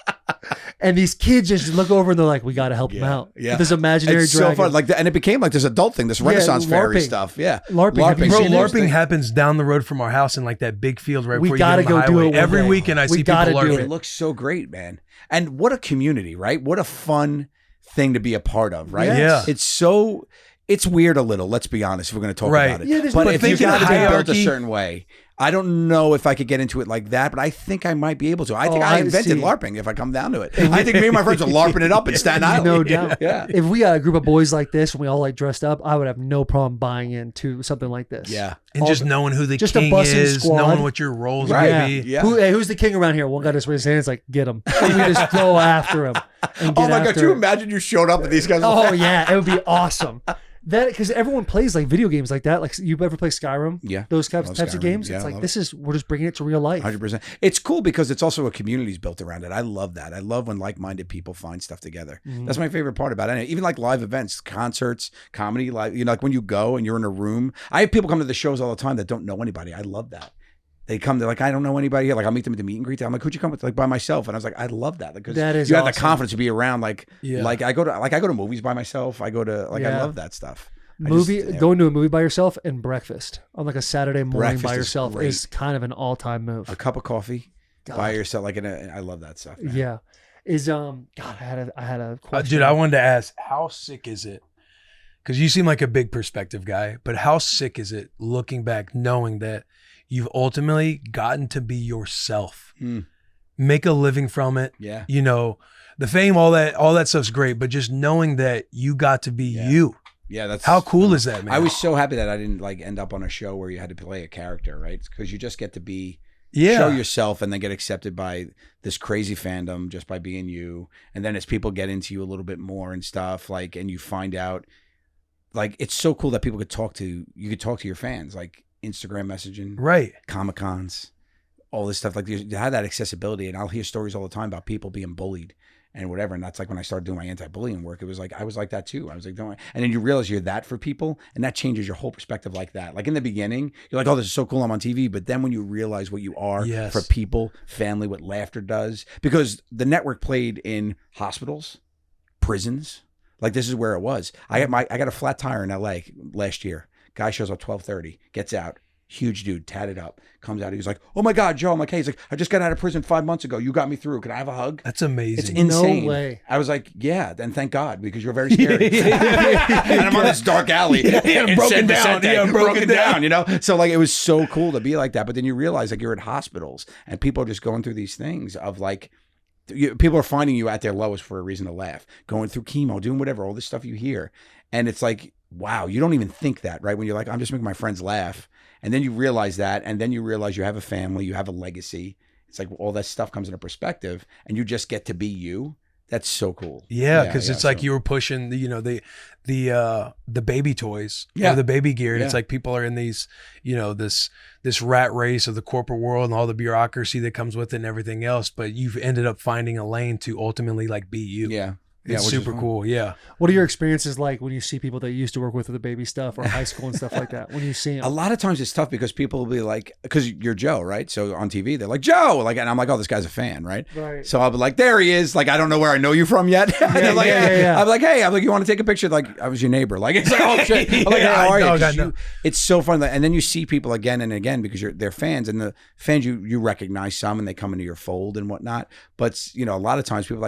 And these kids just look over and they're like, we got to help him out. Yeah. This imaginary it's dragon. so fun. And it became like this adult thing, this Renaissance fairy stuff. Yeah. LARPing. Bro, LARPing happens down the road from our house in like that big field right before you get on the go highway. Do it Every weekend I see people LARPing. It looks so great, man. And what a community, right? What a fun thing to be a part of, right? Yes. Yeah. It's weird a little, let's be honest, if we're going to talk about it. Yeah, but if you got to be built a certain way, I don't know if I could get into it like that, but I think I might be able to. I think I invented LARPing if I come down to it. I think me and my friends are LARPing it up in Staten Island. No doubt. Yeah. If we got a group of boys like this and we all like dressed up, I would have no problem buying into something like this. Yeah. And just knowing who the king is, knowing what your roles might be. Yeah. Who's the king around here? One guy just raised his hand. It's like, get him. And we just go after him. And Oh my God. Can you imagine you showed up and these guys? Oh yeah. It would be awesome. That because everyone plays like video games like that. Like you ever play Skyrim? Yeah, those types of games. Yeah, it's like we're just bringing it to real life. 100%. It's cool because it's also a community's built around it. I love that. I love when like-minded people find stuff together. Mm-hmm. That's my favorite part about it. Even like live events, concerts, comedy, like when you go and you're in a room. I have people come to the shows all the time that don't know anybody. I love that. They come, they're like, I don't know anybody here. Like, I'll meet them at the meet and greet. I'm like, who'd you come with? Like, by myself. And I was like, I love that. Because you have the confidence to be around. Like I go to movies by myself. I love that stuff. Going to a movie by yourself and breakfast on like a Saturday morning by yourself is kind of an all-time move. A cup of coffee by yourself, I love that stuff, man. Yeah. I had a question. Dude, I wanted to ask, how sick is it? Because you seem like a big perspective guy, but how sick is it looking back, knowing that you've ultimately gotten to be yourself, make a living from it? Yeah. The fame, all that stuff's great, but just knowing that you got to be you. Yeah, that's how cool is that, man? I was so happy that I didn't end up on a show where you had to play a character, right? Because you just get to show yourself and then get accepted by this crazy fandom just by being you. And then as people get into you a little bit more and stuff, and you find out, it's so cool that you could talk to your fans, like Instagram messaging, right? Comic-Cons, all this stuff. You have that accessibility, and I'll hear stories all the time about people being bullied and whatever. And that's when I started doing my anti-bullying work. It was I was like that too. I was like, and then you realize you're that for people, and that changes your whole perspective like that. Like in the beginning, you're like, oh, this is so cool, I'm on TV. But then when you realize what you are for people, family, what laughter does, because the network played in hospitals, prisons, this is where it was. I got a flat tire in LA last year. Guy shows up 12:30, gets out. Huge dude, tatted up, comes out. He's like, oh my God, Joe. I'm like, hey, he's like, I just got out of prison 5 months ago. You got me through. Can I have a hug? That's amazing. It's insane. No way. I was like, yeah, then thank God, because you're very scary. And I'm on this dark alley. Broken down. So it was so cool to be like that. But then you realize you're at hospitals and people are just going through these things of people are finding you at their lowest for a reason to laugh, going through chemo, doing whatever, all this stuff you hear. And it's like, wow, you don't even think that, right? When you're like, I'm just making my friends laugh. And then you realize that, and then you realize you have a family, you have a legacy. It's like all that stuff comes into perspective, and you just get to be you. That's so cool. Yeah, because it's like you were pushing the baby toys, or the baby gear, and it's like people are in these, this rat race of the corporate world and all the bureaucracy that comes with it and everything else. But you've ended up finding a lane to ultimately be you. Yeah. It's which is super fun. cool. Yeah. What are your experiences like when you see people that you used to work with the baby stuff or high school and stuff like that? When you see them, A lot of times it's tough because people will be like, because you're Joe, right? So on TV, they're like, Joe, like, and I'm like, oh, this guy's a fan, right? Right. So I'll be like, there he is. Like, I don't know where I know you from yet. And they're like, yeah. I'm like, hey, I'm like, you want to take a picture? Like, I was your neighbor. Like, it's like, oh shit. I'm like, how are you? 'Cause it's so fun. And then you see people again and again because they're fans, and the fans you recognize some, and they come into your fold and whatnot. But a lot of times people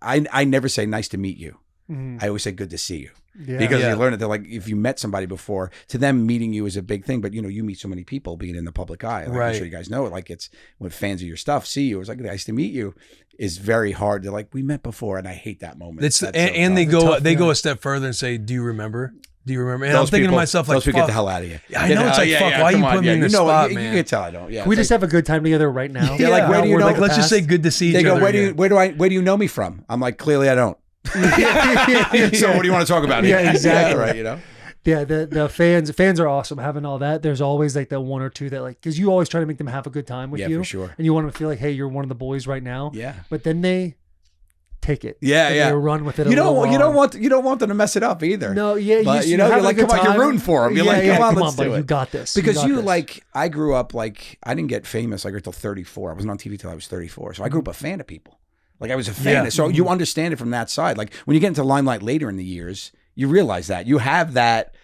I never say nice to meet you. I always say good to see you. Yeah. Because you learn it. They're like, if you met somebody before, to them meeting you is a big thing. But you meet so many people being in the public eye. Like, I'm sure you guys know it. Like, it's when fans of your stuff see you, it's like, nice to meet you is very hard. They're like, we met before, and I hate that moment. It's That's and so they tough. go a step further and say, do you remember? Do you remember? And Those I'm thinking people, to myself, like, those people get fuck. the hell out of you. I know, it's like, fuck, why you put me in the spot, man? You can tell I don't. Yeah, Can we just have a good time together right now? Yeah, like, where do you know? Like, let's just say good to see each They go, other. where do you know me from? I'm like, clearly I don't. So what do you want to talk about? Yeah, exactly. Right, Yeah, the fans are awesome. Having all that, there's always like the one or two that like, because you always try to make them have a good time with you. For sure. And you want them to feel like, hey, you're one of the boys right now. Yeah. But then they take it. Yeah, and yeah. They run with it. You don't want them to mess it up either. No, yeah. But you're you're like, come on, you're rooting for them. You're like, come on, let's do buddy, it. You got this. Because got this. I grew up like, I didn't get famous like until 34. I wasn't on TV till I was 34. So I grew up a fan of people. Like, I was a fan. Yeah. So you understand it from that side. Like, when you get into limelight later in the years, you realize that you have that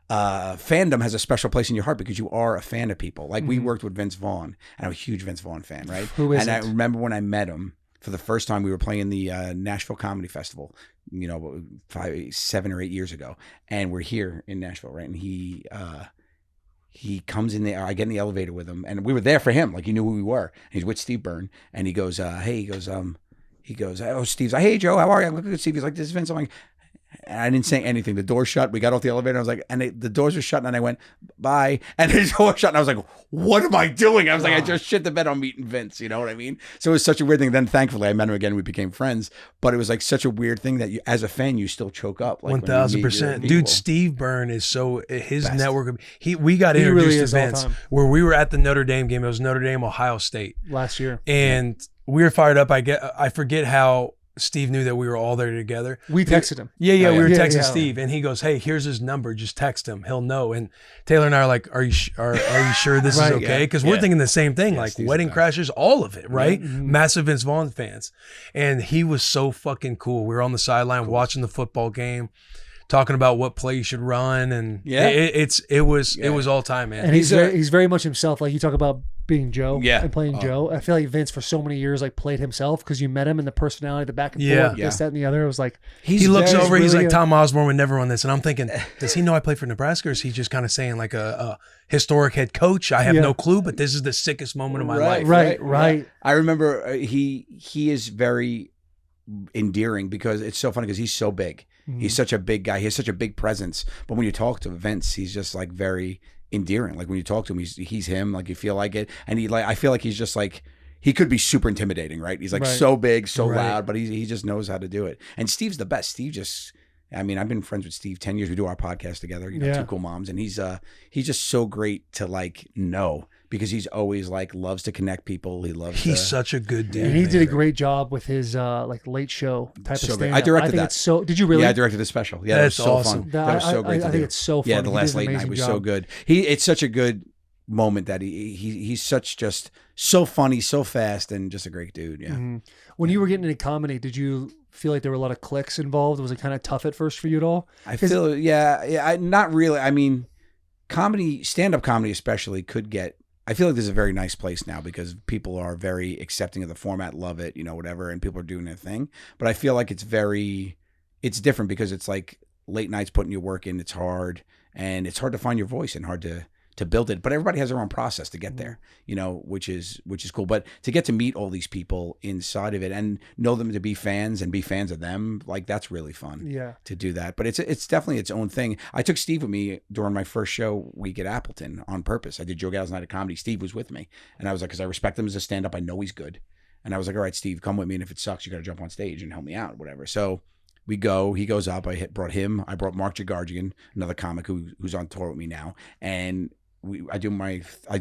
fandom has a special place in your heart because you are a fan of people. Like, we worked with Vince Vaughn, and I'm a huge Vince Vaughn fan, right? Who isn't? And I remember when I met him for the first time, we were playing the Nashville Comedy Festival, 7 or 8 years ago. And we're here in Nashville, right? And he comes in there. I get in the elevator with him, and we were there for him. Like, he knew who we were. And he's with Steve Byrne, and he goes, oh, Steve's like, hey, Joe, how are you? I'm looking at Steve. He's like, this is Vince. I'm like, and I didn't say anything. The door shut. We got off the elevator. I was like, and the doors were shut, and I went, bye. And the door shut, and I was like, what am I doing? I was like, I just shit the bed on meeting Vince. You know what I mean? So it was such a weird thing. Then thankfully, I met him again. We became friends. But it was like such a weird thing that you, as a fan, you still choke up. Like, 1000%. Dude, Steve Byrne is his Best. network. We got He introduced really to is all Vince time. where we were at the Notre Dame game. It was Notre Dame, Ohio State. last year. And we were fired up. I forget how Steve knew that we were all there together. We texted him. Yeah, we were texting yeah. Steve, and he goes, "Hey, here's his number. Just text him. He'll know." And Taylor and I are like, "Are you sure this Right, is okay?" Because we're thinking the same thing. Like, Steve's Wedding the best. Crashers, all of it, right? Massive Vince Vaughn fans, and he was so fucking cool. We were on the sideline watching the football game, talking about what play you should run, and it was all time, man. And he's very much himself. Like, you talk about being Joe and playing Oh. Joe. I feel like Vince for so many years like played himself because you met him and the personality, the back and Yeah. forth, this, that, and the other. It was like He looks over. He's really like, Tom Osborne would never run this, and I'm thinking, does he know I play for Nebraska, or is he just kind of saying like a historic head coach? I have no clue, but this is the sickest moment of my life. Right. I remember he is very endearing because it's so funny because he's so big. He's such a big guy. He has such a big presence. But when you talk to Vince, he's just like very endearing. Like, when you talk to him, he's him. Like, you feel like it, and I feel like he's just like, he could be super intimidating, right? He's like so big, so loud, but he just knows how to do it. And Steve's the best. Steve just, I mean, I've been friends with Steve 10 years. We do our podcast together, Two Cool Moms, and he's just so great to like know because he's always like loves to connect people. He's such a good dude. And he did a great job with his like late show type So of great. stand. I directed that. It's so. Did you really? Yeah, I directed a special. Yeah, That's that was so awesome. fun. That was so great to I do. think it's so fun. Yeah, the He last did an late night amazing was job. so good. It's such a good moment that he's such just so funny, so fast, and just a great dude. Yeah. When you were getting into comedy, did you feel like there were a lot of clicks involved? Was it kind of tough at first for you at all? I feel not really. I mean, comedy, stand-up comedy especially, could get. I feel like this is a very nice place now because people are very accepting of the format, love it, whatever, and people are doing their thing. But I feel like it's different because it's like late nights putting your work in. It's hard, and it's hard to find your voice and hard to build it. But everybody has their own process to get there, which is cool. But to get to meet all these people inside of it and know them to be fans and be fans of them, like, that's really fun. Yeah. To do that. But it's definitely its own thing. I took Steve with me during my first show week at Appleton on purpose. I did Joe Gatto's Night of Comedy. Steve was with me. And I was like, because I respect him as a stand-up. I know he's good. And I was like, all right, Steve, come with me. And if it sucks, you got to jump on stage and help me out, whatever. So we go. He goes up. I brought him. I brought Mark Jagarjian, another comic who's on tour with me now. And I do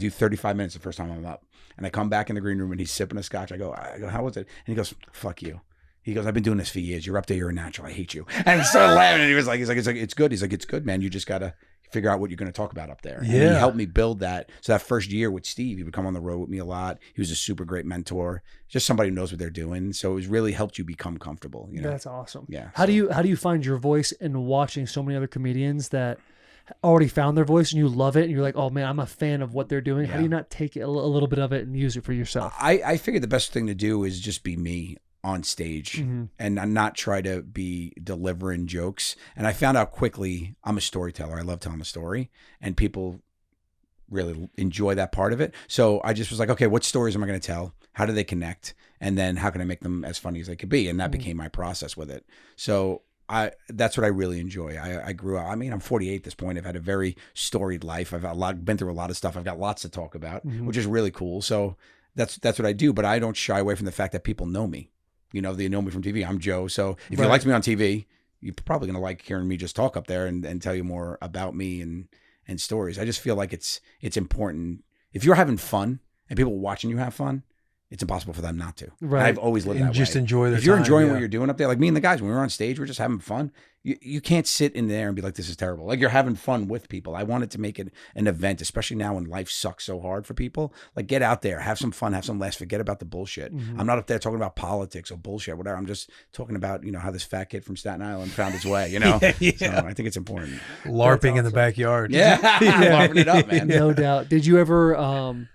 35 minutes the first time I'm up. And I come back in the green room and he's sipping a scotch. I go, how was it? And he goes, fuck you. He goes, I've been doing this for years. You're up there. You're a natural. I hate you. And he started laughing. And he was like, it's good. He's like, it's good, man. You just got to figure out what you're going to talk about up there. And he helped me build that. So that first year with Steve, he would come on the road with me a lot. He was a super great mentor, just somebody who knows what they're doing. So it was really helped you become comfortable. You know? That's awesome. Yeah. How do you find your voice in watching so many other comedians that already found their voice and you love it and you're like, oh man, I'm a fan of what they're doing? How do you not take a little bit of it and use it for yourself? I figured the best thing to do is just be me on stage and not try to be delivering jokes. And I found out quickly I'm a storyteller. I love telling a story, and people really enjoy that part of it. So I just was like, okay, what stories am I going to tell? How do they connect? And then how can I make them as funny as they could be? And that became my process with it. So that's what I really enjoy. I grew up, I mean, I'm 48 at this point. I've had a very storied life. I've been through a lot of stuff. I've got lots to talk about, which is really cool. So that's what I do. But I don't shy away from the fact that people know me. You know, they know me from TV. I'm Joe. So if you liked me on TV, you're probably going to like hearing me just talk up there and tell you more about me and stories. I just feel like it's important. If you're having fun and people watching you have fun, it's impossible for them not to. Right. I've always lived that way. Just enjoy the If you're time, enjoying what you're doing up there, like me and the guys, when we were on stage, we were just having fun. You can't sit in there and be like, this is terrible. Like, you're having fun with people. I wanted to make it an event, especially now when life sucks so hard for people. Like, get out there, have some fun, have some laughs, forget about the bullshit. I'm not up there talking about politics or bullshit, whatever. I'm just talking about, you know, how this fat kid from Staten Island found his way, you know? So I think it's important. LARPing in the backyard. Yeah. LARPing it up, man. No doubt. Did you ever,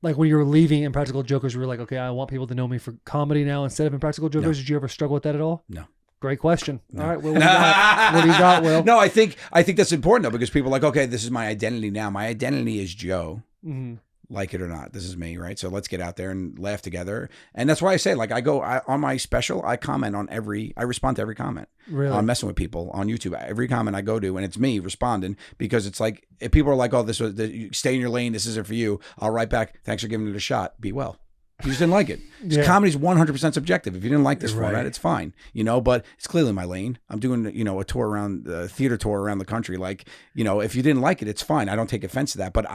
like when you were leaving Impractical Jokers, you were like, okay, I want people to know me for comedy now instead of Impractical Jokers. Did you ever struggle with that at all? No. Great question. No. All right, Will, what do you got, Will? No, I think that's important though, because people are like, okay, this is my identity now. My identity is Joe. Like it or not, this is me, right? So let's get out there and laugh together. And that's why I say, like, on my special, I comment on I respond to every comment. Really? On Messing With People on YouTube. Every comment I go to, and it's me responding, because it's like, if people are like, oh, stay in your lane, this isn't for you, I'll write back, thanks for giving it a shot, be well. You just didn't like it. Comedy's 100% subjective. If you didn't like this format, it's fine, you know, but it's clearly my lane. I'm doing, you know, a tour around, a theater tour around the country. Like, you know, if you didn't like it, it's fine. I don't take offense to that, but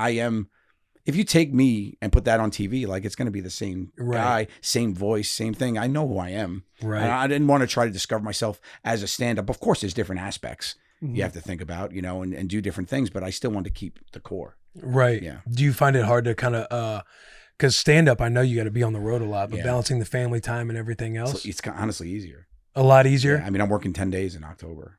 if you take me and put that on TV, like, it's going to be the same guy, same voice, same thing. I know who I am. Right. And I didn't want to try to discover myself as a stand-up. Of course, there's different aspects you have to think about, you know, and do different things, but I still want to keep the core. Right. Yeah. Do you find it hard to kind of, because stand-up, I know you got to be on the road a lot, but balancing the family time and everything else? So it's honestly easier. A lot easier? Yeah, I mean, I'm working 10 days in October.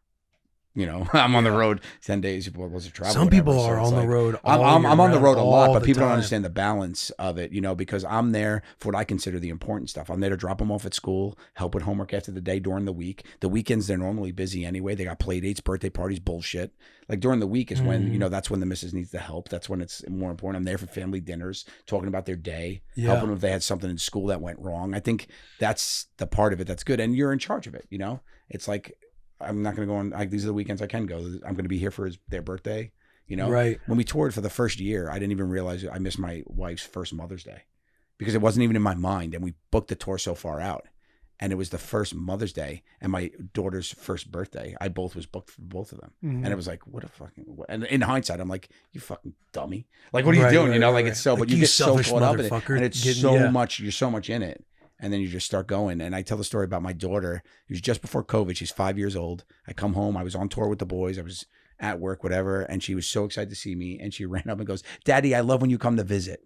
You know, I'm on the road 10 days. Was it travel? Some people are on the road. I'm on the road a lot, but people don't understand the balance of it, you know, because I'm there for what I consider the important stuff. I'm there to drop them off at school, help with homework after the day during the week. The weekends, they're normally busy anyway. They got play dates, birthday parties, bullshit. Like, during the week is when, you know, that's when the missus needs the help. That's when it's more important. I'm there for family dinners, talking about their day, helping them if they had something in school that went wrong. I think that's the part of it that's good. And you're in charge of it, you know? It's like, I'm not going to go on, like, these are the weekends I can go. I'm going to be here for their birthday, you know? Right. When we toured for the first year, I didn't even realize I missed my wife's first Mother's Day because it wasn't even in my mind. And we booked the tour so far out. And it was the first Mother's Day and my daughter's first birthday. I was booked for both of them. And it was like, and in hindsight, I'm like, you fucking dummy. Like, what are you doing? You know, like, it's so, but you get so caught up in it. And it's you're so much in it. And then you just start going. And I tell the story about my daughter. It was just before COVID. She's 5 years old. I come home. I was on tour with the boys. I was at work, whatever. And she was so excited to see me. And she ran up and goes, Daddy, I love when you come to visit.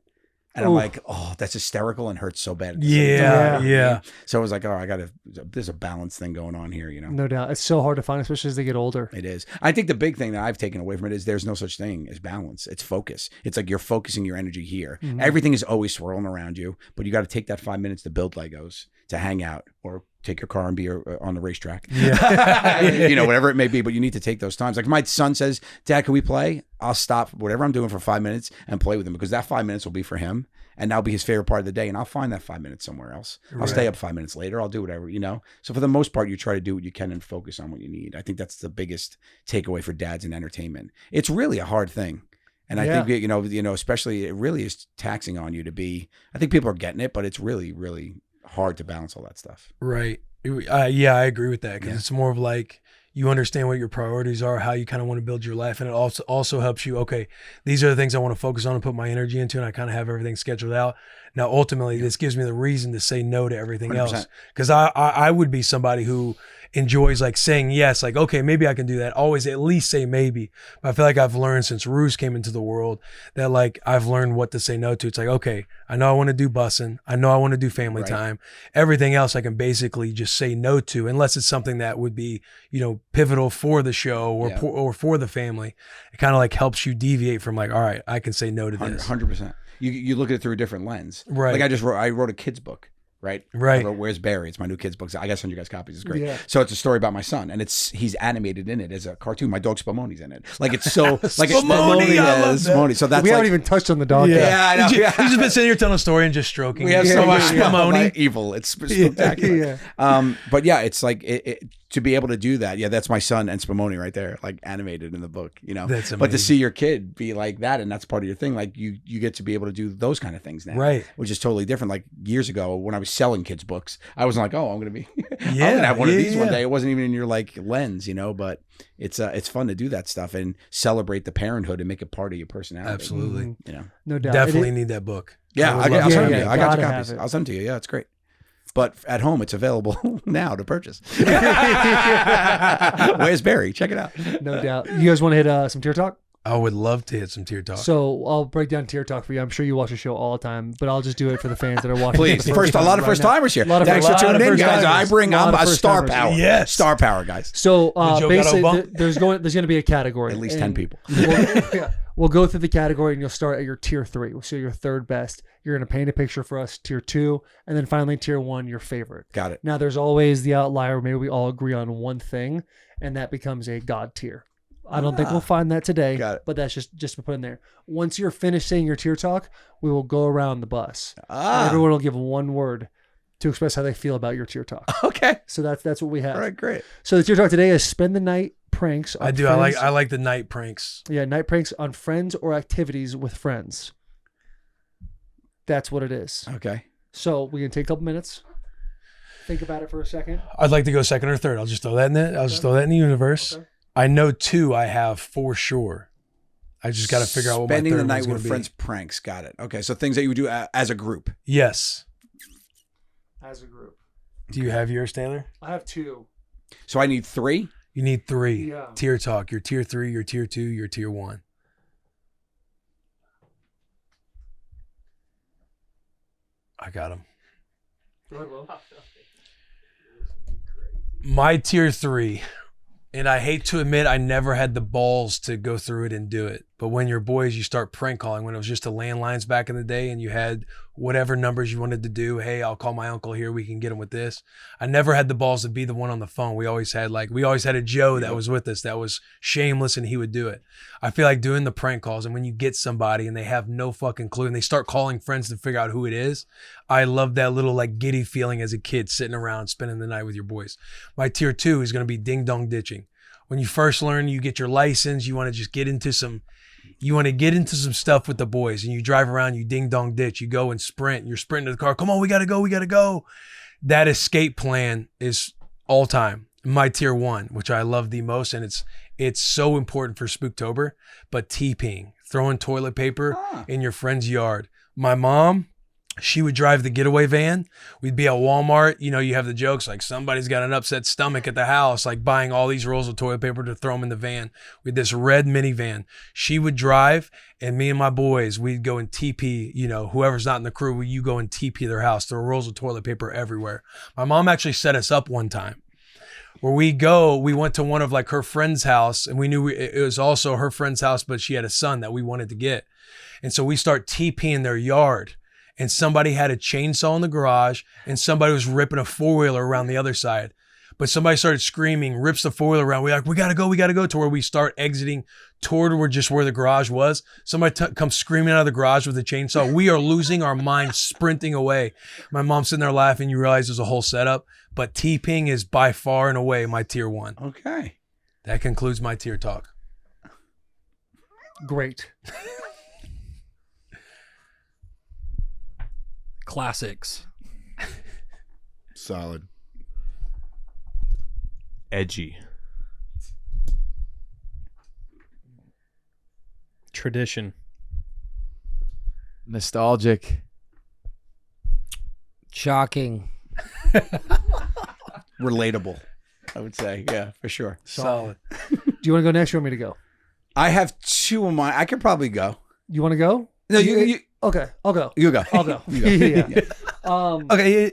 And I'm like, oh, that's hysterical and hurts so bad. Yeah. So I was like, oh, there's a balance thing going on here, you know? No doubt. It's so hard to find, especially as they get older. It is. I think the big thing that I've taken away from it is there's no such thing as balance. It's focus. It's like you're focusing your energy here. Everything is always swirling around you, but you got to take that 5 minutes to build Legos, to hang out, or take your car and be on the racetrack. You know, whatever it may be, but you need to take those times. Like, my son says, Dad, can we play? I'll stop whatever I'm doing for 5 minutes and play with him, because that 5 minutes will be for him. And that'll be his favorite part of the day. And I'll find that 5 minutes somewhere else. I'll stay up 5 minutes later. I'll do whatever, you know? So for the most part, you try to do what you can and focus on what you need. I think that's the biggest takeaway for dads in entertainment. It's really a hard thing. And I think, you know, especially, it really is taxing on you to be, I think people are getting it, but it's really, really hard to balance all that stuff. Right. Yeah, I agree with that, because it's more of like, you understand what your priorities are, how you kind of want to build your life. And it also helps you, okay, these are the things I want to focus on and put my energy into, and I kind of have everything scheduled out. Now, ultimately, this gives me the reason to say no to everything 100%. else. Because I would be somebody who enjoys like saying yes, like, okay, maybe I can do that. Always at least say maybe. But I feel like I've learned since Ruse came into the world that like I've learned what to say no to. It's like, okay, I know I want to do bussin'. I know I want to do family time. Everything else I can basically just say no to, unless it's something that would be, you know, pivotal for the show or for the family. It kind of like helps you deviate from like, all right, I can say no to this. 100%. You look at it through a different lens. Right. Like I wrote a kid's book. Right. Right. I wrote Where's Barry? It's my new kid's book. I gotta send you guys copies. It's great. Yeah. So it's a story about my son, and he's animated in it as a cartoon. My dog Spumoni's in it. Like it's so like Spumoni, I love that. Spumoni. So that's We like, haven't even touched on the dog yet. yeah, I know. He's just been sitting here telling a story and just stroking. We have so much Spumoni. evil. It's spectacular. But yeah, it's like to be able to do that. Yeah, that's my son and Spumoni right there, like animated in the book. You know, That's but to amazing. see your kid be like that, and that's part of your thing. Like you get to be able to do those kind of things now, Right. Which is totally different. Like years ago when I was selling kids books, I wasn't like, oh, I'm gonna be, I'm Yeah, gonna have one of yeah, these one yeah. day. It wasn't even in your like lens, you know. But it's fun to do that stuff and celebrate the parenthood and make it part of your personality. Absolutely. You know. No doubt. Definitely And need that book. Yeah, would I'll love send to it to have you. it. I got Gotta your have copies. it. I'll send it to you. Yeah, it's great. But at home, it's available now to purchase. Where's Barry? Check it out. no doubt. You guys want to hit some tier talk? I would love to hit some tear talk. So I'll break down tier talk for you. I'm sure you watch the show all the time, but I'll just do it for the fans that are watching. Please, for the a lot of time first right now. timers here. A lot of Thanks for first- tuning in, first guys. timers. I'm Lot of a first star timers. power. Yes. Star power, guys. So The Joe Gatto basically, bump? there's going to be a category. At least and 10 people. We'll go through the category, and you'll start at your tier 3. So your third best. You're going to paint a picture for us, tier 2, and then finally tier 1, your favorite. Got it. Now, there's always the outlier. Maybe we all agree on one thing, and that becomes a God tier. I don't think we'll find that today, Got it. but that's just to put in there. Once you're finished saying your tier talk, we will go around the bus. And everyone will give one word to express how they feel about your tier talk. Okay. So that's what we have. All right, great. So the tier talk today is spend the night pranks. On I do. friends. I like the night pranks. Yeah, night pranks on friends or activities with friends. That's what it is. Okay. So we can take a couple minutes. Think about it for a second. I'd like to go second or third. I'll just throw that in it. I'll just throw that in the universe. Okay. I know 2 I have for sure. I just got to figure out what my Spending third the night one's gonna with be. friends pranks. Got it. Okay, so things that you would do as a group. Yes. As a group. Do you have yours, Taylor? I have 2. So I need 3. You need 3. Yeah. Tier talk. Your tier 3, your tier 2, your tier 1. I got them. Go ahead, Will. My tier 3, and I hate to admit I never had the balls to go through it and do it. But when you're boys, you start prank calling. When it was just the landlines back in the day and you had whatever numbers you wanted to do. Hey, I'll call my uncle here. We can get him with this. I never had the balls to be the one on the phone. We always had a Joe that was with us that was shameless and he would do it. I feel like doing the prank calls, and when you get somebody and they have no fucking clue and they start calling friends to figure out who it is, I love that little like giddy feeling as a kid sitting around spending the night with your boys. My tier 2 is going to be ding dong ditching. When you first learn, you get your license, you want to just get into some stuff with the boys, and you drive around, you ding dong ditch, you go and sprint, you're sprinting to the car. Come on, we got to go. That escape plan is all time. My tier 1, which I love the most, and it's so important for Spooktober, but TPing, throwing toilet paper in your friend's yard. My mom, she would drive the getaway van. We'd be at Walmart. You know, you have the jokes like somebody's got an upset stomach at the house, like buying all these rolls of toilet paper to throw them in the van. We had this red minivan. She would drive, and me and my boys, we'd go and TP, you know, whoever's not in the crew, you go and TP their house, throw rolls of toilet paper everywhere. My mom actually set us up one time. Where we went to one of like her friend's house, and we knew it was also her friend's house, but she had a son that we wanted to get. And so we start TPing their yard. And somebody had a chainsaw in the garage, and somebody was ripping a 4-wheeler around the other side. But somebody started screaming, rips the 4-wheeler around. We're like, we gotta go, to where we start exiting toward where the garage was. Somebody comes screaming out of the garage with a chainsaw. We are losing our minds, sprinting away. My mom's sitting there laughing. You realize there's a whole setup. But TPing is by far and away my tier 1. Okay. That concludes my tier talk. Great. Classics. Solid. Edgy. Tradition. Nostalgic. Shocking. Relatable, I would say. Yeah, for sure. Solid. Do you want to go next or want me to go? I have 2 of mine. I could probably go. You want to go? No, you Okay, I'll go. you go. I'll go. You go. Yeah. Okay.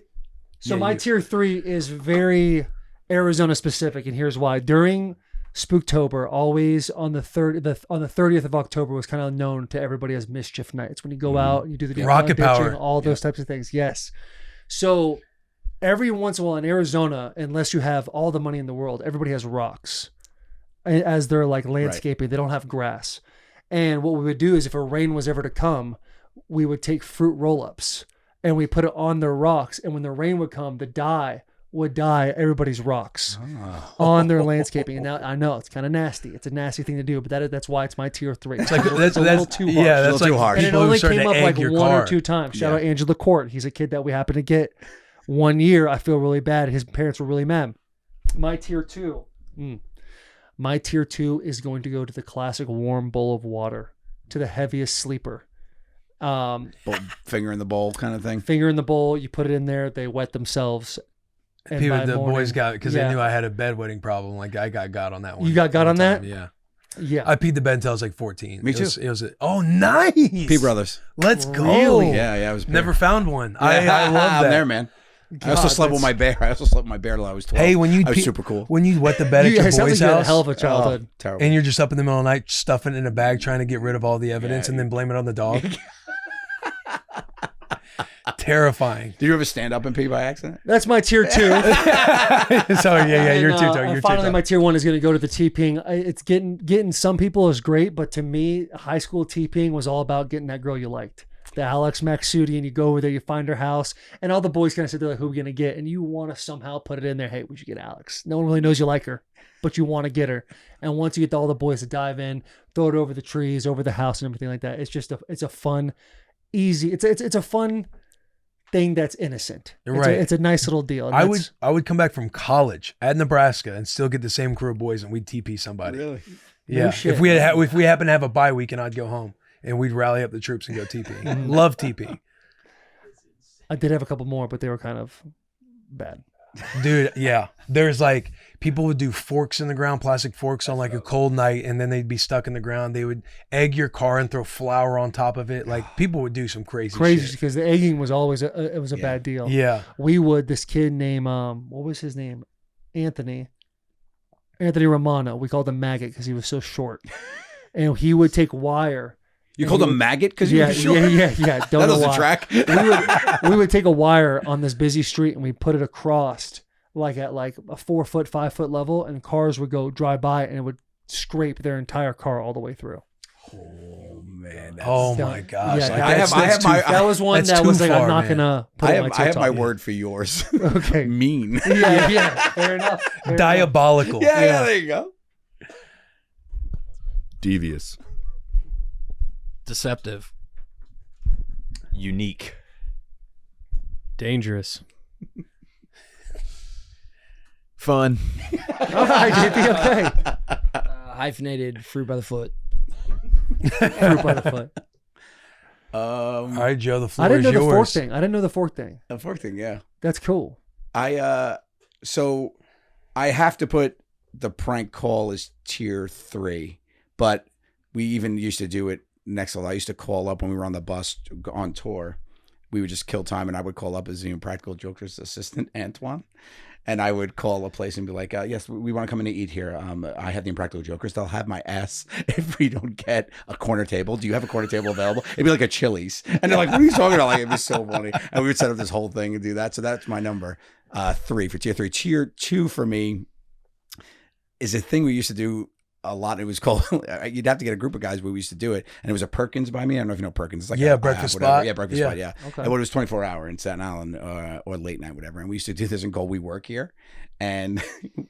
So Yeah, my you- tier 3 is very Arizona specific, and here's why. During Spooktober, always on the 30th of October was kind of known to everybody as Mischief Nights, when you go out and you do the Rocket ditching, power. all those types of things. Yes. So every once in a while in Arizona, unless you have all the money in the world, everybody has rocks as their like landscaping. They don't have grass. And what we would do is, if a rain was ever to come, we would take fruit roll-ups and we put it on their rocks. And when the rain would come, the dye would dye everybody's rocks on their landscaping. And now I know it's kind of nasty. It's a nasty thing to do, but that's why it's my tier 3. It's like That's a little too harsh. yeah. That's A little like too harsh. And it people who only starting came to up egg like your one car. or 2 times. Shout Yeah. out Angela Court. He's a kid that we happened to get one year. I feel really bad. His parents were really mad. My tier 2. My tier 2 is going to go to the classic warm bowl of water, to the heaviest sleeper. Finger in the bowl kind of thing. Finger in the bowl, you put it in there, they wet themselves. And People, by the morning- boys got because Yeah. they knew I had a bedwetting problem. Like I got on that one. You got one on that? time, Yeah. Yeah. I peed the bed until I was like 14. Me It too. was oh nice. P Brothers. Let's go. Really? Yeah, I was Never found one. I love I'm that. there, man. I also God, slept with that's- my bear. I also slept with my bear till I was 12. Hey, when you I was pee- super cool. When you wet the bed at You your guys sound boy's like you had a house, hell of a childhood. Terrible. and you're just up in the middle of the night stuffing it in a bag, trying to get rid of all the evidence, and then blame it on the dog. Terrifying. Did you ever stand up and pee by accident? That's my tier 2. So yeah, you're And, too and dark. You're finally, too my dark. tier 1 is going to go to the TPing. It's getting some people is great, but to me, high school TPing was all about getting that girl you liked. The Alex Maxudi, and you go over there, you find her house, and all the boys kind of sit there like, who are we going to get? And you want to somehow put it in there, hey, we should get Alex. No one really knows you like her, but you want to get her. And once you get all the boys to dive in, throw it over the trees, over the house, and everything like that, it's a fun, easy, it's a fun thing that's innocent. Right. It's a nice little deal. And I that's- would come back from college at Nebraska and still get the same crew of boys, and we'd TP somebody. Really? Yeah. shit. If we happen to have a bye week, and I'd go home, and we'd rally up the troops and go TP. Love TP. I did have a couple more, but they were kind of bad. Dude, yeah. There's like people would do forks in the ground, plastic forks on like a cold night, and then they'd be stuck in the ground. They would egg your car and throw flour on top of it. Like people would do some crazy shit. Because the egging was always it was a bad deal. Yeah. We would, this kid named what was his name? Anthony Romano. We called him Maggot because he was so short. And he would take wire. You called him maggot because you Yeah, were short? yeah. Don't That know doesn't why. track. we would take a wire on this busy street and we put it across like at like a 4 foot, 5 foot level, and cars would go drive by and it would scrape their entire car all the way through. Oh man. Oh Don't- my gosh. yeah, Like, I that's- have- I that's have my- too- That was one that's that too was like, I'm far, not man. gonna put I it on have, my I have my TikTok. word for yours. Okay. Mean. Yeah, fair enough. Fair enough. Diabolical. Yeah, there you go. Devious. Deceptive. Unique. Dangerous. Fun. All right, JP, okay. Hyphenated fruit by the foot. Fruit by the foot. All right, Joe, the floor I didn't is know the fork yours. thing. I didn't know the fork thing. The fourth thing, yeah. That's cool. So I have to put the prank call as tier 3, but we even used to do it next level. I used to call up when we were on the bus on tour. We would just kill time, and I would call up as the Impractical Jokers assistant, Antoine. And I would call a place and be like, yes, we want to come in to eat here. I have the Impractical Jokers. They'll have my ass if we don't get a corner table. Do you have a corner table available? It'd be like a Chili's. And they're like, what are you talking about? Like, it'd be so funny. And we would set up this whole thing and do that. So that's my number 3 for tier 3. Tier 2 for me is a thing we used to do a lot. It was called, you'd have to get a group of guys, but we used to do it. And it was a Perkins by me. I don't know if you know Perkins. It's like Yeah, a breakfast whatever. spot. Yeah, breakfast Yeah. spot. Yeah. Okay. And what it was 24 hour in Staten Island or late night, whatever. And we used to do this and go, we work here. And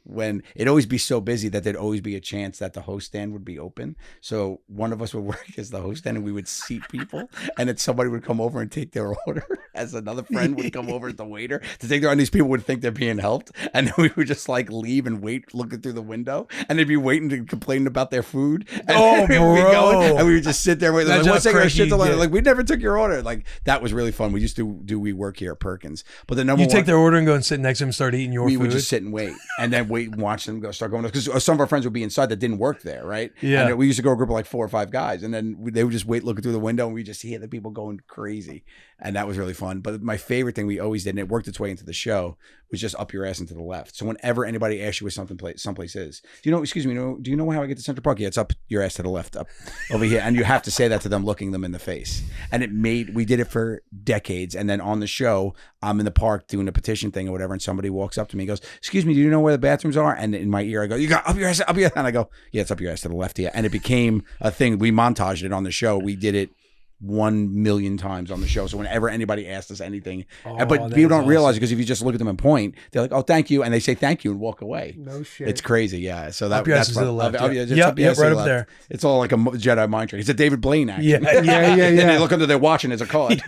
when it'd always be so busy that there'd always be a chance that the host stand would be open. So one of us would work as the host stand and we would seat people. And then somebody would come over and take their order as another friend would come over as the waiter to take their, and these people would think they're being helped. And then we would just like leave and wait, looking through the window. And they'd be waiting to complaining about their food. And Oh, we bro. and we would just sit there. Like, That's what's how taking our shit to cranky you Like, get. we never took your order. Like, that was really fun. We used to do we work here at Perkins. But the number You one, take their order and go and sit next to them and start eating your we food. would just sit and wait, and then wait and watch them start going. Because some of our friends would be inside that didn't work there, right? Yeah. And we used to go a group of like 4 or 5 guys, and then they would just wait looking through the window, and we just hear the people going crazy, and that was really fun. But my favorite thing we always did, and it worked its way into the show, was just up your ass and to the left. So whenever anybody asks you where someplace is, do you know? Excuse me, do you know how I get to Central Park? Yeah, it's up your ass to the left, up over here, and you have to say that to them, looking them in the face. And we did it for decades, and then on the show, I'm in the park doing a petition thing or whatever, and somebody walks up to me and goes, "Excuse me, do you know where the bathrooms are?" And in my ear, I go, "You got up your ass, up your," and I go, "Yeah, it's up your ass to the left here." And it became a thing. We montaged it on the show. We did it 1,000,000 times on the show. So whenever anybody asked us anything, Oh, but that people is don't realize awesome. it, because if you just look at them and point, they're like, "Oh, thank you," and they say thank you and walk away. No shit. It's crazy, yeah. So Up your ass that's is to the fun. left. Up- Yeah. up- just Yep, up your yep, ass to right the up left. there. It's all like a Jedi mind trick. It's a David Blaine act. Yeah. yeah, Then they yeah. look under their watch and there's a card.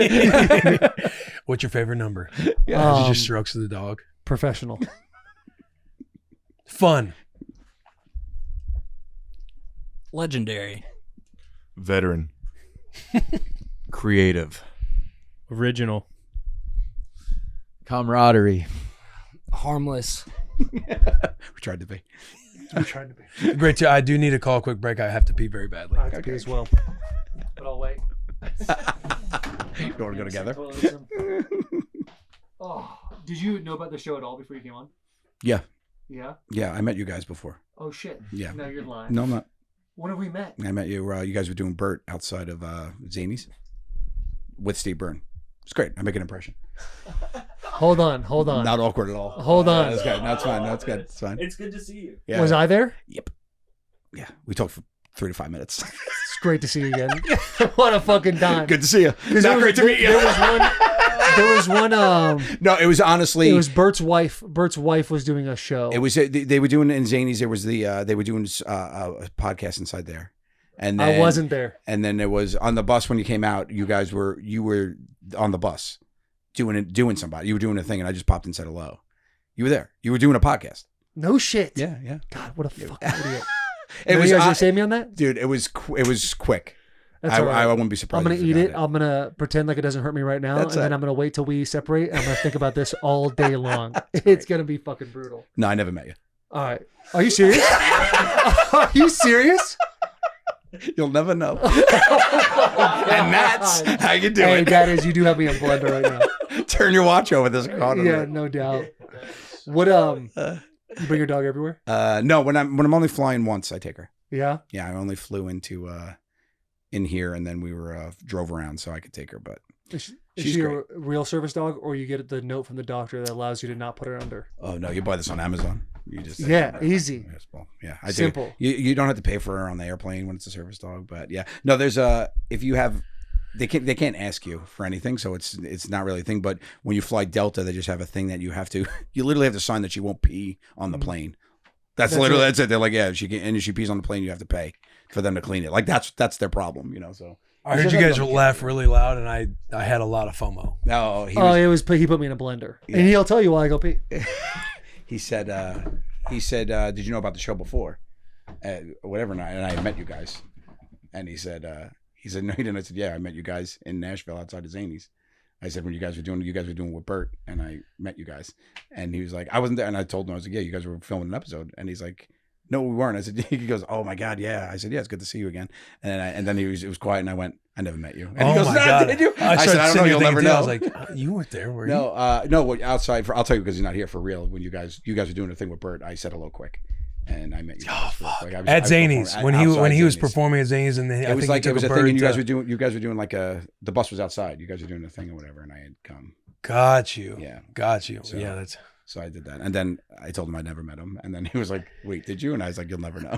What's your favorite number? Yeah. He just strokes the dog. Professional. Fun. Legendary. Veteran. Creative. Original. Camaraderie. Harmless. We tried to be. We tried to be. Great. I do need to call a quick break. I have to pee very badly. I have to be as well. But I'll wait. You want to go together? Oh, did you know about the show at all before you came on? Yeah. Yeah. Yeah, I met you guys before. Oh shit. Yeah. No, you're lying. No, I'm not. When have we met? I met you. You guys were doing Bert outside of Zany's with Steve Byrne. It's great. I make an impression. Hold on. Not awkward at all. Hold on. That's good. That's fine. That's good. It's fine. It's good to see you. Yeah. Was I there? Yep. Yeah. We talked for 3 to 5 minutes. It's great to see you again. What a fucking time. Good to see you. There Not was- great to meet you. There was one. No, it was honestly. It was Bert's wife. Bert's wife was doing a show. It was they were doing it in Zany's. There was they were doing a podcast inside there, and then, I wasn't there. And then it was on the bus when you came out. You were on the bus doing somebody. You were doing a thing, and I just popped in and said hello. You were there. You were doing a podcast. No shit. Yeah, yeah. God, what a fucking idiot. It was. You guys gonna save me on that? Dude, it was quick. That's all right. I wouldn't be surprised. I'm gonna if you eat forgot it. I'm gonna pretend like it doesn't hurt me right now, That's and then it. I'm gonna wait till we separate. And I'm gonna think about this all day long. It's gonna be fucking brutal. No, I never met you. All right. Are you serious? Are you serious? You'll never know. And that's how you do Hey, it. that is. You do have me on blender right now. Turn your watch over. There's a card on Yeah, it. no doubt. What you bring your dog everywhere? No, when I'm only flying once, I take her. Yeah. Yeah, I only flew into in here, and then we were drove around so I could take her. But Is she's she great. a real service dog, or you get the note from the doctor that allows you to not put her under? Oh no, you buy this on Amazon. You just Yeah, easy. Yes, well, yeah, I do. Simple. You don't have to pay for her on the airplane when it's a service dog, but yeah, no, there's if you have. They can't ask you for anything, so it's not really a thing. But when you fly Delta, they just have a thing that you have to. You literally have to sign that she won't pee on the plane. That's literally it. that's it. They're like, yeah, if she pees on the plane, you have to pay for them to clean it. Like that's their problem, you know. So I heard you guys laugh really loud, and I had a lot of FOMO. No, He put me in a blender, and he'll tell you why I go pee. he said, did you know about the show before, or whatever? And I met you guys, and he said, no, he didn't. I said, yeah, I met you guys in Nashville outside of Zany's. I said, when you guys were doing with Bert, and I met you guys, and he was like, I wasn't there, and I told him, I was like, yeah, you guys were filming an episode, and he's like, no, we weren't. I said, he goes, oh my god, yeah. I said, yeah, it's good to see you again. And then it was quiet, and I went, I never met you. And he goes, my no, God. did you? I said, I don't know, you'll never know. I was like, you weren't there, were you? No, outside. I'll tell you because he's not here for real. When you guys were doing a thing with Bert, I said hello quick, and I met you. Oh fuck! Like, At Zany's when he was Zany's. performing at Zany's, and It was like it was a thing, and you guys were doing like the bus was outside. You guys were doing a thing or whatever, and I had come. Got you. Yeah, got you. So, yeah, that's. So I did that, and then I told him I never met him, and then he was like, "Wait, did you?" And I was like, "You'll never know."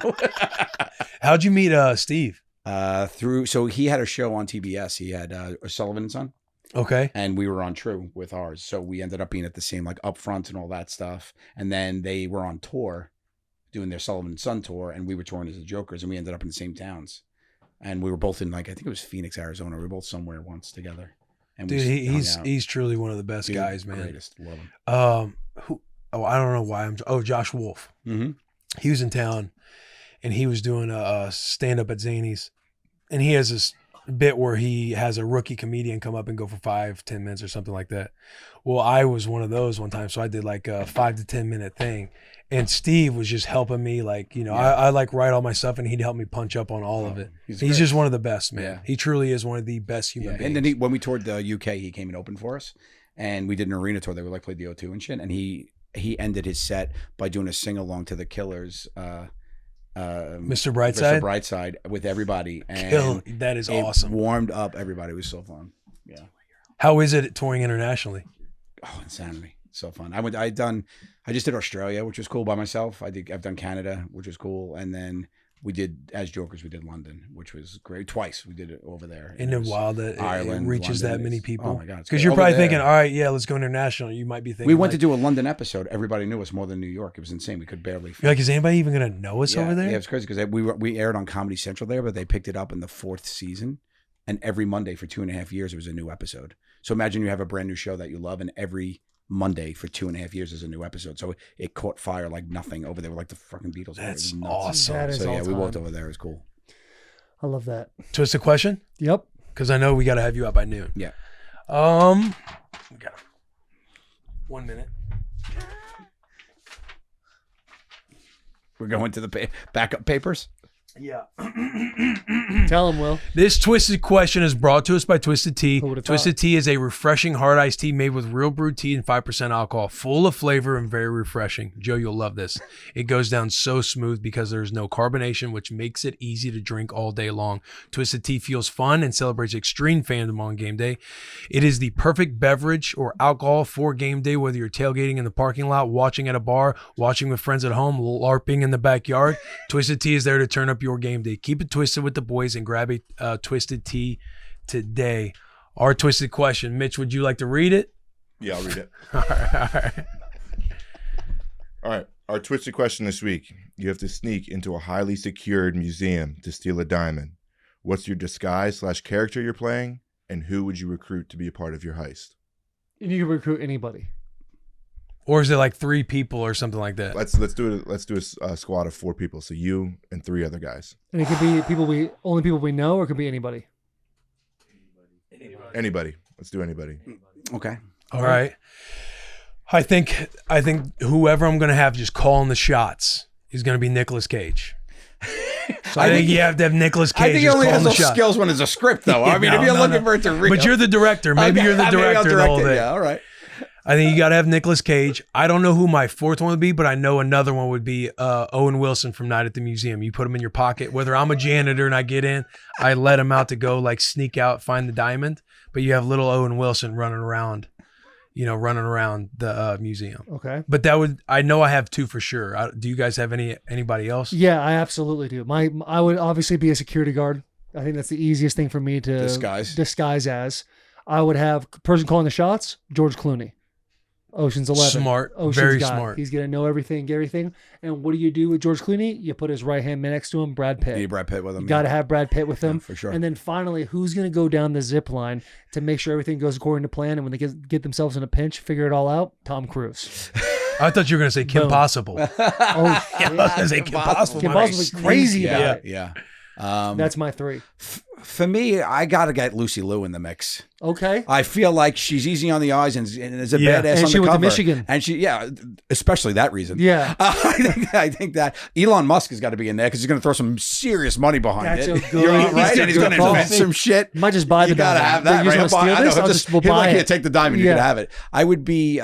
How'd you meet Steve? So he had a show on TBS. He had Sullivan and Son. Okay. And we were on True with ours. So we ended up being at the same, like, up front and all that stuff. And then they were on tour doing their Sullivan and Son tour, and we were touring as the Jokers, and we ended up in the same towns. And we were both in, like, I think it was Phoenix, Arizona. We were both somewhere once together. And Dude, we hung out. he's truly one of the best Dude, guys, man. Greatest. Love him. I don't know why Josh Wolf. Mm-hmm. He was in town, and he was doing a stand up at Zany's, and he has this bit where he has a rookie comedian come up and go for 5-10 minutes or something like that. Well, I was one of those one time, so I did like a 5 to 10 minute thing, and Steve was just helping me, like, you know, I like write all my stuff, and he'd help me punch up on all of it. He's just one of the best, man. Yeah. He truly is one of the best human beings. And then when we toured the UK, he came and opened for us, and we did an arena tour. They would like play the O2 and shit, and he ended his set by doing a sing along to the Killers. Mr. Brightside? Mr. Brightside with everybody. And that is it awesome. Warmed up everybody. It was so fun. Yeah. How is it touring internationally? Oh, insanity. So fun. I just did Australia, which was cool by myself. I've done Canada, which was cool. And then we did, as Jokers, we did London, which was great. Twice we did it over there. Isn't it wild that Ireland, it reaches London, that many people? Oh my God. Because you're probably thinking, all right, yeah, let's go international. You might be thinking. We went to do a London episode. Everybody knew us more than New York. It was insane. We could barely. You're like, is anybody even going to know us over there? Yeah, it's crazy because we aired on Comedy Central there, but they picked it up in the 4th season. And every Monday for 2.5 years, it was a new episode. So imagine you have a brand new show that you love, and every Monday for 2.5 years is a new episode. So it caught fire like nothing over there. We're like the fucking Beatles. That's It was nuts. awesome. That is So yeah, all we walked time. over there. It was cool. I love that. Twisted question? Yep. Because I know we got to have you out by noon. Yeah. We got 1 minute. We're going to the backup papers. Yeah. Tell him, Will. This Twisted question is brought to us by Twisted Tea. Who would've Twisted Tea is a refreshing hard iced tea made with real brewed tea and 5% alcohol, full of flavor and very refreshing. Joe, you'll love this. It goes down so smooth because there's no carbonation, which makes it easy to drink all day long. Twisted Tea feels fun and celebrates extreme fandom on game day. It is the perfect beverage or alcohol for game day, whether you're tailgating in the parking lot, watching at a bar, watching with friends at home, LARPing in the backyard. Twisted Tea is there to turn up your game day. Keep it twisted with the boys and grab a Twisted Tea today. Our Twisted question. Mitch, would you like to read it? Yeah, I'll read it. All right. All right. Our Twisted question this week. You have to sneak into a highly secured museum to steal a diamond. What's your disguise / character you're playing? And who would you recruit to be a part of your heist? And you can recruit anybody. Or is it like 3 people or something like that? Let's do a squad of 4 people. So you and 3 other guys. And it could be only people we know, or it could be anybody. Anybody. Let's do anybody. Okay. All right. I think whoever I'm going to have just calling the shots is going to be Nicolas Cage. So I think you have to have Nicolas Cage. I think he just only has calling the those shots. skills when it's a script, though. I mean, if you're looking for it to read. But you're the director. Maybe you're the Maybe I'll director of the direct whole it. thing. Yeah, all right. I think you got to have Nicolas Cage. I don't know who my 4th one would be, but I know another one would be Owen Wilson from Night at the Museum. You put him in your pocket. Whether I'm a janitor and I get in, I let him out to go like sneak out, find the diamond. But you have little Owen Wilson running around the museum. Okay. But I know I have 2 for sure. Do you guys have anybody else? Yeah, I absolutely do. I would obviously be a security guard. I think that's the easiest thing for me to disguise as. I would have person calling the shots, George Clooney. Ocean's 11. Smart. Ocean's Very guy. smart. He's going to know everything, get everything. And what do you do with George Clooney? You put his right hand man next to him, Brad Pitt. You need Brad Pitt with him. You got to have Brad Pitt with him. Yeah, for sure. And then finally, who's going to go down the zip line to make sure everything goes according to plan? And when they get themselves in a pinch, figure it all out? Tom Cruise. I thought you were going to say Kim Boom. Possible. Oh, shit. I was going to say Kim Possible. Kim Possible was crazy about it. Yeah. That's my 3. For me, I got to get Lucy Liu in the mix. Okay. I feel like she's easy on the eyes and is a Yeah. badass And on she the went to cover. Michigan. And especially that reason. Yeah. I think that Elon Musk has got to be in there because he's going to throw some serious money behind That's it. a good- You know, he's right? a And he's good going to call. invent some shit. Might just buy the You got to diamond. have that, You right? just wanna steal this? I'll just- we'll he'll buy like you it. to take the diamond. You Yeah. can have it. I would be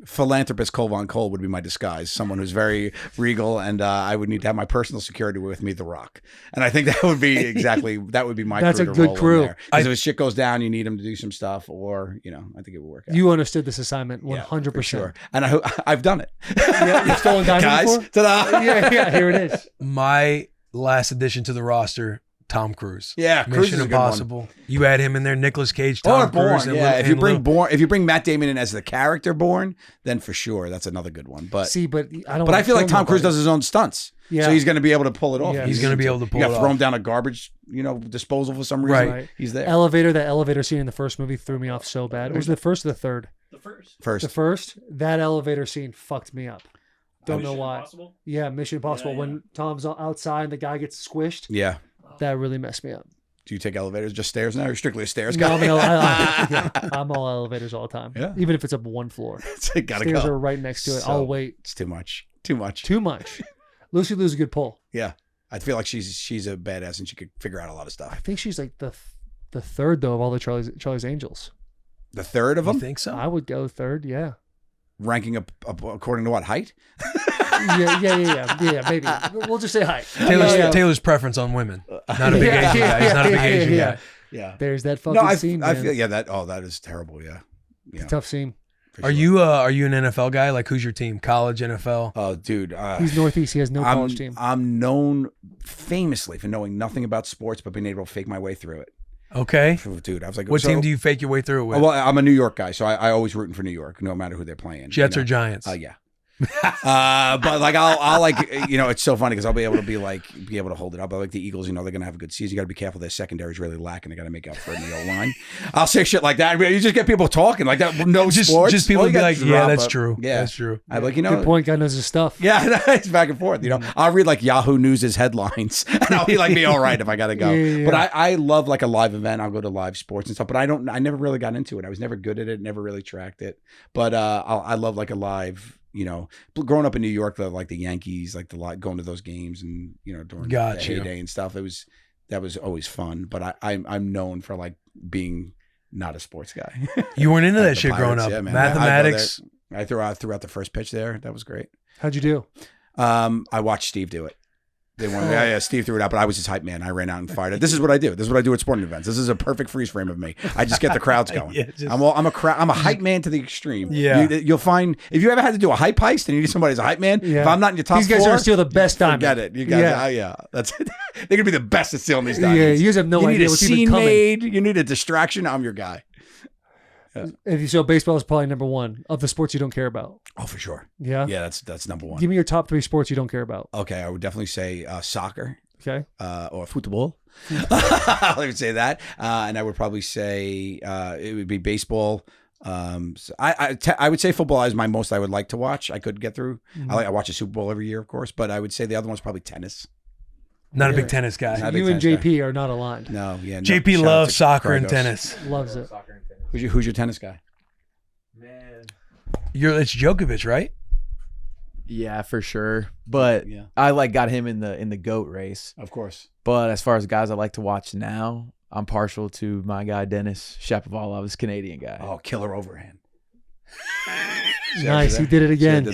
philanthropist Cole Von Cole would be my disguise. Someone who's very regal, and I would need to have my personal security with me, The Rock. And I think that would be my That's crew a to good roll in crew. there. Because if shit goes down, you need him to do some stuff, or I think it would work out. You understood this assignment 100%. Yeah, for sure. And I've done it. Yeah, you've stolen diamond Guys, before? ta-da. Yeah, here it is. My last addition to the roster, Tom Cruise. Yeah, Cruise Mission is a good one. Impossible. You add him in there, Nicolas Cage, Tom Or Bourne, Cruise. yeah. If you bring Lil- Bourne, if you bring Matt Damon in as the character Bourne, then for sure that's another good one. But See, but I don't. but I wanna feel like kill Tom Cruise nobody. does his own stunts, Yeah. so he's going to be able to pull it off. Yeah. He's going to be able to pull You it got to throw him off. down a garbage, disposal for some reason. Right. He's there. That elevator scene in the first movie threw me off so bad. Was it the first or the third? The first. First. The first. That elevator scene fucked me up. Don't know Mission why. Impossible? Yeah, Mission Impossible. Yeah. When Tom's outside and the guy gets squished, Yeah. that really messed me up. Do you take elevators, just stairs now? You're strictly a stairs No, guy. I'm all elevators all the time. Yeah. Even if it's up one floor. Gotta Stairs go. are right next to it. So- I'll wait. It's too much. Too much. Too much. Lucy Lou's a good pull. Yeah. I feel like she's a badass and she could figure out a lot of I stuff. think she's like the third though of all the Charlie's Angels. The third of You them, think so? I would go third. Yeah. ranking up according to what, height? Yeah. Maybe we'll just say hi. Taylor's preference on women. Not a big Asian guy. He's not a big Asian guy. Yeah. There's that fucking No, I scene. I man. feel that is terrible. Yeah. It's a tough scene. for Are sure. you an NFL guy? Like, who's your team? College, NFL? Oh, dude. He's Northeast. He has no college team. I'm known famously for knowing nothing about sports, but being able to fake my way through it. Okay. Dude, I was like, What team do you fake your way through it with? Well, I'm a New York guy, so I always rooting for New York, no matter who they're playing. Jets you or know? Giants? Yeah. But like I'll like, you know, it's so funny because I'll be able to hold it up. But like the Eagles, you know, they're gonna have a good season. You got to be careful. Their secondary is really lacking. They got to make up for it in the O line. I'll say shit like that. You just get people talking like that. No sports. Just people All you be got like, is yeah, drop that's up. true. Yeah, That's true. I'm like, you know, Good point. Guy knows his stuff. yeah, it's back and forth. You know, I'll read like Yahoo News' headlines, and I'll be like, be all right if I gotta go. Yeah. But I love like a live event. I'll go to live sports and stuff. But I never really got into it. I was never good at it. Never really tracked it. But I love like a live. You know, growing up in New York, like the Yankees, like going to those games, and you know during the heyday and stuff. That was always fun. But I'm known for like being not a sports guy. You weren't into Like that the shit growing Pirates, up. yeah, man. Mathematics. I threw out the first pitch there. That was great. How'd you do? I watched Steve do it. They won. Yeah, Steve threw it out, but I was his hype man. I ran out and fired it. This is what I do. This is what I do at sporting events. This is a perfect freeze frame of me. I just get the crowds going. I'm a hype man to the extreme. Yeah. You'll find if you ever had to do a hype heist and you need somebody as a hype man. Yeah. If I'm not in your top These guys four, are still the best diamond. forget it. You guys, yeah. That's it. They're gonna be the best at stealing these diamonds. Yeah, you guys have no you idea need a what's even scene coming. made. You need a distraction. I'm your guy. If you so, baseball is probably number one of the sports you don't care about. Oh, for sure. Yeah. Yeah, that's number one. Give me your top 3 sports you don't care about. Okay, I would definitely say soccer. Okay. Or football. I'll even say that. And I would probably say it would be baseball. So I would say football is my most I would like to watch. I could get through. I watch a Super Bowl every year, of course, but I would say the other one's probably tennis. Not a big tennis guy. Not a big You and tennis JP are not aligned. No, yeah. No. JP Shout out loves to soccer and Kragos. tennis. Loves it. Who's your tennis guy? It's Djokovic, right? Yeah, for sure. But Yeah. I like got him in the GOAT race. Of course. But as far as guys I like to watch now, I'm partial to my guy Dennis Shapovalov, this Canadian guy. Oh, killer overhand. Nice. He did it again.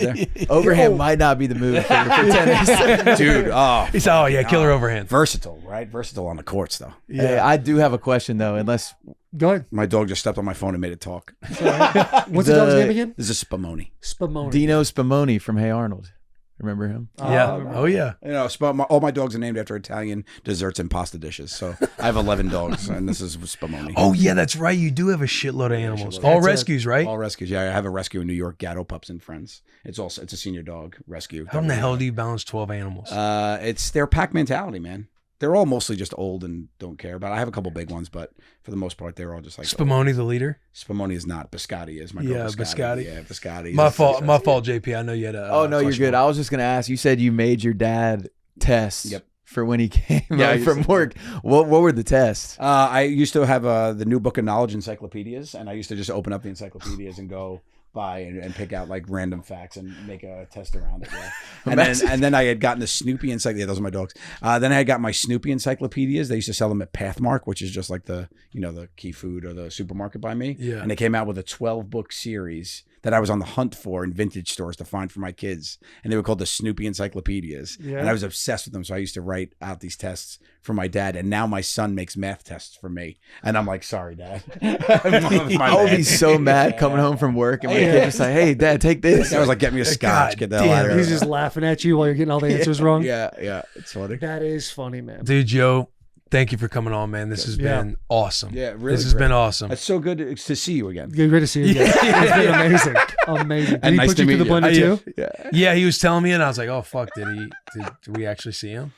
Overhand might not be the move for tennis. Dude, killer overhand. Versatile, right? Versatile on the courts, though. Hey, I do have a question though, unless Go ahead. My dog just stepped on my phone and made it talk. What's the dog's name again? This is Spumoni. Spumoni. Dino Spumoni from Hey Arnold. Remember him? Yeah. Oh, yeah. You know, all my dogs are named after Italian desserts and pasta dishes. So I have 11 dogs, and this is Spumoni. Oh, yeah, that's right. You do have a shitload of animals. shitload. All That's rescues, right? All rescues. Yeah, I have a rescue in New York, Gatto Pups and Friends. It's a senior dog rescue. How in the hell do you balance 12 animals? It's their pack mentality, man. They're all mostly just old and don't care about it. I have a couple big ones, but for the most part, they're all just like Spumoni, the leader? Spumoni is not. Biscotti is. My girl Biscotti. Yeah, Biscotti. My fault, JP. I know you had a. Oh no, you're good. I was just gonna ask. You said you made your dad tests. Yep. For when he came Yeah, from work. What were the tests? I used to have the New Book of Knowledge encyclopedias, and I used to just open up the encyclopedias and go by and pick out like random facts and make a test around it. Yeah. And then I had gotten the Snoopy encyclopedia. Yeah, those are my dogs. Then I had got my Snoopy encyclopedias. They used to sell them at Pathmark, which is just like the Key Food or the supermarket by me. Yeah. And they came out with a 12-book series that I was on the hunt for in vintage stores to find for my kids. And they were called the Snoopy encyclopedias. Yeah. And I was obsessed with them. So I used to write out these tests for my dad. And now my son makes math tests for me. And I'm like, sorry, Dad. I would be so mad coming home from work and my kid just like, hey, Dad, take this. I was like, get me a scotch. God Get the hell out of here. He's just laughing at you while you're getting all the answers wrong. Yeah. It's funny. That is funny, man. Dude, Joe, thank you for coming on, man. This has been awesome. Yeah, really This has great. been awesome. It's so good to see you again. Good to see you again. It's been amazing. Amazing. Did And he nice put to you through the meet blender you. too? Yeah. Yeah, he was telling me, and I was like, oh, fuck, did we actually see him?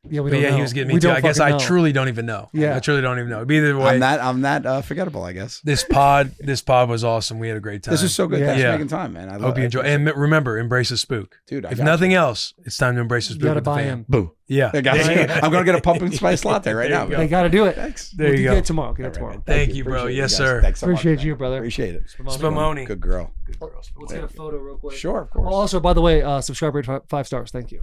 Yeah, we But don't yeah, know. he was getting me We too. don't I guess fucking I know. truly don't even know. Yeah. I truly don't even know. But either way, I'm that forgettable, I guess. this pod was awesome. We had a great time. This is so good. Yeah. Thanks Yeah. for making time, man. I Hope you enjoy. And remember, embrace the spook. Dude, I if got nothing you. else, it's time to embrace the You spook gotta with the buy fam. him. Boo. Yeah. I got you. I'm going to get a pumpkin spice latte right now. There They you got to do it. Thanks. There you We'll go. Get it tomorrow. Get it All right, tomorrow. man. Thank you, bro. Appreciate it, Yes, guys. sir. Thanks so much, Appreciate man. you, brother. Appreciate it. Spumoni. Good girl. Let's get a photo real quick. Sure, of course. Oh, also, by the way, subscribe, rate 5 stars. Thank you.